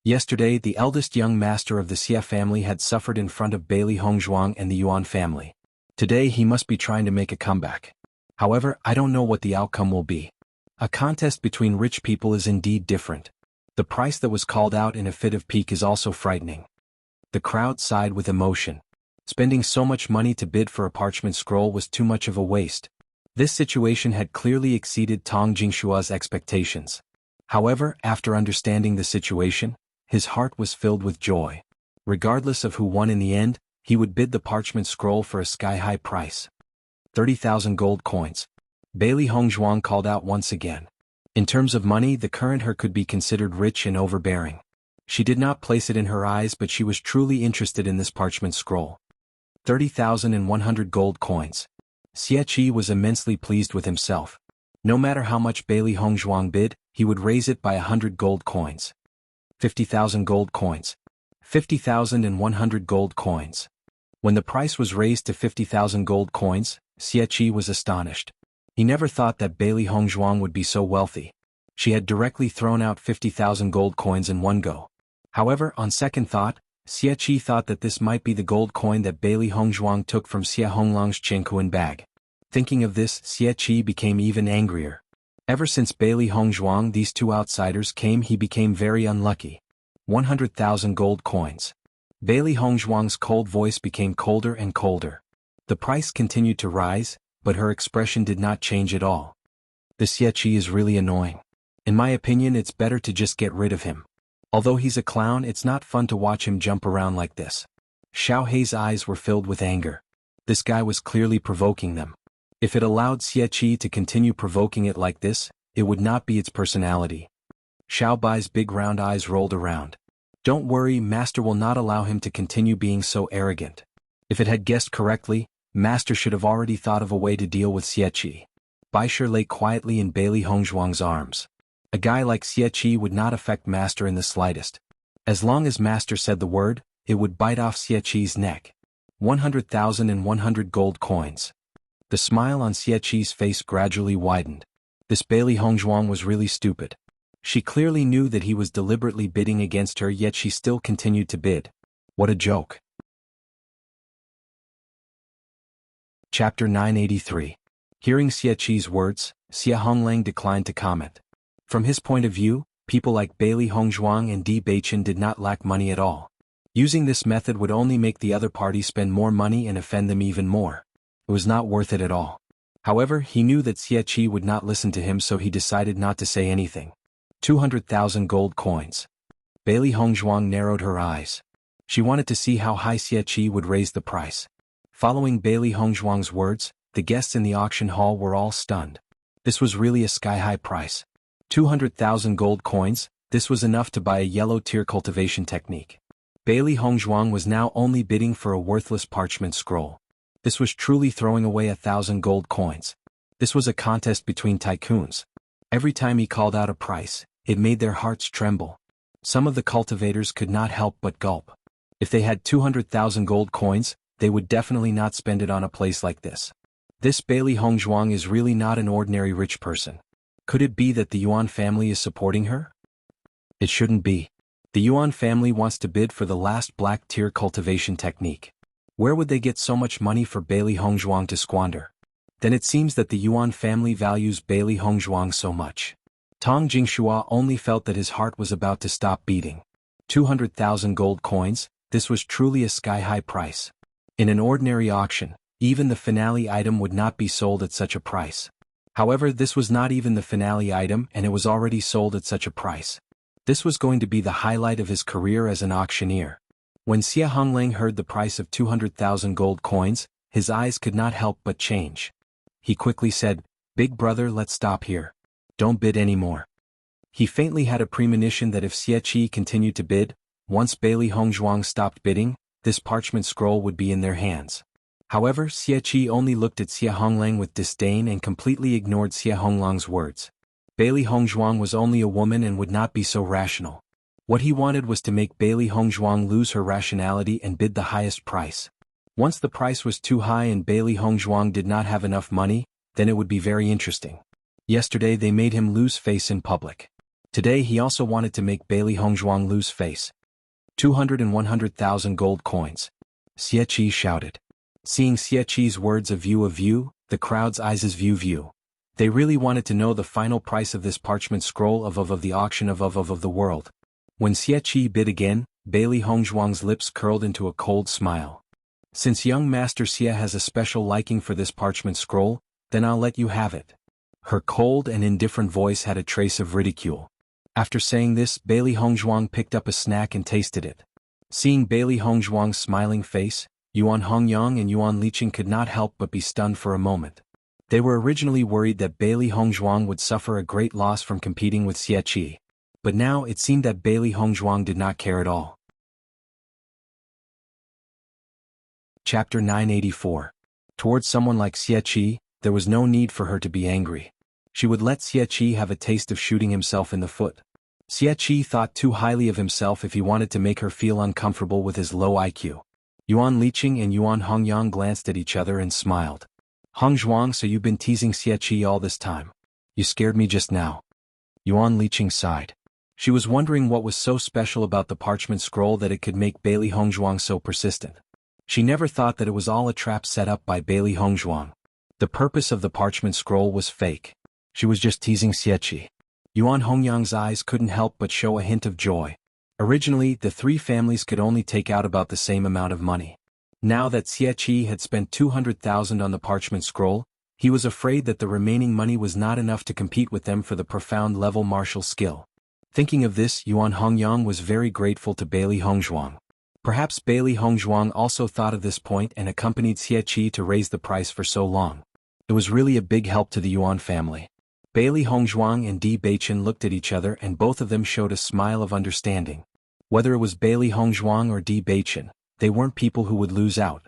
Yesterday, the eldest young master of the Xie family had suffered in front of Bailey Hongzhuang and the Yuan family. Today he must be trying to make a comeback. However, I don't know what the outcome will be. A contest between rich people is indeed different. The price that was called out in a fit of pique is also frightening. The crowd sighed with emotion. Spending so much money to bid for a parchment scroll was too much of a waste. This situation had clearly exceeded Tong Jingshua's expectations. However, after understanding the situation, his heart was filled with joy. Regardless of who won in the end, he would bid the parchment scroll for a sky-high price. 30,000 gold coins. Bailey Hongzhuang called out once again. In terms of money, the current her could be considered rich and overbearing. She did not place it in her eyes, but she was truly interested in this parchment scroll. 30,100 gold coins. Xie Qi was immensely pleased with himself. No matter how much Bailey Hongzhuang bid, he would raise it by 100 gold coins. 50,000 gold coins. 50,100 gold coins. When the price was raised to 50,000 gold coins, Xie Qi was astonished. He never thought that Bailey Hongzhuang would be so wealthy. She had directly thrown out 50,000 gold coins in one go. However, on second thought, Xie Qi thought that this might be the gold coin that Bailey Hongzhuang took from Xie Honglang's Jianghu bag. Thinking of this, Xie Qi became even angrier. Ever since Bailey Hongzhuang these two outsiders came, he became very unlucky. 100,000 gold coins. Bailey Hongzhuang's cold voice became colder and colder. The price continued to rise, but her expression did not change at all. This Xie Qi is really annoying. In my opinion, it's better to just get rid of him. Although he's a clown, it's not fun to watch him jump around like this. Xiao Hei's eyes were filled with anger. This guy was clearly provoking them. If it allowed Xie Qi to continue provoking it like this, it would not be its personality. Xiao Bai's big round eyes rolled around. Don't worry, Master will not allow him to continue being so arrogant. If it had guessed correctly, Master should have already thought of a way to deal with Xie Qi. Baisher lay quietly in Bailey Hongzhuang's arms. A guy like Xie Qi would not affect Master in the slightest. As long as Master said the word, it would bite off Xie Qi's neck. 100,100 gold coins. The smile on Xie Qi's face gradually widened. This Bailey Hongzhuang was really stupid. She clearly knew that he was deliberately bidding against her, yet she still continued to bid. What a joke. Chapter 983. Hearing Xie Qi's words, Xie Honglang declined to comment. From his point of view, people like Bailey Hongzhuang and Di Beichen did not lack money at all. Using this method would only make the other party spend more money and offend them even more. It was not worth it at all. However, he knew that Xie Qi would not listen to him, so he decided not to say anything. 200,000 gold coins. Bailey Hongzhuang narrowed her eyes. She wanted to see how high Xie Qi would raise the price. Following Bailey Hongzhuang's words, the guests in the auction hall were all stunned. This was really a sky-high price. 200,000 gold coins, this was enough to buy a yellow-tier cultivation technique. Bailey Hongzhuang was now only bidding for a worthless parchment scroll. This was truly throwing away 1,000 gold coins. This was a contest between tycoons. Every time he called out a price, it made their hearts tremble. Some of the cultivators could not help but gulp. If they had 200,000 gold coins, they would definitely not spend it on a place like this. This Bailey Hongzhuang is really not an ordinary rich person. Could it be that the Yuan family is supporting her? It shouldn't be. The Yuan family wants to bid for the last black-tier cultivation technique. Where would they get so much money for Bailey Hongzhuang to squander? Then it seems that the Yuan family values Bailey Hongzhuang so much. Tong Jingshua only felt that his heart was about to stop beating. 200,000 gold coins, this was truly a sky-high price. In an ordinary auction, even the finale item would not be sold at such a price. However, this was not even the finale item, and it was already sold at such a price. This was going to be the highlight of his career as an auctioneer. When Xie Honglang heard the price of 200,000 gold coins, his eyes could not help but change. He quickly said, "Big brother, let's stop here. Don't bid anymore." He faintly had a premonition that if Xie Qi continued to bid, once Bailey Hongzhuang stopped bidding, this parchment scroll would be in their hands. However, Xie Qi only looked at Xie Honglang with disdain and completely ignored Xie Honglang's words. Bailey Hongzhuang was only a woman and would not be so rational. What he wanted was to make Bailey Hongzhuang lose her rationality and bid the highest price. Once the price was too high and Bailey Hongzhuang did not have enough money, then it would be very interesting. Yesterday they made him lose face in public. Today he also wanted to make Bailey Hongzhuang lose face. 200 and 100,000 gold coins. Xie Qi shouted. Seeing Xie Qi's words of view, the crowd's eyes view. They really wanted to know the final price of this parchment scroll of the auction of the world. When Xie Qi bid again, Bailey Hongzhuang's lips curled into a cold smile. Since young Master Xie has a special liking for this parchment scroll, then I'll let you have it. Her cold and indifferent voice had a trace of ridicule. After saying this, Bailey Hongzhuang picked up a snack and tasted it. Seeing Bailey Hongzhuang's smiling face, Yuan Hongyang and Yuan Liqing could not help but be stunned for a moment. They were originally worried that Bailey Hongzhuang would suffer a great loss from competing with Xie Qi. But now it seemed that Bailey Hongzhuang did not care at all. Chapter 984. Towards someone like Xie Qi, there was no need for her to be angry. She would let Xie Qi have a taste of shooting himself in the foot. Xie Qi thought too highly of himself if he wanted to make her feel uncomfortable with his low IQ. Yuan Liqing and Yuan Hongyang glanced at each other and smiled. Hongzhuang, so you've been teasing Xie Qi all this time. You scared me just now. Yuan Liqing sighed. She was wondering what was so special about the parchment scroll that it could make Bailey Hongzhuang so persistent. She never thought that it was all a trap set up by Bailey Hongzhuang. The purpose of the parchment scroll was fake. She was just teasing Xie Qi. Yuan Hongyang's eyes couldn't help but show a hint of joy. Originally, the three families could only take out about the same amount of money. Now that Xie Qi had spent 200,000 on the parchment scroll, he was afraid that the remaining money was not enough to compete with them for the profound level martial skill. Thinking of this, Yuan Hongyang was very grateful to Bailey Hongzhuang. Perhaps Bailey Hongzhuang also thought of this point and accompanied Xie Qi to raise the price for so long. It was really a big help to the Yuan family. Bailey Hongzhuang and Di Beichen looked at each other and both of them showed a smile of understanding. Whether it was Bailey Hongzhuang or Di Beichen, they weren't people who would lose out.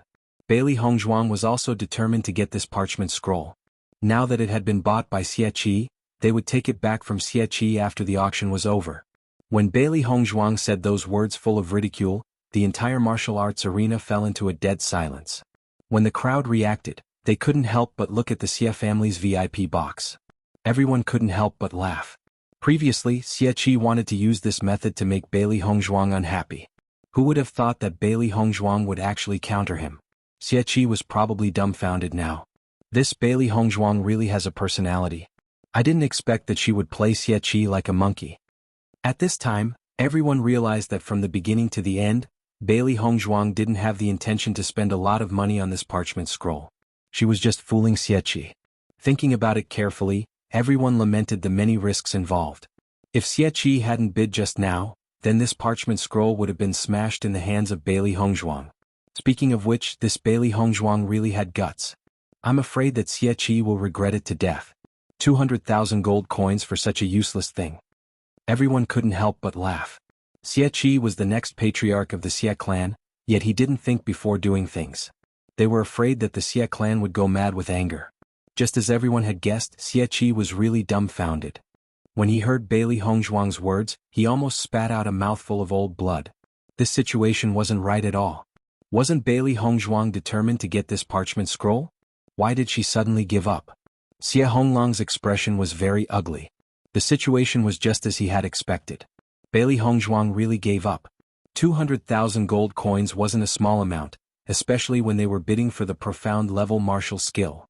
Bailey Hongzhuang was also determined to get this parchment scroll. Now that it had been bought by Xie Qi, they would take it back from Xie Qi after the auction was over. When Bailey Hongzhuang said those words full of ridicule, the entire martial arts arena fell into a dead silence. When the crowd reacted, they couldn't help but look at the Xie family's VIP box. Everyone couldn't help but laugh. Previously, Xie Qi wanted to use this method to make Bailey Hongzhuang unhappy. Who would have thought that Bailey Hongzhuang would actually counter him? Xie Qi was probably dumbfounded now. This Bailey Hongzhuang really has a personality. I didn't expect that she would play Xie Qi like a monkey. At this time, everyone realized that from the beginning to the end, Bailey Hongzhuang didn't have the intention to spend a lot of money on this parchment scroll. She was just fooling Xie Qi. Thinking about it carefully, everyone lamented the many risks involved. If Xie Qi hadn't bid just now, then this parchment scroll would have been smashed in the hands of Bailey Hongzhuang. Speaking of which, this Bailey Hongzhuang really had guts. I'm afraid that Xie Qi will regret it to death. 200,000 gold coins for such a useless thing. Everyone couldn't help but laugh. Xie Qi was the next patriarch of the Xie clan, yet he didn't think before doing things. They were afraid that the Xie clan would go mad with anger. Just as everyone had guessed, Xie Qi was really dumbfounded. When he heard Bailey Hongzhuang's words, he almost spat out a mouthful of old blood. This situation wasn't right at all. Wasn't Bailey Hongzhuang determined to get this parchment scroll? Why did she suddenly give up? Xie Honglang's expression was very ugly. The situation was just as he had expected. Bailey Hongzhuang really gave up. 200,000 gold coins wasn't a small amount, especially when they were bidding for the profound level martial skill.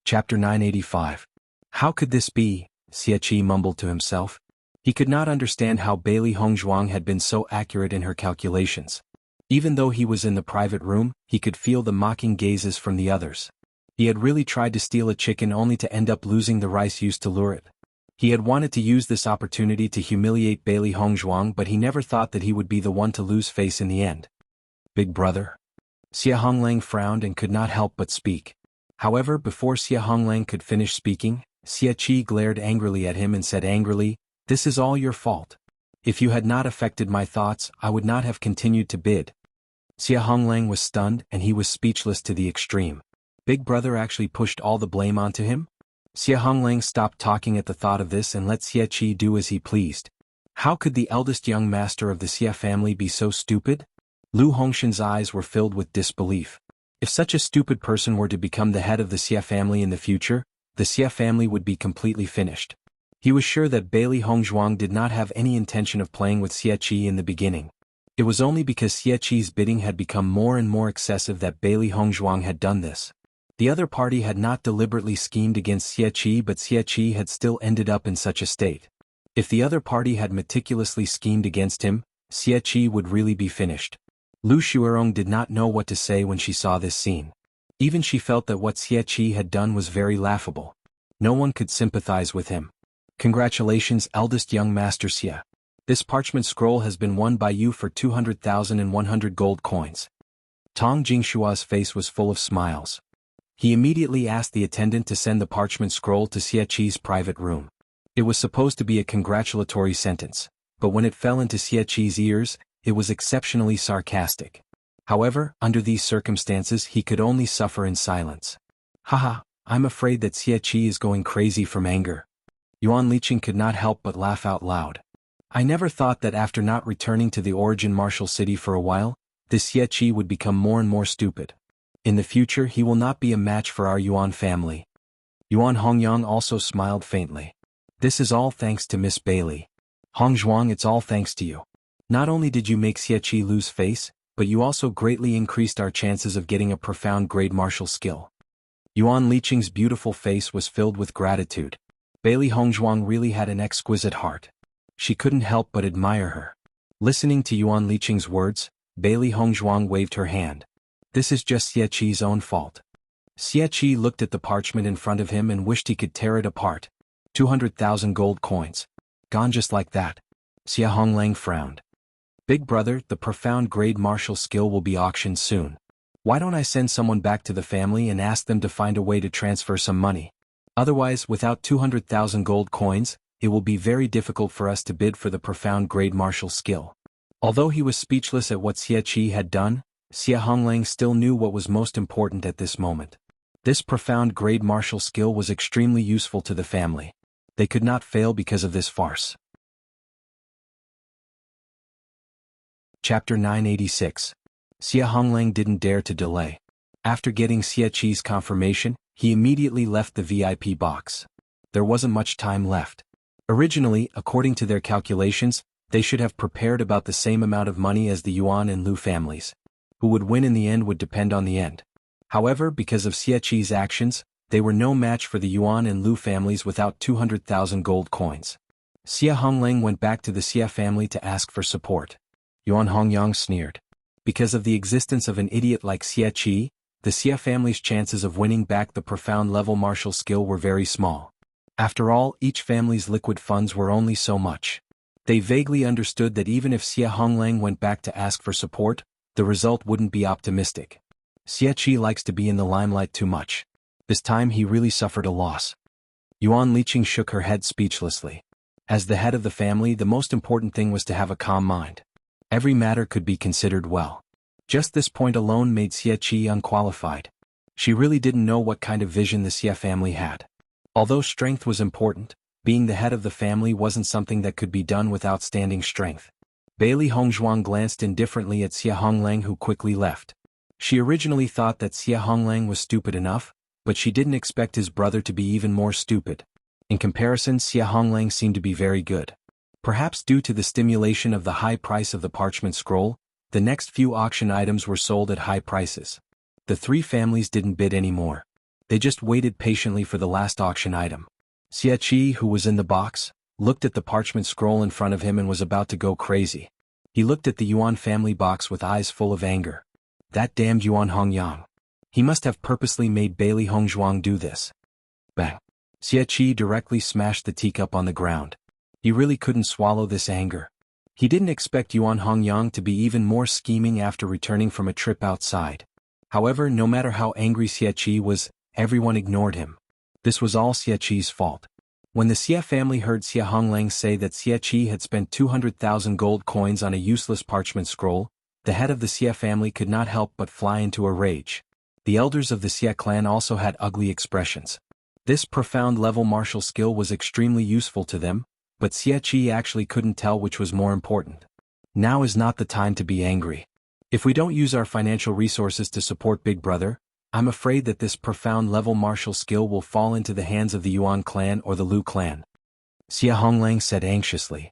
Chapter 985. How could this be? Xie Qi mumbled to himself. He could not understand how Bailey Hongzhuang had been so accurate in her calculations. Even though he was in the private room, he could feel the mocking gazes from the others. He had really tried to steal a chicken only to end up losing the rice used to lure it. He had wanted to use this opportunity to humiliate Bailey Hongzhuang, but he never thought that he would be the one to lose face in the end. Big brother? Xie Honglang frowned and could not help but speak. However, before Xie Honglang could finish speaking, Xie Qi glared angrily at him and said angrily, "This is all your fault. If you had not affected my thoughts, I would not have continued to bid." Xie Honglang was stunned and he was speechless to the extreme. Big brother actually pushed all the blame onto him? Xie Honglang stopped talking at the thought of this and let Xie Qi do as he pleased. How could the eldest young master of the Xie family be so stupid? Lu Hongshan's eyes were filled with disbelief. If such a stupid person were to become the head of the Xie family in the future, the Xie family would be completely finished. He was sure that Bailey Hongzhuang did not have any intention of playing with Xie Qi in the beginning. It was only because Xie Qi's bidding had become more and more excessive that Bailey Hongzhuang had done this. The other party had not deliberately schemed against Xie Qi, but Xie Qi had still ended up in such a state. If the other party had meticulously schemed against him, Xie Qi would really be finished. Lu Xuerong did not know what to say when she saw this scene. Even she felt that what Xie Qi had done was very laughable. No one could sympathize with him. Congratulations, eldest young master Xie. This parchment scroll has been won by you for 200,100 gold coins. Tong Jingshua's face was full of smiles. He immediately asked the attendant to send the parchment scroll to Xie Qi's private room. It was supposed to be a congratulatory sentence, but when it fell into Xie Qi's ears, it was exceptionally sarcastic. However, under these circumstances he could only suffer in silence. Haha, I'm afraid that Xie Qi is going crazy from anger. Yuan Liqing could not help but laugh out loud. I never thought that after not returning to the origin martial city for a while, this Xie Qi would become more and more stupid. In the future he will not be a match for our Yuan family. Yuan Hongyang also smiled faintly. This is all thanks to Miss Bailey. Hongzhuang, it's all thanks to you. Not only did you make Xie Qi lose face, but you also greatly increased our chances of getting a profound grade martial skill. Yuan Liqing's beautiful face was filled with gratitude. Bailey Hongzhuang really had an exquisite heart. She couldn't help but admire her. Listening to Yuan Liqing's words, Bailey Hongzhuang waved her hand. This is just Xie Qi's own fault. Xie Qi looked at the parchment in front of him and wished he could tear it apart. 200,000 gold coins. Gone just like that. Xie Honglang frowned. Big brother, the profound grade martial skill will be auctioned soon. Why don't I send someone back to the family and ask them to find a way to transfer some money? Otherwise, without 200,000 gold coins, it will be very difficult for us to bid for the profound grade martial skill. Although he was speechless at what Xie Qi had done, Xie Honglang still knew what was most important at this moment. This profound grade martial skill was extremely useful to the family. They could not fail because of this farce. Chapter 986. Xie Honglang didn't dare to delay. After getting Xie Qi's confirmation, he immediately left the VIP box. There wasn't much time left. Originally, according to their calculations, they should have prepared about the same amount of money as the Yuan and Lu families. Who would win in the end would depend on the end. However, because of Xie Qi's actions, they were no match for the Yuan and Lu families without 200,000 gold coins. Xie Hongleng went back to the Xie family to ask for support. Yuan Hongyang sneered. Because of the existence of an idiot like Xie Qi, the Xie family's chances of winning back the profound level martial skill were very small. After all, each family's liquid funds were only so much. They vaguely understood that even if Xie Hongleng went back to ask for support, the result wouldn't be optimistic. Xie Qi likes to be in the limelight too much. This time he really suffered a loss. Yuan Liqing shook her head speechlessly. As the head of the family, the most important thing was to have a calm mind. Every matter could be considered well. Just this point alone made Xie Qi unqualified. She really didn't know what kind of vision the Xie family had. Although strength was important, being the head of the family wasn't something that could be done with outstanding strength. Bailey Hongzhuang glanced indifferently at Xie Hongleng, who quickly left. She originally thought that Xie Hongleng was stupid enough, but she didn't expect his brother to be even more stupid. In comparison, Xie Hongleng seemed to be very good. Perhaps due to the stimulation of the high price of the parchment scroll, the next few auction items were sold at high prices. The three families didn't bid anymore. They just waited patiently for the last auction item. Xie Qi, who was in the box, looked at the parchment scroll in front of him and was about to go crazy. He looked at the Yuan family box with eyes full of anger. That damned Yuan Hongyang. He must have purposely made Bailey Hongzhuang do this. Bang. Xie Qi directly smashed the teacup on the ground. He really couldn't swallow this anger. He didn't expect Yuan Hongyang to be even more scheming after returning from a trip outside. However, no matter how angry Xie Qi was, everyone ignored him. This was all Xie Qi's fault. When the Xie family heard Xie Hongleng say that Xie Qi had spent 200,000 gold coins on a useless parchment scroll, the head of the Xie family could not help but fly into a rage. The elders of the Xie clan also had ugly expressions. This profound level martial skill was extremely useful to them, but Xie Qi actually couldn't tell which was more important. Now is not the time to be angry. If we don't use our financial resources to support Big Brother, I'm afraid that this profound level martial skill will fall into the hands of the Yuan clan or the Lu clan. Xie Hongleng said anxiously.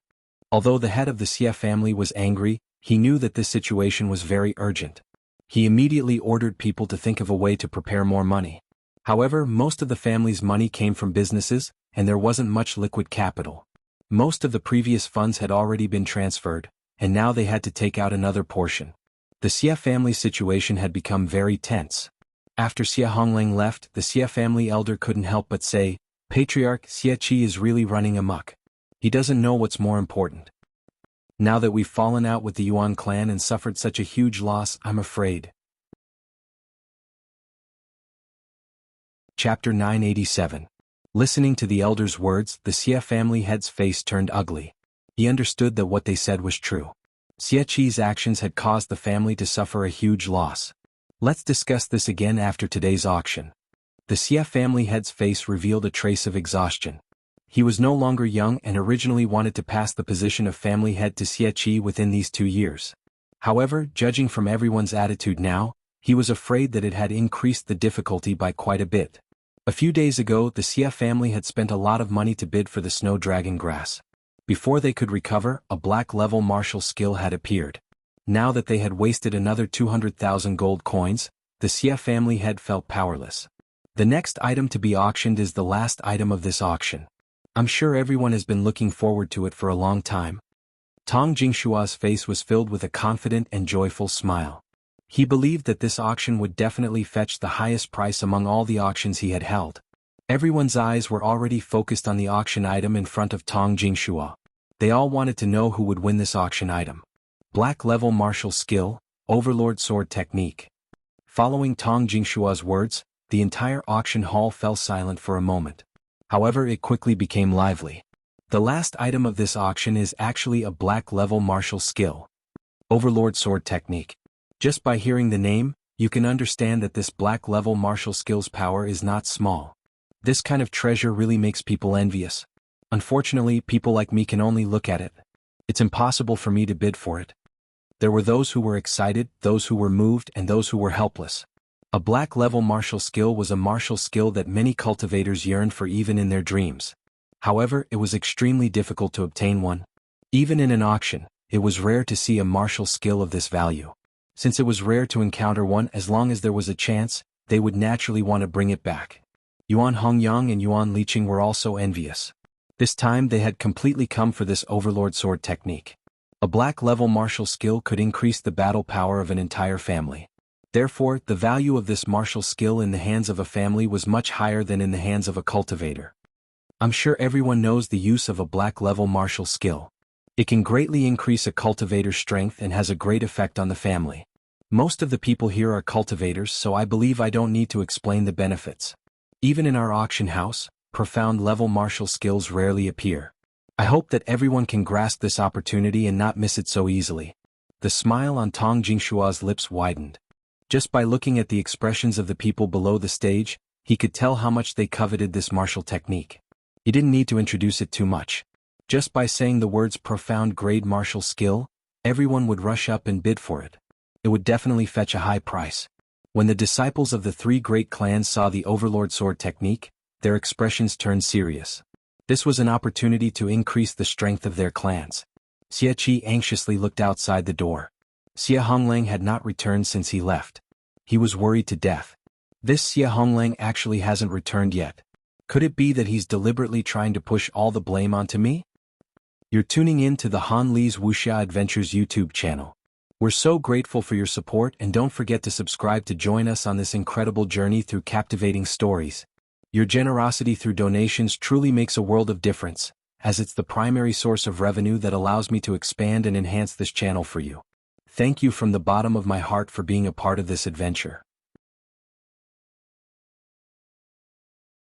Although the head of the Xie family was angry, he knew that this situation was very urgent. He immediately ordered people to think of a way to prepare more money. However, most of the family's money came from businesses, and there wasn't much liquid capital. Most of the previous funds had already been transferred, and now they had to take out another portion. The Xie family's situation had become very tense. After Xie Hongleng left, the Xie family elder couldn't help but say, "Patriarch, Xie Qi is really running amok. He doesn't know what's more important. Now that we've fallen out with the Yuan clan and suffered such a huge loss, I'm afraid." Chapter 987. Listening to the elder's words, the Xie family head's face turned ugly. He understood that what they said was true. Xie Qi's actions had caused the family to suffer a huge loss. Let's discuss this again after today's auction. The Xie family head's face revealed a trace of exhaustion. He was no longer young and originally wanted to pass the position of family head to Xie Qi within these 2 years. However, judging from everyone's attitude now, he was afraid that it had increased the difficulty by quite a bit. A few days ago, the Xie family had spent a lot of money to bid for the snow dragon grass. Before they could recover, a black-level martial skill had appeared. Now that they had wasted another 200,000 gold coins, the Xie family head felt powerless. The next item to be auctioned is the last item of this auction. I'm sure everyone has been looking forward to it for a long time. Tong Jingshua's face was filled with a confident and joyful smile. He believed that this auction would definitely fetch the highest price among all the auctions he had held. Everyone's eyes were already focused on the auction item in front of Tong Jingshua. They all wanted to know who would win this auction item. Black-level martial skill, Overlord sword technique. Following Tong Jingshua's words, the entire auction hall fell silent for a moment. However, it quickly became lively. The last item of this auction is actually a black-level martial skill. Overlord sword technique. Just by hearing the name, you can understand that this black-level martial skill's power is not small. This kind of treasure really makes people envious. Unfortunately, people like me can only look at it. It's impossible for me to bid for it. There were those who were excited, those who were moved, and those who were helpless. A black level martial skill was a martial skill that many cultivators yearned for even in their dreams. However, it was extremely difficult to obtain one. Even in an auction, it was rare to see a martial skill of this value. Since it was rare to encounter one, as long as there was a chance, they would naturally want to bring it back. Yuan Hongyang and Yuan Liqing were also envious. This time they had completely come for this overlord sword technique. A black level martial skill could increase the battle power of an entire family. Therefore, the value of this martial skill in the hands of a family was much higher than in the hands of a cultivator. I'm sure everyone knows the use of a black level martial skill. It can greatly increase a cultivator's strength and has a great effect on the family. Most of the people here are cultivators, so I believe I don't need to explain the benefits. Even in our auction house, profound level martial skills rarely appear. I hope that everyone can grasp this opportunity and not miss it so easily. The smile on Tong Jingshua's lips widened. Just by looking at the expressions of the people below the stage, he could tell how much they coveted this martial technique. He didn't need to introduce it too much. Just by saying the words profound grade martial skill, everyone would rush up and bid for it. It would definitely fetch a high price. When the disciples of the three great clans saw the overlord sword technique, their expressions turned serious. This was an opportunity to increase the strength of their clans. Xie Qi anxiously looked outside the door. Xie Honglang had not returned since he left. He was worried to death. This Xie Honglang actually hasn't returned yet. Could it be that he's deliberately trying to push all the blame onto me? You're tuning in to the Han Li's Wuxia Adventures YouTube channel. We're so grateful for your support, and don't forget to subscribe to join us on this incredible journey through captivating stories. Your generosity through donations truly makes a world of difference, as it's the primary source of revenue that allows me to expand and enhance this channel for you. Thank you from the bottom of my heart for being a part of this adventure.